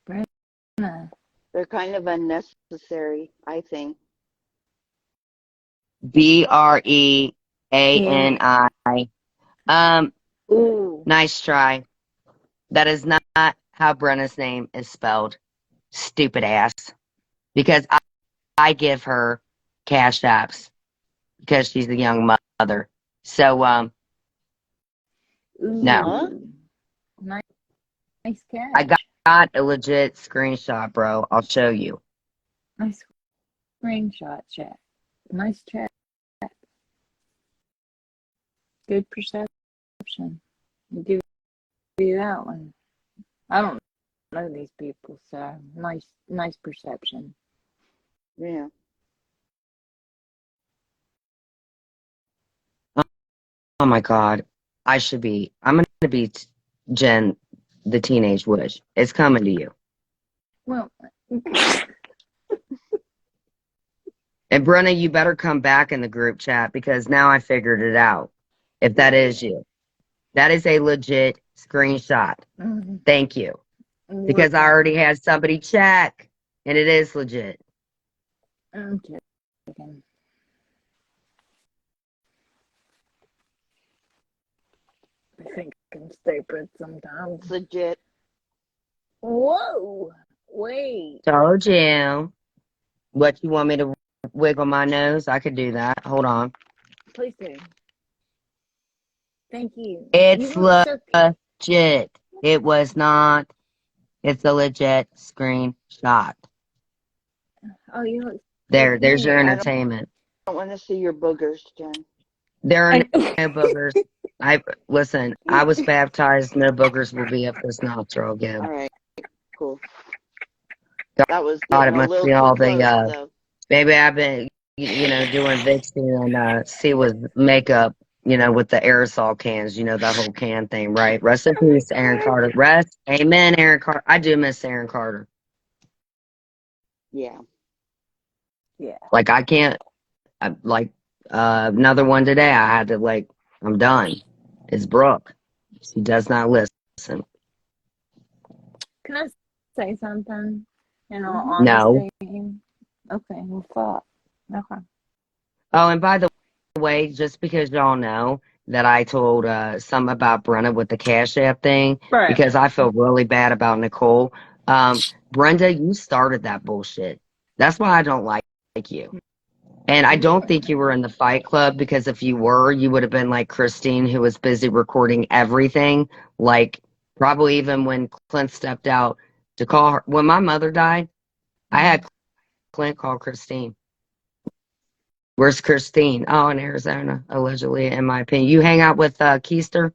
Brenna. They're kind of unnecessary, I think. Breani. Ooh. Nice try. That is not how Brenna's name is spelled. Stupid ass. Because I give her cash apps because she's a young mother. So, Ooh. no. Huh? Nice catch. I got a legit screenshot, bro. I'll show you. Nice screenshot, chat. Nice chat. Good perception. I'll give you that one. I don't know these people, so nice perception. Yeah. Oh my God. I'm going to be Jen, the teenage witch. It's coming to you. Well, And Brenna, you better come back in the group chat because now I figured it out. If that is you, that is a legit screenshot. Thank you. Because I already had somebody check and it is legit. I'm kidding. I think I'm stupid sometimes. It's legit. Whoa! Wait. Told you. What, you want me to wiggle my nose? I could do that. Hold on. Please do. Thank you. It's You look so legit. It was not. It's a legit screenshot. Oh, you look. There's your I don't- entertainment. I don't want to see your boogers, Jen. There are no boogers. Listen, I was baptized. No boogers will be up this nostril again. All right. Cool. That was God, getting it a must little be too all close, the, though. maybe I've been, doing Vixen and C with makeup, with the aerosol cans, that whole can thing, right? Rest in peace, Aaron Carter. Rest. Amen, Aaron Carter. I do miss Aaron Carter. Yeah. Yeah. Like, I can't, another one today, I had to, I'm done. It's Brooke. She does not listen. Can I say something? In all No. honesty. Okay. Well, fuck. Okay. Oh, and by the way, just because y'all know that I told some about Brenna with the Cash App thing, Right. because I feel really bad about Nicole. Brenda, you started that bullshit. That's why I don't like you. And I don't think you were in the Fight Club, because if you were, you would have been like Christine, who was busy recording everything. Like, probably even when Clint stepped out to call her. When my mother died, I had Clint call Christine. Where's Christine? Oh, in Arizona, allegedly, in my opinion. You hang out with Keister?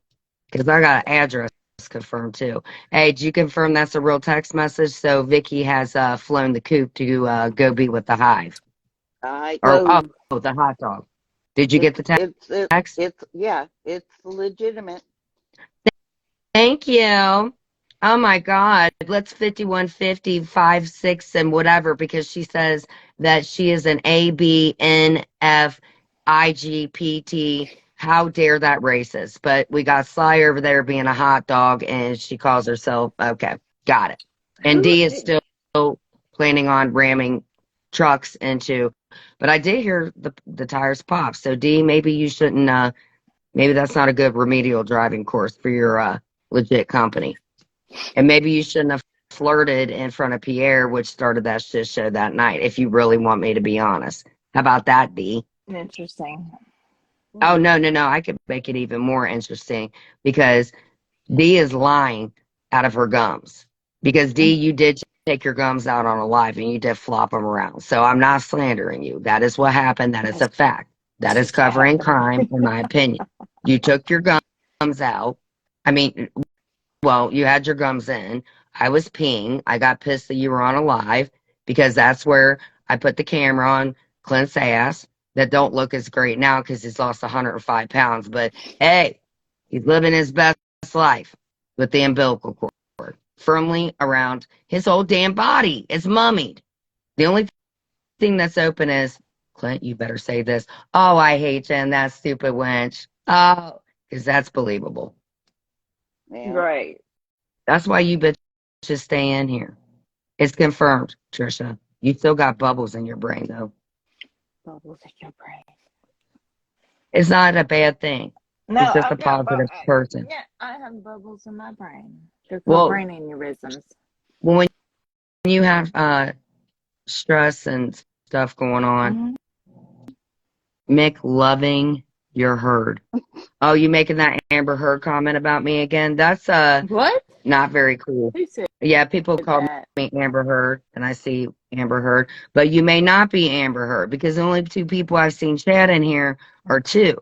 Because I got an address confirmed, too. Hey, did you confirm that's a real text message? So Vicky has flown the coop to go be with the Hive. The hot dog. Did you get the text? It's legitimate. Thank you. Oh my God. Let's 5150, 6, and whatever, because she says that she is an ABNF IGPT. How dare that racist? But we got Sly over there being a hot dog, and she calls herself, okay, got it. And Who D is still planning on ramming trucks into, but I did hear the tires pop. So D, maybe you shouldn't, maybe that's not a good remedial driving course for your legit company. And maybe you shouldn't have flirted in front of Pierre, which started that shit show that night, if you really want me to be honest. How about that, D? Interesting. Oh, no. I could make it even more interesting because D is lying out of her gums. Because D, you did take your gums out on a live and you did flop them around. So I'm not slandering you. That is what happened. That is a fact. That is covering crime, in my opinion. You took your gums out. I mean, well, you had your gums in. I was peeing. I got pissed that you were on a live because that's where I put the camera on Clint's ass. That don't look as great now because he's lost 105 pounds. But hey, he's living his best life with the umbilical cord firmly around his whole damn body. It's mummied. The only thing that's open is, Clint, you better say this. Oh, I hate Jen, that stupid wench. Oh, because that's believable. Yeah. Right. That's why you bitches stay in here. It's confirmed, Trisha. You still got bubbles in your brain, though. Bubbles in your brain. It's not a bad thing. No, It's just a I've got positive person. Yeah, I have bubbles in my brain. They're Well- called brain aneurysms. When you have stress and stuff going on, Mick loving your herd. Oh, you making that Amber Heard comment about me again? That's What? not very cool. Who said Yeah, people call that? me Amber Heard, and I see Amber Heard, but you may not be Amber Heard because the only two people I've seen chat in here are two,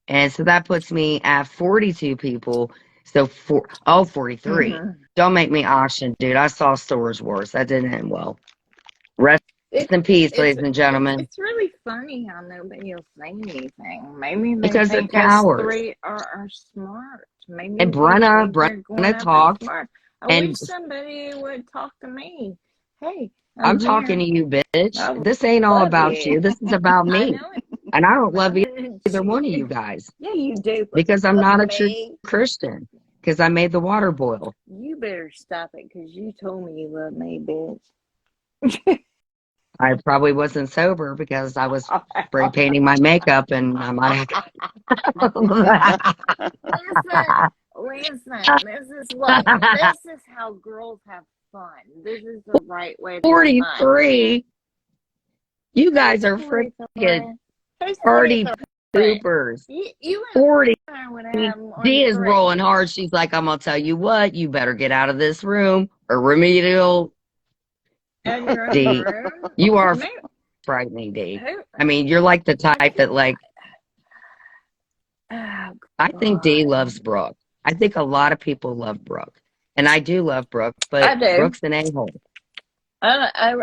and so that puts me at 42 people. So 43. Mhm. Don't make me auction, dude. I saw Storage Wars. That didn't end well. Rest in peace, ladies and gentlemen. It's really funny how nobody will say anything. Maybe they Because they're think us cowards. three are smart. Maybe And they Brenna think they're going up talked, smart. I and- wish somebody would talk to me. Hey, I'm talking to you, bitch. I This ain't all love about you. you. This is about I me. know it. And I don't love It's either one of you guys Yeah, you do. because I'm not a true Me. Christian because I made the water boil. You better stop it because you told me you love me, bitch. I probably wasn't sober because I was spray painting my makeup and I might Listen, this is how girls have fun. This is the right way to have fun. 43. You guys are freaking party poopers. You 40. and I would have more D is than three. rolling hard. She's like, I'm going to tell you what, you better get out of this room or remedial. And you're in D, the room? you are Maybe- frightening, D. who- I mean, you're like the type that, like, Oh, I think D God. loves Brooke. I think a lot of people love Brooke. And I do love Brooke, but I do. Brooke's an a-hole. I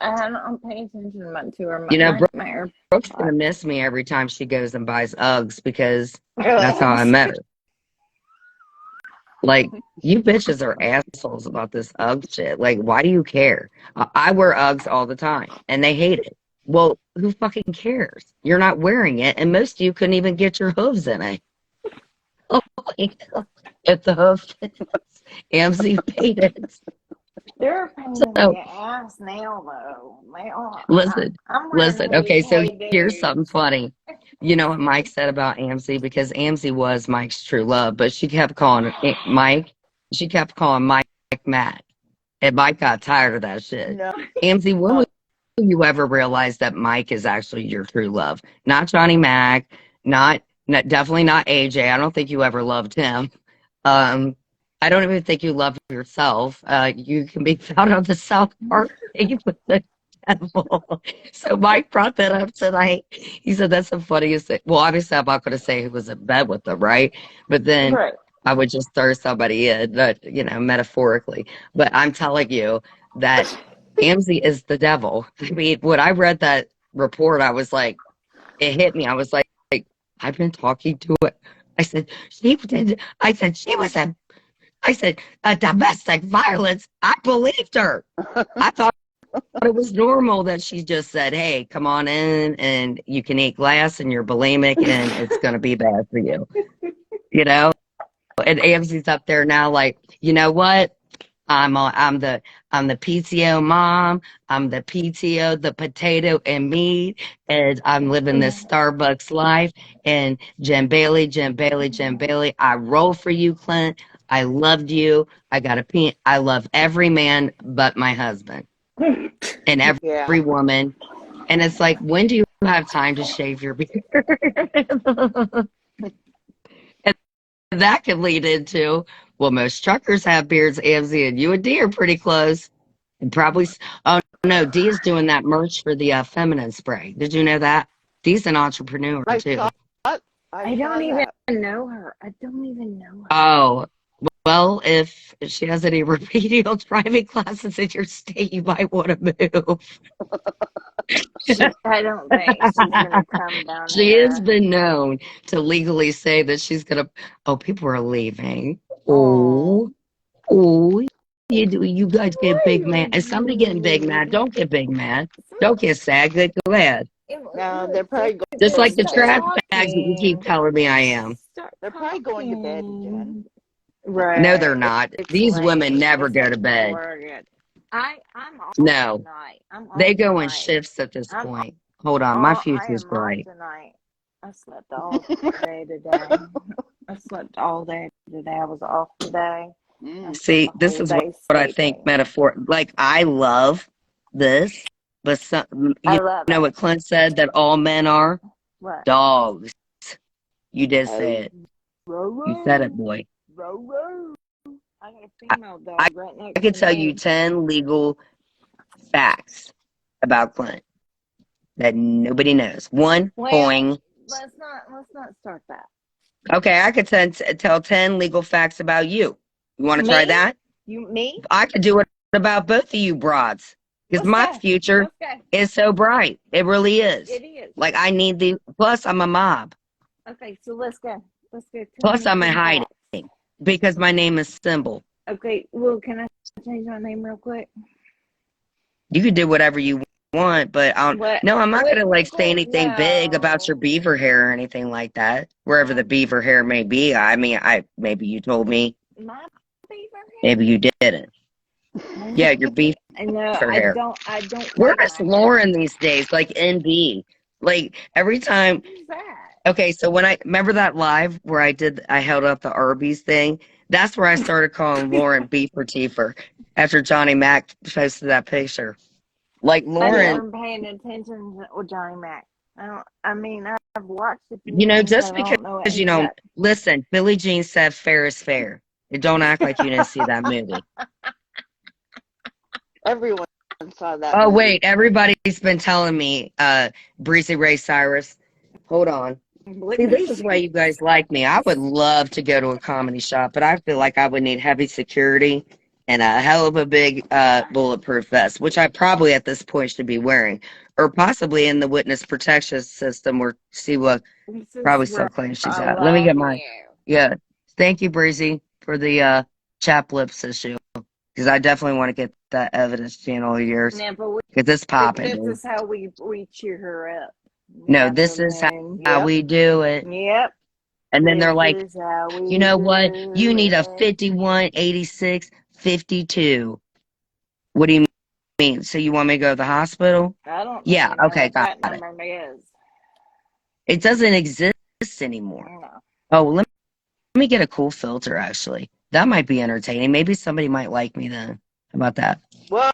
don't pay attention much to her. You know, my Brooke's going to miss me every time she goes and buys Uggs because that's how I met her. Like, you bitches are assholes about this Ugg shit. Like, why do you care? I wear Uggs all the time, and they hate it. Well, who fucking cares? You're not wearing it, and most of you couldn't even get your hooves in it. Oh, if the hoof fits, AMC paid it. They're a pain in the ass now, though. They are. Listen, I'm wearing listen. Okay, these so Hey here's Dudes. something funny. You know what Mike said about AMC? Because AMC was Mike's true love, but she kept calling Mike. She kept calling Mike Matt, and Mike got tired of that shit. No. AMC, when will you ever realize that Mike is actually your true love? Not Johnny Mac, not definitely not AJ. I don't think you ever loved him. I don't even think you love yourself. You can be found on the South Park thing with the devil. So Mike brought that up tonight. He said that's the funniest thing. Well, obviously I'm not going to say who was in bed with them, right? But then Right. I would just throw somebody in, metaphorically. But I'm telling you that Amzi is the devil. I mean, when I read that report, I was like, it hit me. I was like I've been talking to it. I said, she did. I said, she was a domestic violence. I believed her. I thought it was normal that she just said, hey, come on in and you can eat glass and you're bulimic and it's going to be bad for you. You know? And Amsy's up there now like, you know what? I'm the PTO mom. I'm the PTO, the potato and meat, and I'm living this Starbucks life. And Jen Bailey, Jen Bailey, Jen Bailey, I roll for you, Clint. I loved you. I love every man but my husband and every Yeah. woman. And it's like, when do you have time to shave your beard? And that could lead into, well, most truckers have beards, Amzy, and you and Dee are pretty close. And probably, oh no, Dee is doing that merch for the feminine spray. Did you know that? Dee's an entrepreneur I too. saw I I saw don't even that. know her. I don't even know her. Oh, well, if she has any remedial driving classes in your state, you might want to move. I don't think she's gonna come down She has here. been known to legally say that she's gonna. Oh, people are leaving. Oh. Oh, you guys get big mad. Is somebody getting big mad? Don't get big mad. Don't get sad. Go ahead. No, they're probably Just like the going to bed. trash bags that you keep telling me I am. They're probably going to bed, Jen. Right. No, they're not. It's These late. women never It's go to like bed. 4 again. I'm off No. tonight. I'm off They go in tonight. shifts at this I'm point. Hold on, my I future's am bright. off tonight. I slept all day today. I slept all day today. I was off today. Mm. See, The this whole is day what I think sleeping. metaphor. Like, I love this, but I you love know it. what Clint said that all men are? What? Dogs. You did say Oh. it. You said it, boy. I got a female dog right I next could to tell me. you 10 legal facts about Clint that nobody knows. One, Well, boing. let's not start that. Okay, I could tell 10 legal facts about you. You want to try Me? that? Me? I could do it about both of you broads. Because Let's my go. future Let's go. is so bright. It really is. It is. Like, I need the, plus I'm a mob. Okay, so let's go. Let's go. Plus I'm in 10 hiding facts. because my name is Symbol. Okay, well, can I change my name real quick? You could do whatever you want, but What? no, I'm not Wait, gonna like say anything big about no. your beaver hair or anything like that. Wherever the beaver hair may be. I mean, maybe you told me, My beaver hair? maybe you didn't. Yeah, your beaver No, hair. I don't Where like is my Lauren these days? Like NB. Like every time. Who's that? Okay, so when I remember that live where I held up the Arby's thing. That's where I started calling Lauren Beefer Teefer after Johnny Mac posted that picture. Like I Lauren, never paying attention to Johnny Mac. I mean, I've watched a few you know, things, but just I don't know because what you he's don't up. listen, Billie Jean said fair is fair. Don't act like you didn't see that movie. Everyone saw that Oh movie. wait, everybody's been telling me, Breezy Ray Cyrus. Hold on. See, this is why you guys like me. I would love to go to a comedy shop, but I feel like I would need heavy security and a hell of a big bulletproof vest, which I probably at this point should be wearing, or possibly in the witness protection system or see what This is probably where some claims she's I at. Let me get love mine. you. Yeah. Thank you, Breezy, for the chap lips issue. Because I definitely want to get that evidence channel of yours. Now, but Because it's popping, this dude. is how we cheer her up. No, this is how Yep. we do it. Yep. And then they're like, This is how we you know what? do You need a it. 51, 86, 52. What do you mean? So you want me to go to the hospital? I don't Yeah, even know okay, what got that it. number is. It doesn't exist anymore. No. Oh, let me get a cool filter, actually. That might be entertaining. Maybe somebody might like me then. How about that? Whoa.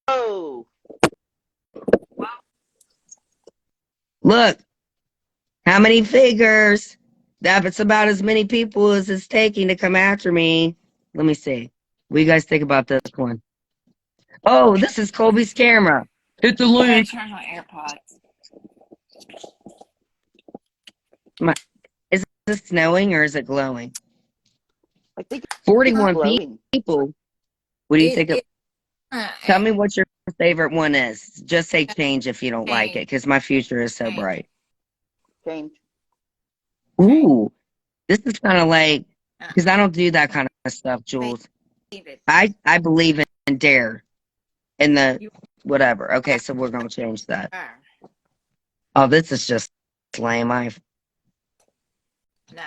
Whoa. Look, how many figures? That's about as many people as it's taking to come after me. Let me see. What do you guys think about this one? Oh, this is Colby's camera. Hit the I'm gonna link. turn my AirPods. Is it snowing or is it glowing? I think it's 41 glowing. people. What do you think? Tell me what your favorite one is. Just say change if you don't like it, because my future is so bright. Change. Ooh, this is kind of like, because I don't do that kind of stuff, Jules. I believe in dare. In the whatever. Okay, so we're gonna change that. Fire. Oh, this is just lame. No,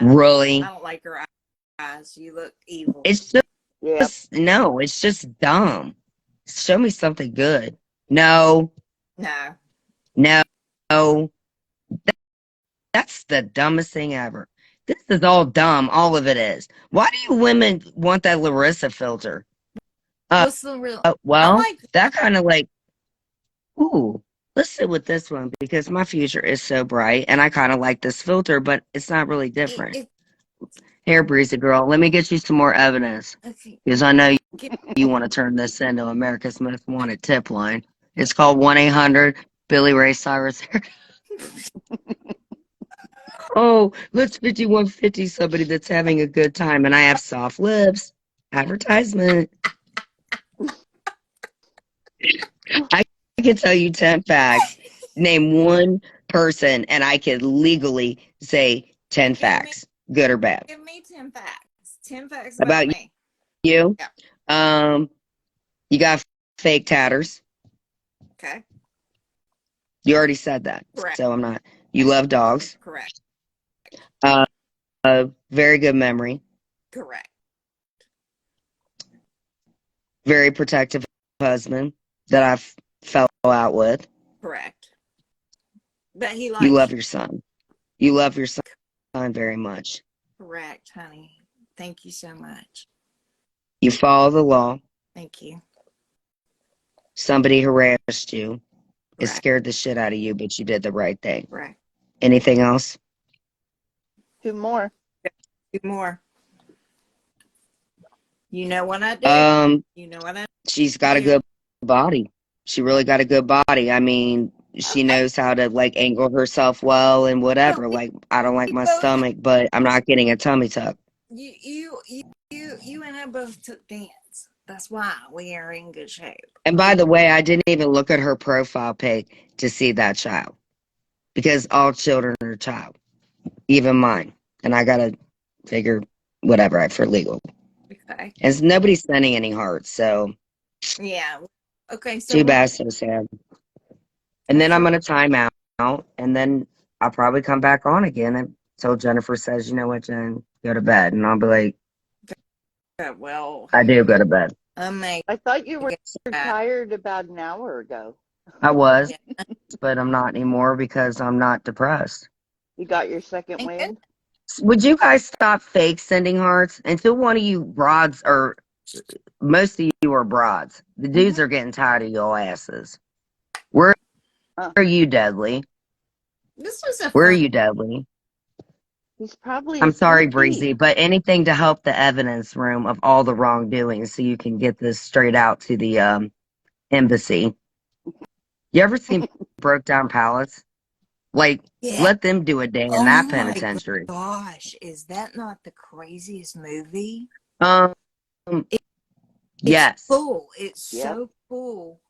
Really? I don't like your eyes. You look evil. It's Yep. just no. It's just dumb. Show me something good. No, No. no, no. That's the dumbest thing ever. This is all dumb. All of it is. Why do you women want that Larissa filter? What's the real? I Well, like that kind of like, ooh, let's sit with this one because my future is so bright and I kind of like this filter, but it's not really different. it. Here, Breezy Girl, let me get you some more evidence Okay. because I know you want to turn this into America's Most Wanted tip line. It's called 1-800 Billy Ray Cyrus. Oh, let's 5150 somebody that's having a good time and I have soft lips. Advertisement. I can tell you 10 facts. Name one person and I could legally say 10 facts, good or bad. Give me 10 facts. 10 facts About about me. You? Yeah. You got fake tatters. Okay. You already said that. Correct. So I'm not. You love dogs. Correct. Very good memory. Correct. Very protective husband that I fell out with. Correct. But he likes You love your son. You love your son very much. Correct, honey. Thank you so much. You follow the law. Thank you. Somebody harassed you. It Correct. scared the shit out of you, but you did the right thing. Correct. Anything else? 2 more. 2 more. You know what I do. You know what I She's got a do. good body. She really got a good body. I mean, she Okay. knows how to like angle herself well and whatever. Well, Like I don't like we my both- stomach, but I'm not getting a tummy tuck. You and I both took dance. That's why we are in good shape. And by the way, I didn't even look at her profile pic to see that child. Because all children are child. Even mine. And I gotta figure whatever out for legal. Okay. And nobody's sending any hearts, so Yeah. Okay. So too bad, so sad. And then I'm gonna time out, and then I'll probably come back on again until Jennifer says, you know what, Jen, go to bed. And I'll be like, well, I do go to bed. I thought you were tired about an hour ago. I was, but I'm not anymore because I'm not depressed. You got your second wind? Would you guys stop fake sending hearts until one of you broads, or most of you are broads? The dudes are getting tired of your asses. Where are you, Deadly? This was a Where are fun- you, Deadly? He's probably I'm sorry, asleep. Breezy, but anything to help the evidence room of all the wrongdoings so you can get this straight out to the embassy. You ever seen Broke Down Palace? Like, Yeah. let them do a day in that penitentiary. Gosh, is that not the craziest movie? Yes. Full. It's Yep. so full.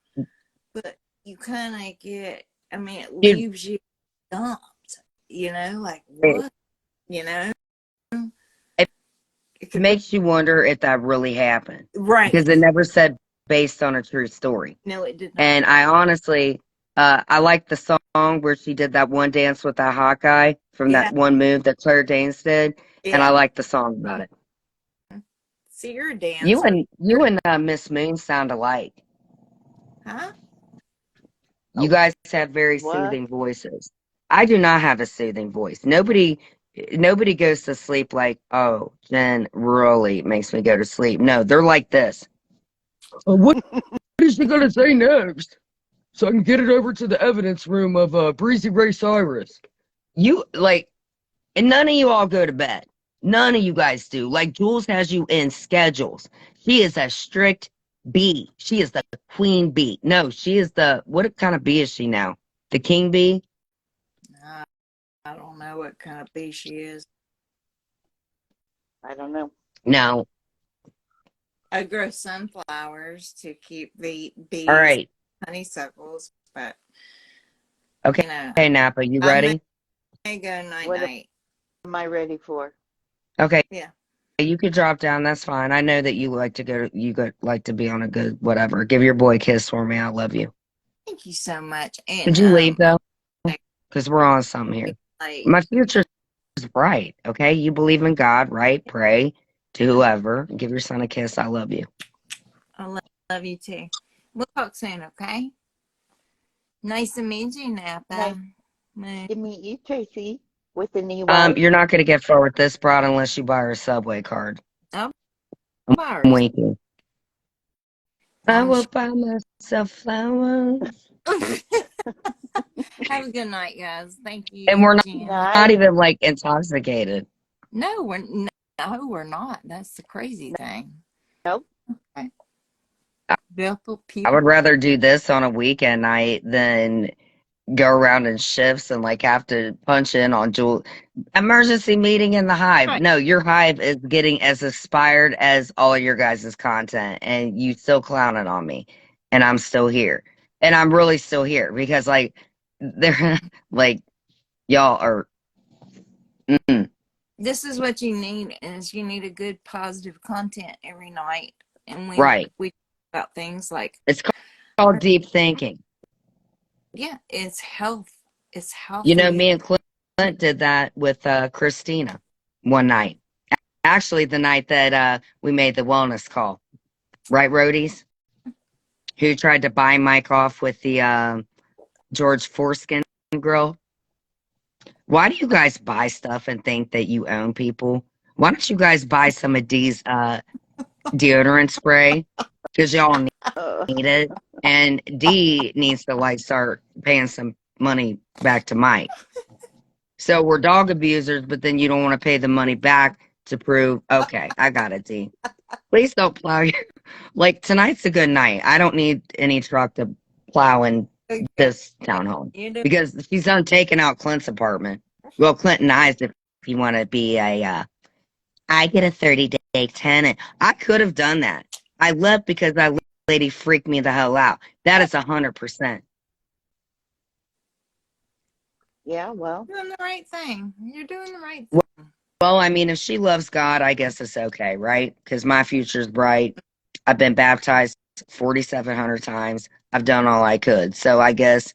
But you kind of get, I mean, it Dude. leaves you dumped. You know, like, what? You know? It makes you wonder if that really happened. Right. Because it never said based on a true story. No, it did not. And I honestly, I like the song where she did that one dance with that hot guy from that one move that Claire Danes did. Yeah. And I like the song about it. See, you're a dancer. You and Miss Moon sound alike. Huh? You guys have very soothing voices. I do not have a soothing voice. Nobody goes to sleep like, oh, Jen really makes me go to sleep. No, they're like this. What is she going to say next? So I can get it over to the evidence room of Breezy Ray Cyrus. You, like, and none of you all go to bed. None of you guys do. Like, Jules has you in schedules. She is a strict bee. She is the queen bee. No, she is the, what kind of bee is she now? The king bee? I don't know what kind of bee she is. I don't know. No. I grow sunflowers to keep the bees, All right. honeysuckles, but Okay. you know, Hey, Napa, you ready? I go night What night. am I ready for? Okay. Yeah. You could drop down. That's fine. I know that you like to go. You like to be on a good whatever. Give your boy a kiss for me. I love you. Thank you so much. And Could you leave though? Because we're on something here. like, My future is bright. Okay, you believe in God, right? Pray to whoever. Give your son a kiss. I love you. I love you too. We'll talk soon, okay? Nice to meet you, Napa. To meet you, Tracy, with the Ewok. You're not gonna get far with this broad unless you buy her a Subway card. Oh, I'm bars. winking. I I'm will buy myself flowers. Have a good night, guys. Thank you. And we're Jen. not even like intoxicated. No, we're not. That's the crazy thing. Nope. Okay. I would rather do this on a weekend night than go around in shifts and like have to punch in on emergency meeting in the hive. Right. No, your hive is getting as inspired as all your guys' content, and you still clowning on me, and I'm still here, and I'm really still here because like they're like y'all are. This is what you need is you need a good positive content every night, and we talk about things like It's called deep thinking. Yeah, it's health. It's health. You know, me and Clint did that with Christina one night. Actually, the night that we made the wellness call. Right, Roadies? Who tried to buy Mike off with the George Foreskin grill. Why do you guys buy stuff and think that you own people? Why don't you guys buy some of Dee's deodorant spray? Because y'all need it. And Dee needs to like start paying some money back to Mike. So we're dog abusers, but then you don't want to pay the money back to prove, okay, I got it, Dee. Please don't plow your, like tonight's a good night. I don't need any truck to plow in this townhome because she's done taking out Clint's apartment. Well, Clint and I's if you want to be I get a 30-day tenant. I could have done that. I left because that lady freaked me the hell out. That is 100%. Yeah, well. You're doing the right thing. You're doing the right thing. Well, I mean, if she loves God, I guess it's okay, right? Because my future's bright. I've been baptized 4,700 times. I've done all I could. So I guess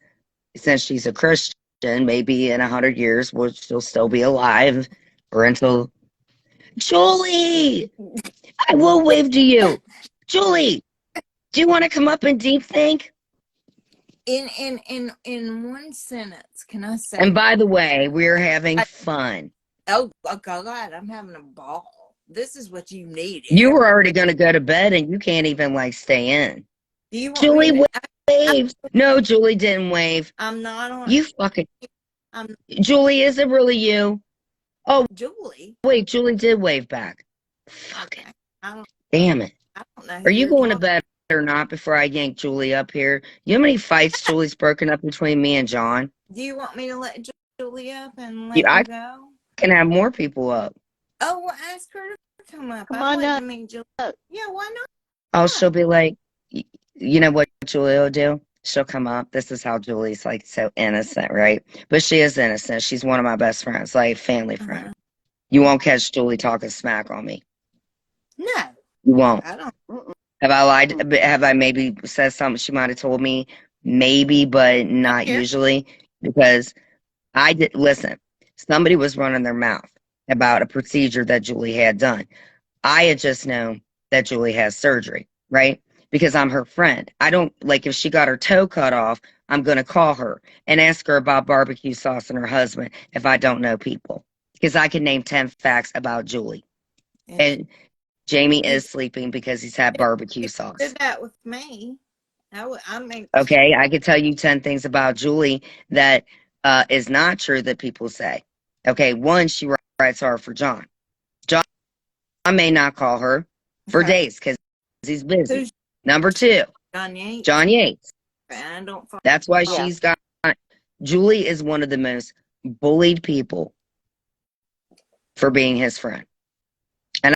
since she's a Christian, maybe in 100 years, she'll still be alive or until... Julie! I will wave to you. Julie, do you want to come up and deep think? In one sentence, can I say? And by the way, we're having fun. Oh God, I'm having a ball. This is what you need. You were already going to go to bed, and you can't even like stay in. Do you want Julie waved. No, Julie didn't wave. I'm not on. You fucking. Julie, is it really you? Oh, Julie. Wait, Julie did wave back. Fuck it. Damn it. I don't know. Are you going to bed or not before I yank Julie up here? You know how many fights Julie's broken up between me and John? Do you want me to let Julie up and let you go? Can have more people up. Oh, well, ask her to come up. Come on up. Yeah, why not? Oh, she'll be like, you know what Julie will do? She'll come up. This is how Julie's like so innocent, right? But she is innocent. She's one of my best friends, like family friend. You won't catch Julie talking smack on me. No. You won't. I don't. Have I lied? Have I maybe said something she might have told me? Maybe, but not usually. Because I did, listen, somebody was running their mouth about a procedure that Julie had done. I had just known that Julie has surgery, right? Because I'm her friend. I don't, like, if she got her toe cut off, I'm going to call her and ask her about barbecue sauce and her husband if I don't know people. Because I can name 10 facts about Julie. And Jamie is sleeping because he's had barbecue sauce. Did that with me. I mean. Okay, I could tell you 10 things about Julie that is not true that people say. Okay, one, she writes hard for John. John may not call her for days because he's busy. Number two, John Yates. John Yates. And that's why she's got. Julie is one of the most bullied people for being his friend. And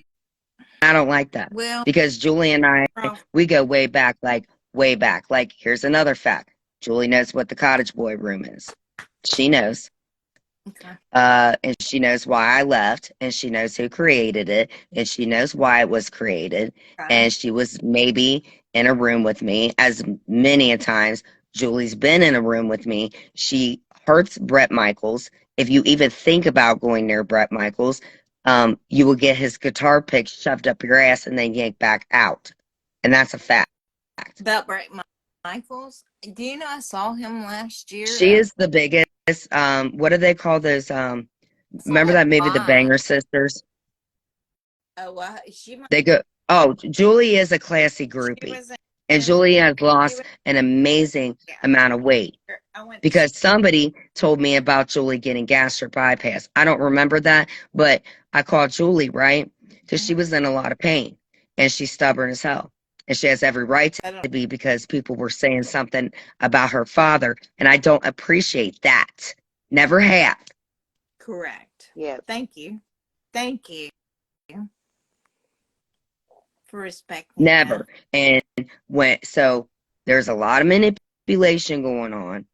I don't like that. Well, because Julie and I, we go way back, like way back. Like, here's another fact. Julie knows what the cottage boy room is. She knows. Okay. And she knows why I left, and she knows who created it, and she knows why it was created. Okay. And she was maybe in a room with me as many a times Julie's been in a room with me. She hurts Brett Michaels. If you even think about going near Brett Michaels, you will get his guitar pick shoved up your ass and then yanked back out. And that's a fact. About Brett Michaels. Do you know I saw him last year? She is the biggest. What do they call those? Remember that movie, The Banger Sisters? Oh, well, she They go. Oh, Julie is a classy groupie, was and Julie has lost an amazing Yeah. amount of weight I went because somebody told me about Julie getting gastric bypass. I don't remember that, but I called Julie, right? Because she was in a lot of pain, and she's stubborn as hell, and she has every right to be because people were saying something about her father, and I don't appreciate that. Never have. correct. Yes. Thank you for respecting Never. And so there's a lot of manipulation going on.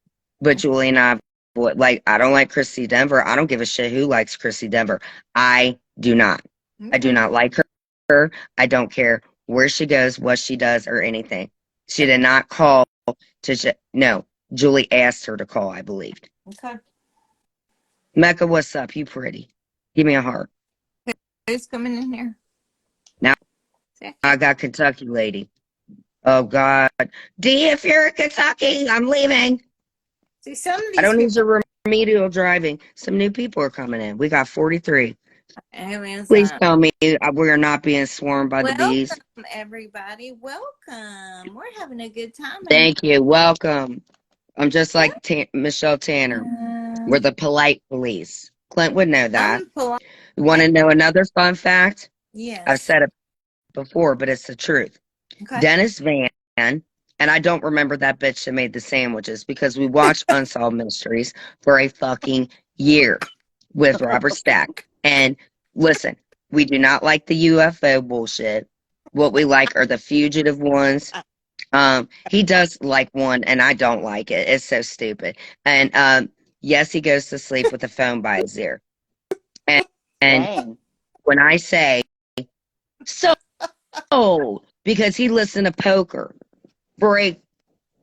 But Julie and I, I don't like Chrissy Denver. I don't give a shit who likes Chrissy Denver. I do not. that. I do not like her. I don't care where she goes, what she does, or anything. She did not call no. Julie asked her to call, I believed. Okay. Mecca, what's up? You pretty. Give me a heart. Who's coming in here? Now, I got Kentucky lady. Oh, God. D, if you're in Kentucky, I'm leaving. See, some of these I don't need people, your remedial driving. Some new people are coming in. We got 43. who is Please that? tell me we're not being swarmed by the bees. Welcome, everybody. Welcome. We're having a good time. Thank you. Welcome. I'm just like Michelle Tanner. We're the polite police. Clint would know that. I'm polite. You want to know another fun fact? Yes. I've said it before, but it's the truth. Okay. Dennis Van, and I don't remember that bitch that made the sandwiches because we watched Unsolved Mysteries for a fucking year with Robert Stack. And listen, we do not like the UFO bullshit. What we like are the fugitive ones. He does like one, and I don't like it. It's so stupid. And yes, he goes to sleep with the phone by his ear. And Dang. when I say so, because he listened to poker break.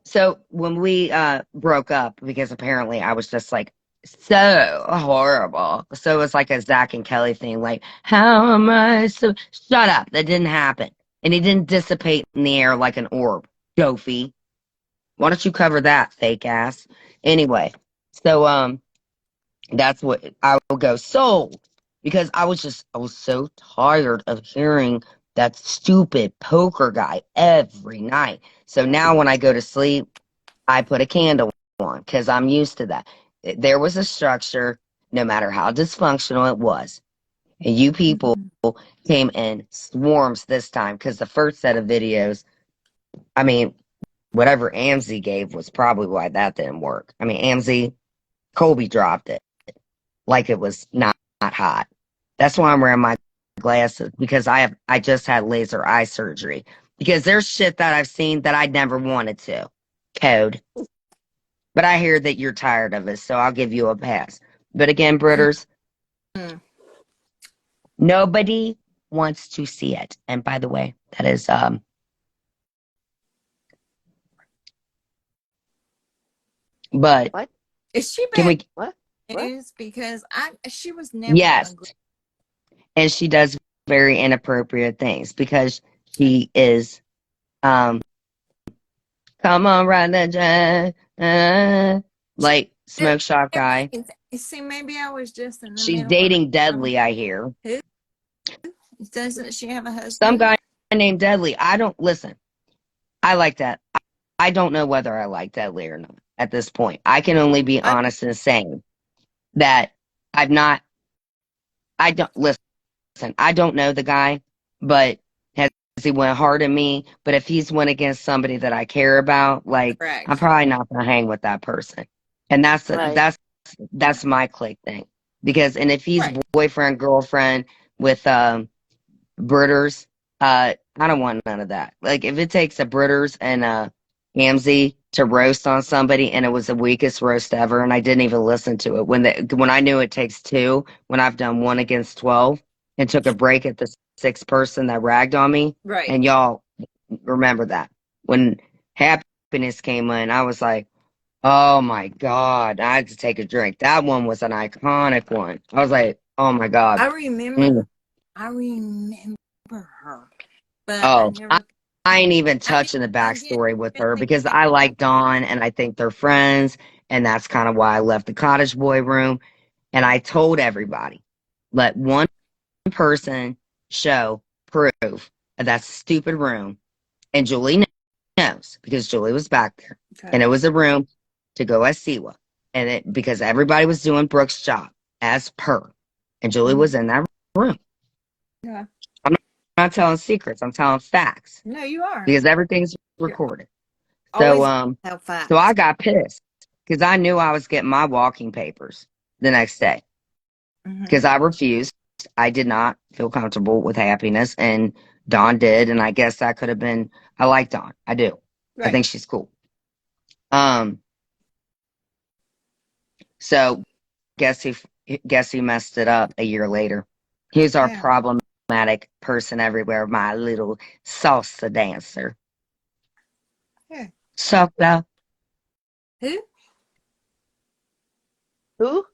So when we broke up, because apparently I was just like so horrible. So it was like a Zach and Kelly thing, like, how am I so shut up. That didn't happen. And he didn't dissipate in the air like an orb. Doofy. Why don't you cover that, fake ass? Anyway, so that's what I will go sold. Because I was so tired of hearing that stupid poker guy every night. So now when I go to sleep, I put a candle on because I'm used to that. There was a structure, no matter how dysfunctional it was. And you people came in swarms this time because the first set of videos, I mean, whatever Amzi gave was probably why that didn't work. I mean, Amzi, Colby dropped it like it was not hot. That's why I'm wearing my glasses because I just had laser eye surgery because there's shit that I've seen that I never wanted to. Code. But I hear that you're tired of it, so I'll give you a pass. But again, Britters, nobody wants to see it. And by the way, that is but What? Is she can bad we What? news? Because she was never yes. ugly. And she does very inappropriate things because she is come on, run the like smoke shop guy. See, maybe I was just in the She's middle dating of Deadly, I hear. Who? Doesn't she have a husband? Some guy named Deadly. I don't listen. I like that. I don't know whether I like Deadly or not at this point. I can only be honest in saying that I don't listen. I don't know the guy, but has he went hard at me? But if he's went against somebody that I care about, like Correct. I'm probably not gonna hang with that person. And Right. that's my click thing. Because and if he's Right. boyfriend, girlfriend with Britters, I don't want none of that. Like if it takes a Britters and a Amzi to roast on somebody and it was the weakest roast ever and I didn't even listen to it. When I knew it takes two, when I've done 1 against 12 and took a break at the sixth person that ragged on me. Right. And y'all remember that. When Happiness came in, I was like, Oh my God. I had to take a drink. That one was an iconic one. I was like, oh my God. I remember. Mm. I remember her, but I Oh, never. I ain't even I didn't. touching the I didn't backstory with her really because care. I like Dawn and I think they're friends. And that's kind of why I left the cottage boy room. And I told everybody, let one person show proof of that stupid room. And Julie knows because Julie was back there. And Okay. it was a room to go as Siwa. And it because everybody was doing Brooke's job as per. And Julie was in that room. Yeah. I'm not telling secrets, I'm telling facts No, you are. because everything's You're recorded. So always have so I facts. got pissed because I knew I was getting my walking papers the next day Mm-hmm. because I refused. I did not feel comfortable with happiness, and Dawn did, and I guess that could have been. I like Dawn. I do. I Right. think she's cool. Um. So guess who messed it up a year later? He's our Yeah. problematic person everywhere. My little salsa dancer. Yeah. Sopla. Who? Who?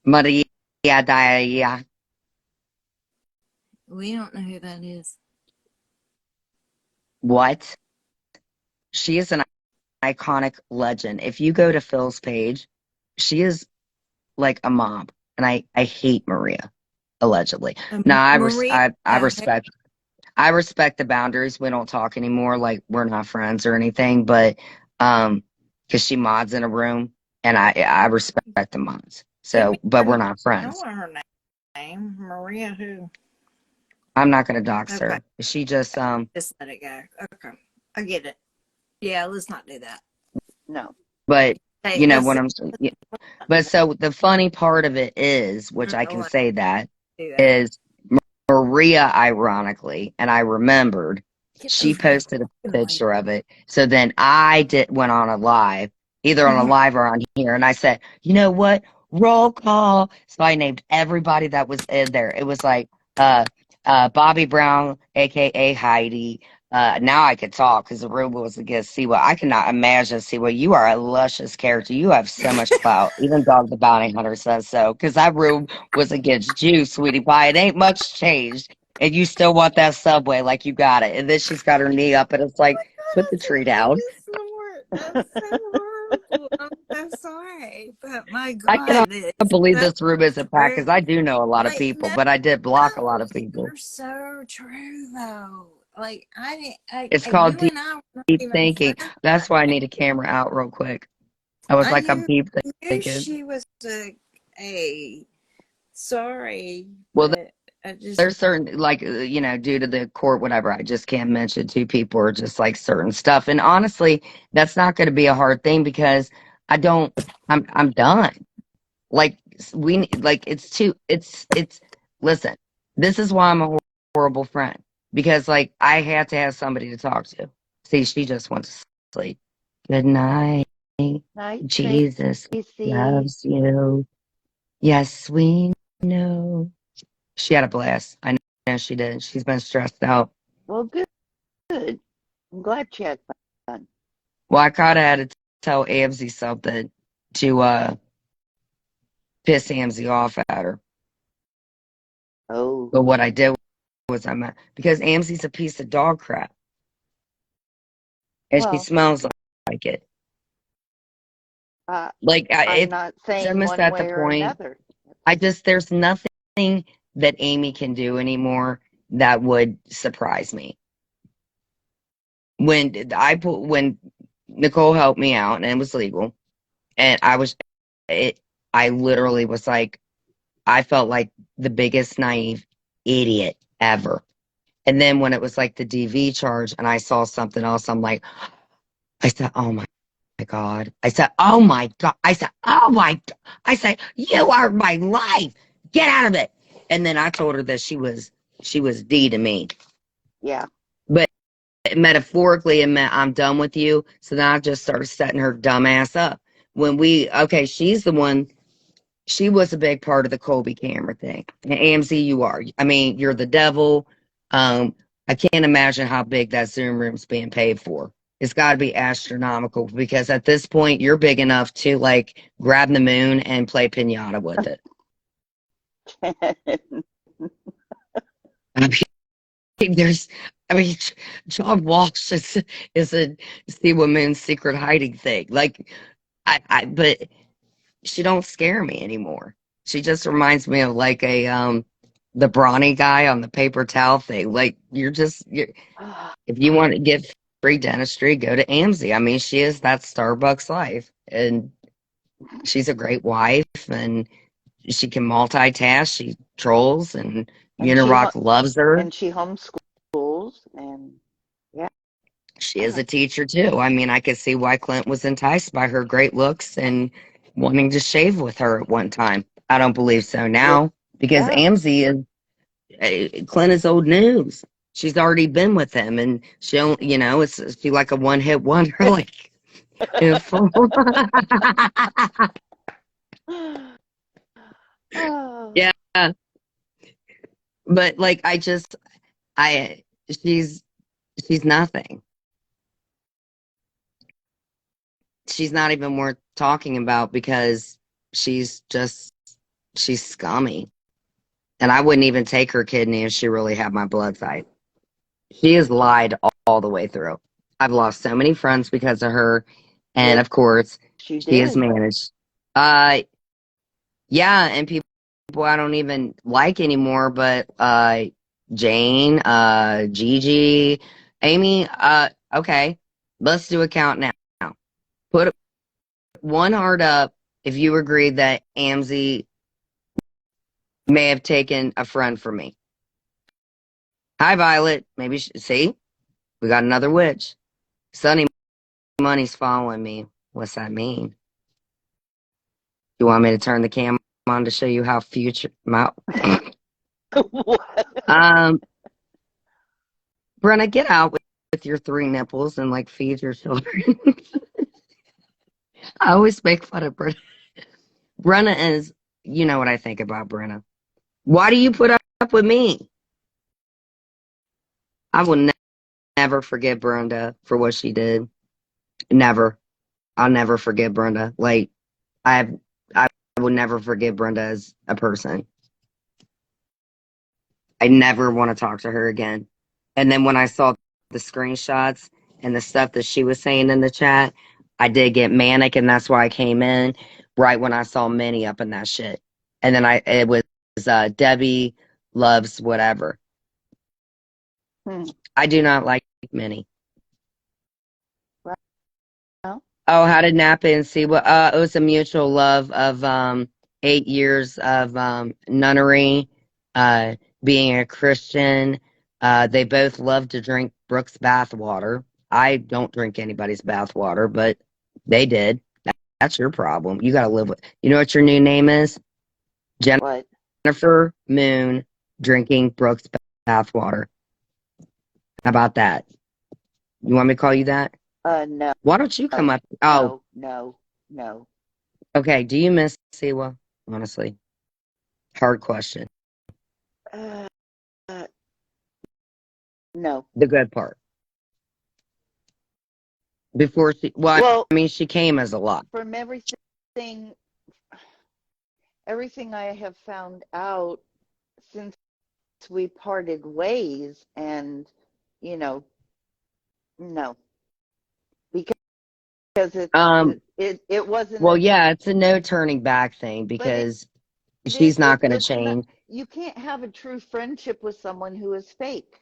Maria Daya. We don't know who that is. What? She is an iconic legend. If you go to Phil's page, she is like a mob, and I hate Maria. Allegedly. Now Maria. I respect the boundaries. We don't talk anymore. Like we're not friends or anything, but because she mods in a room, and I respect the mods. Give me So, but her we're name. not I friends. want her name. Maria who? I'm not gonna dox Okay. her. She just Just let it go. Okay. I get it. Yeah, let's not do that. No. but Hey, you know let's what I'm saying. But so the funny part of it is, which I not can say that do that. is Maria, ironically, and I remembered Get she over there. posted a Come on. picture of it. So then I went on a live, either on a Mhm. live or on here, and I said, you know what? Roll call. So I named everybody that was in there. It was like Bobby Brown, aka Heidi. Now I could talk because the room was against Siwa. I cannot imagine Siwa. You are a luscious character. You have so much clout. Even Dog the Bounty Hunter says so. Because that room was against you, sweetie pie. It ain't much changed. And you still want that subway like you got it. And then she's got her knee up and it's like, put the tree down. That's so horrible. I'm so sorry. But my I cannot God, it's believe so this room isn't packed true. because I do know a lot of Like, people, no, but I did block a lot of people. you're so true, though. Like, It's called you deep, and I were not deep even thinking. friends. That's why I need a camera out real quick. I was I like, I'm knew, deep knew thinking. she was a sorry, Well, but I just, there's certain, like, due to the court, whatever, I just can't mention two people or just like certain stuff. And honestly, that's not going to be a hard thing because I don't, I'm done. Like, like, listen, this is why I'm a horrible friend because, like, I had to have somebody to talk to. See, she just went to sleep. Good night. Night, Jesus Stacy. loves you. Yes, we know. She had a blast. I know she did. She's been stressed out. Well, good. Good. I'm glad she had fun. Well, I kind of had to tell Amzy something to piss Amzy off at her. Oh, But what I did was because Amzy's a piece of dog crap and she well, smells like it. uh, Like I'm it's not saying almost one at the way or point. another. There's nothing that Amy can do anymore that would surprise me. When Nicole helped me out and it was legal, and it, I literally was like, I felt like the biggest naive idiot ever. And then when it was like the DV charge and I saw something else, I said, oh my God. I said, oh my God. I said, oh my God. I said, you are my life. Get out of it. And then I told her that she was D to me. Yeah. But metaphorically, it meant I'm done with you. So then I just started setting her dumb ass up. She's the one, she was a big part of the Colby camera thing. And AMC, you are. I mean, you're the devil. I can't imagine how big that Zoom room's being paid for. it's got to be astronomical because at this point you're big enough to like grab the moon and play pinata with it. I mean, John Walsh is a Siwa Moon secret hiding thing. Like, but she don't scare me anymore. She just reminds me of like the brawny guy on the paper towel thing. Like, if you want to get free dentistry, go to AMSI. I mean, she is that Starbucks life, and she's a great wife, and she can multitask. She trolls, and Unirock loves her. And she homeschools, and yeah. She is a teacher too. I mean, I could see why Clint was enticed by her great looks and wanting to shave with her at one time. I don't believe so now because Yeah. AMSI is Clint is old news. She's already been with him, and she'll, it's she like a one-hit wonder. Like, yeah, but like she's nothing. She's not even worth talking about because she's scummy. And I wouldn't even take her kidney if she really had my blood type. She has lied all the way through. I've lost so many friends because of her. And of course, she has managed. Yeah, and people I don't even like anymore, but Jane, Gigi, Amy, okay. Let's do a count now. Put one heart up if you agree that AMSI may have taken a friend from me. Hi, Violet. Maybe see, we got another witch. Sunny Money's following me. What's that mean? You want me to turn the cam on to show you how future my Brenna, get out with your 3 nipples and like feed your children. I always make fun of Brenna. Brenna is, you know what I think about Brenna. Why do you put up with me? I will never forgive Brenda for what she did. Never. I'll never forgive Brenda. Like, I will never forgive Brenda as a person. I never want to talk to her again. And then when I saw the screenshots and the stuff that she was saying in the chat, I did get manic, and that's why I came in right when I saw Minnie up in that shit. And then it was Debbie loves whatever. I do not like Minnie. Well. Oh, how did Napa and Siwa? It was a mutual love of 8 years of nunnery, being a Christian. They both love to drink Brooks bathwater. I don't drink anybody's bathwater, but they did. That's your problem. You got to live with. You know what your new name is? Jennifer Moon drinking Brooks bathwater. How about that? You want me to call you that? No. Why don't you come up? Oh, No. Okay. Do you miss Siwa? Honestly, hard question. No. The good part. Before she, well, I mean, she came as a lot. From everything I have found out since we parted ways, and no, because it wasn't. Well, yeah, it's a no turning back thing because she's not going to change. You can't have a true friendship with someone who is fake.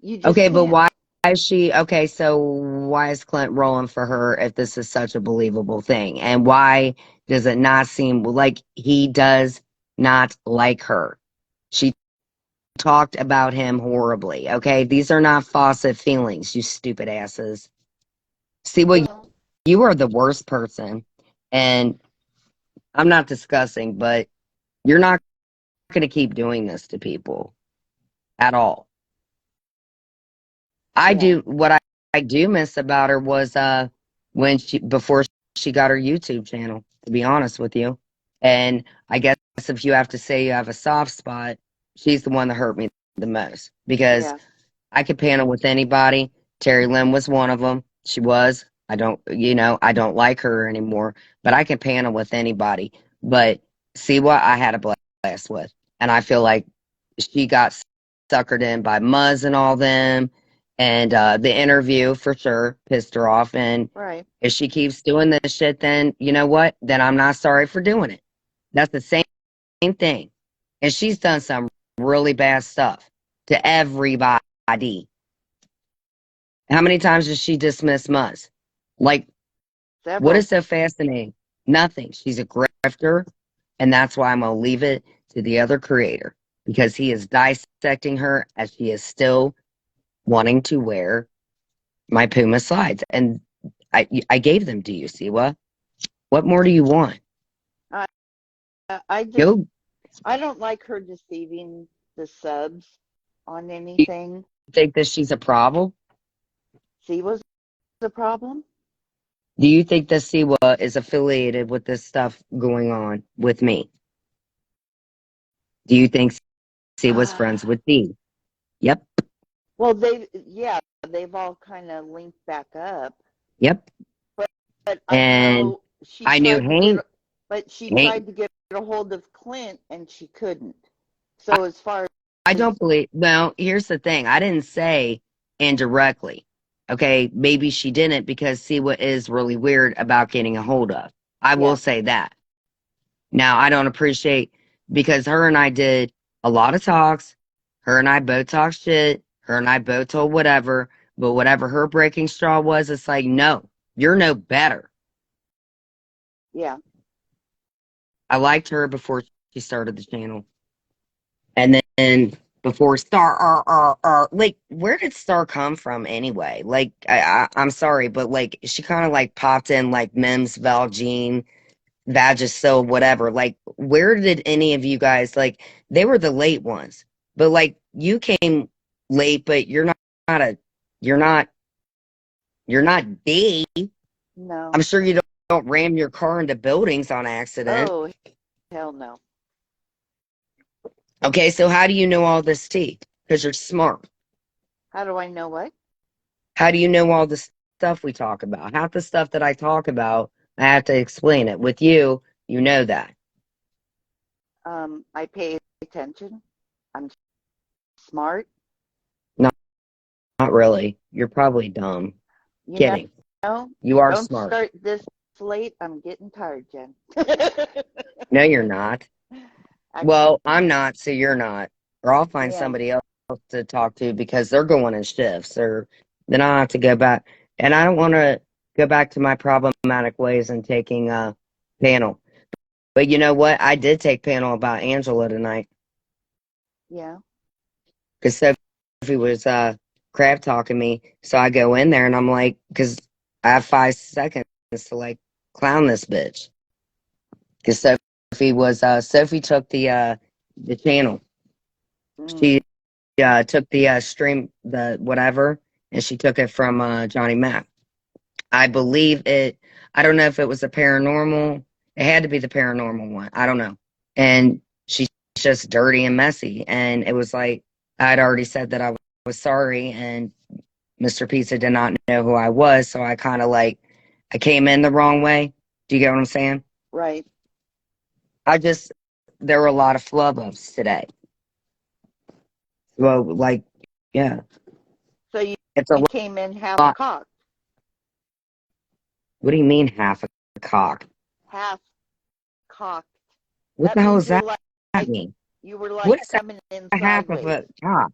You just okay, can't. But why is she okay? So why is Clint rolling for her if this is such a believable thing? And why does it not seem like he does not like her? She talked about him horribly. Okay, these are not faucet feelings, you stupid asses. See what you are the worst person, and I'm not discussing, but you're not going to keep doing this to people at all. I do what I do miss about her was when before she got her YouTube channel, to be honest with you. And I guess if you have to say you have a soft spot, she's the one that hurt me the most because I could panel with anybody. Terry Lynn was one of them. She was. I don't like her anymore, but I can panel with anybody. But see what I had a blast with. And I feel like she got suckered in by Muzz and all them. And the interview for sure pissed her off. And Right. if she keeps doing this shit, then you know what? Then I'm not sorry for doing it. That's the same thing. And she's done some really bad stuff to everybody. How many times has she dismissed Muzz? Like, what Several. is so fascinating? Nothing. She's a grifter, and that's why I'm going to leave it to the other creator because he is dissecting her as she is still wanting to wear my Puma slides. And I gave them to you, Siwa. What more do you want? I just Go. I don't like her deceiving the subs on anything. Think that she's a problem? See, was the problem? Do you think that Siwa is affiliated with this stuff going on with me? Do you think Siwa's friends with Dee? Yep. Well, they've all kind of linked back up. Yep. But And I knew Hank. But she Hank, tried to get a hold of Clint, and she couldn't. So as far as I don't believe. Well, here's the thing. I didn't say indirectly. Okay, maybe she didn't because Siwa is really weird about getting a hold of. I will say that. Now, I don't appreciate because her and I did a lot of talks. Her and I both talked shit. Her and I both told whatever. But whatever her breaking straw was, it's like, no, you're no better. yeah, I liked her before she started the channel. And then before Star, like, where did Star come from anyway? Like, I'm sorry, but like, she kind of like popped in like Mims, Valjean, Vagisil, whatever. Like, where did any of you guys like? They were the late ones, but like, you came late, but not a, you're not, you're not D. no. I'm sure you don't ram your car into buildings on accident. Oh, hell no. Okay, so how do you know all this tea? Because you're smart. How do I know what? How do you know all the stuff we talk about? Half the stuff that I talk about, I have to explain it. With you, you know that. I pay attention. I'm smart. Not really. You're probably dumb. You Kidding. know, You are don't smart. start this late. I'm getting tired, Jen. No, you're not. Well, I'm not, so you're not. Or I'll find Yeah. somebody else to talk to because they're going in shifts. Or then I'll have to go back. And I don't want to go back to my problematic ways and taking a panel. But you know what? I did take panel about Angela tonight. Yeah. Because Sophie was crap talking me. So I go in there and I'm like, because I have 5 seconds to like clown this bitch. Because Sophie took the channel. She took the stream, the whatever, and she took it from Johnny Mac. I believe it. I don't know if it was a paranormal. It had to be the paranormal one. I don't know. And she's just dirty and messy. And it was like I'd already said that I was sorry, and Mr. Pizza did not know who I was, so I kind of like I came in the wrong way. Do you get what I'm saying? Right. There were a lot of flub-ups today. Well, like, yeah. So you It's a came in half lot. cocked. What do you mean half a cock? Half cocked. What the hell does that Like, mean? you were like What is coming in a half of sideways. a cock?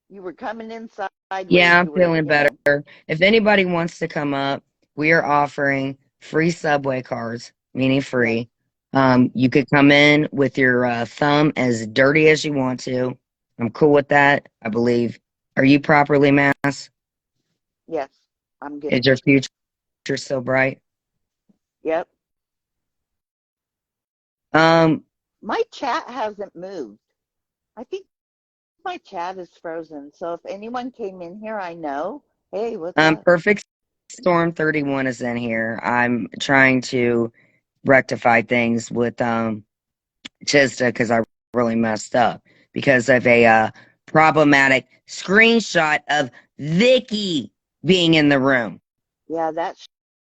You were coming in sideways. Yeah, I'm You were, feeling better. If anybody wants to come up, we are offering free subway cards, meaning free. You could come in with your thumb as dirty as you want to. I'm cool with that, I believe. Are you properly masked? Yes, I'm good. Is your future still bright? Yep. My chat hasn't moved. I think my chat is frozen. So if anyone came in here, I know. Hey, what's up? Perfect Storm 31 is in here. I'm trying to rectify things with Chista because I really messed up because of a problematic screenshot of Vicky being in the room. Yeah, that's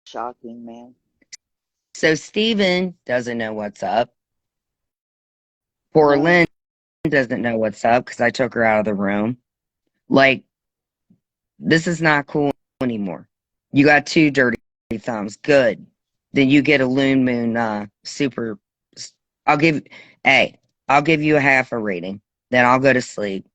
shocking, man. So Steven doesn't know what's up. Poor No. Lynn doesn't know what's up because I took her out of the room. Like, this is not cool anymore. You got 2 dirty thumbs. Good. Then you get a Loon Moon super. I'll give you a half a rating. Then I'll go to sleep.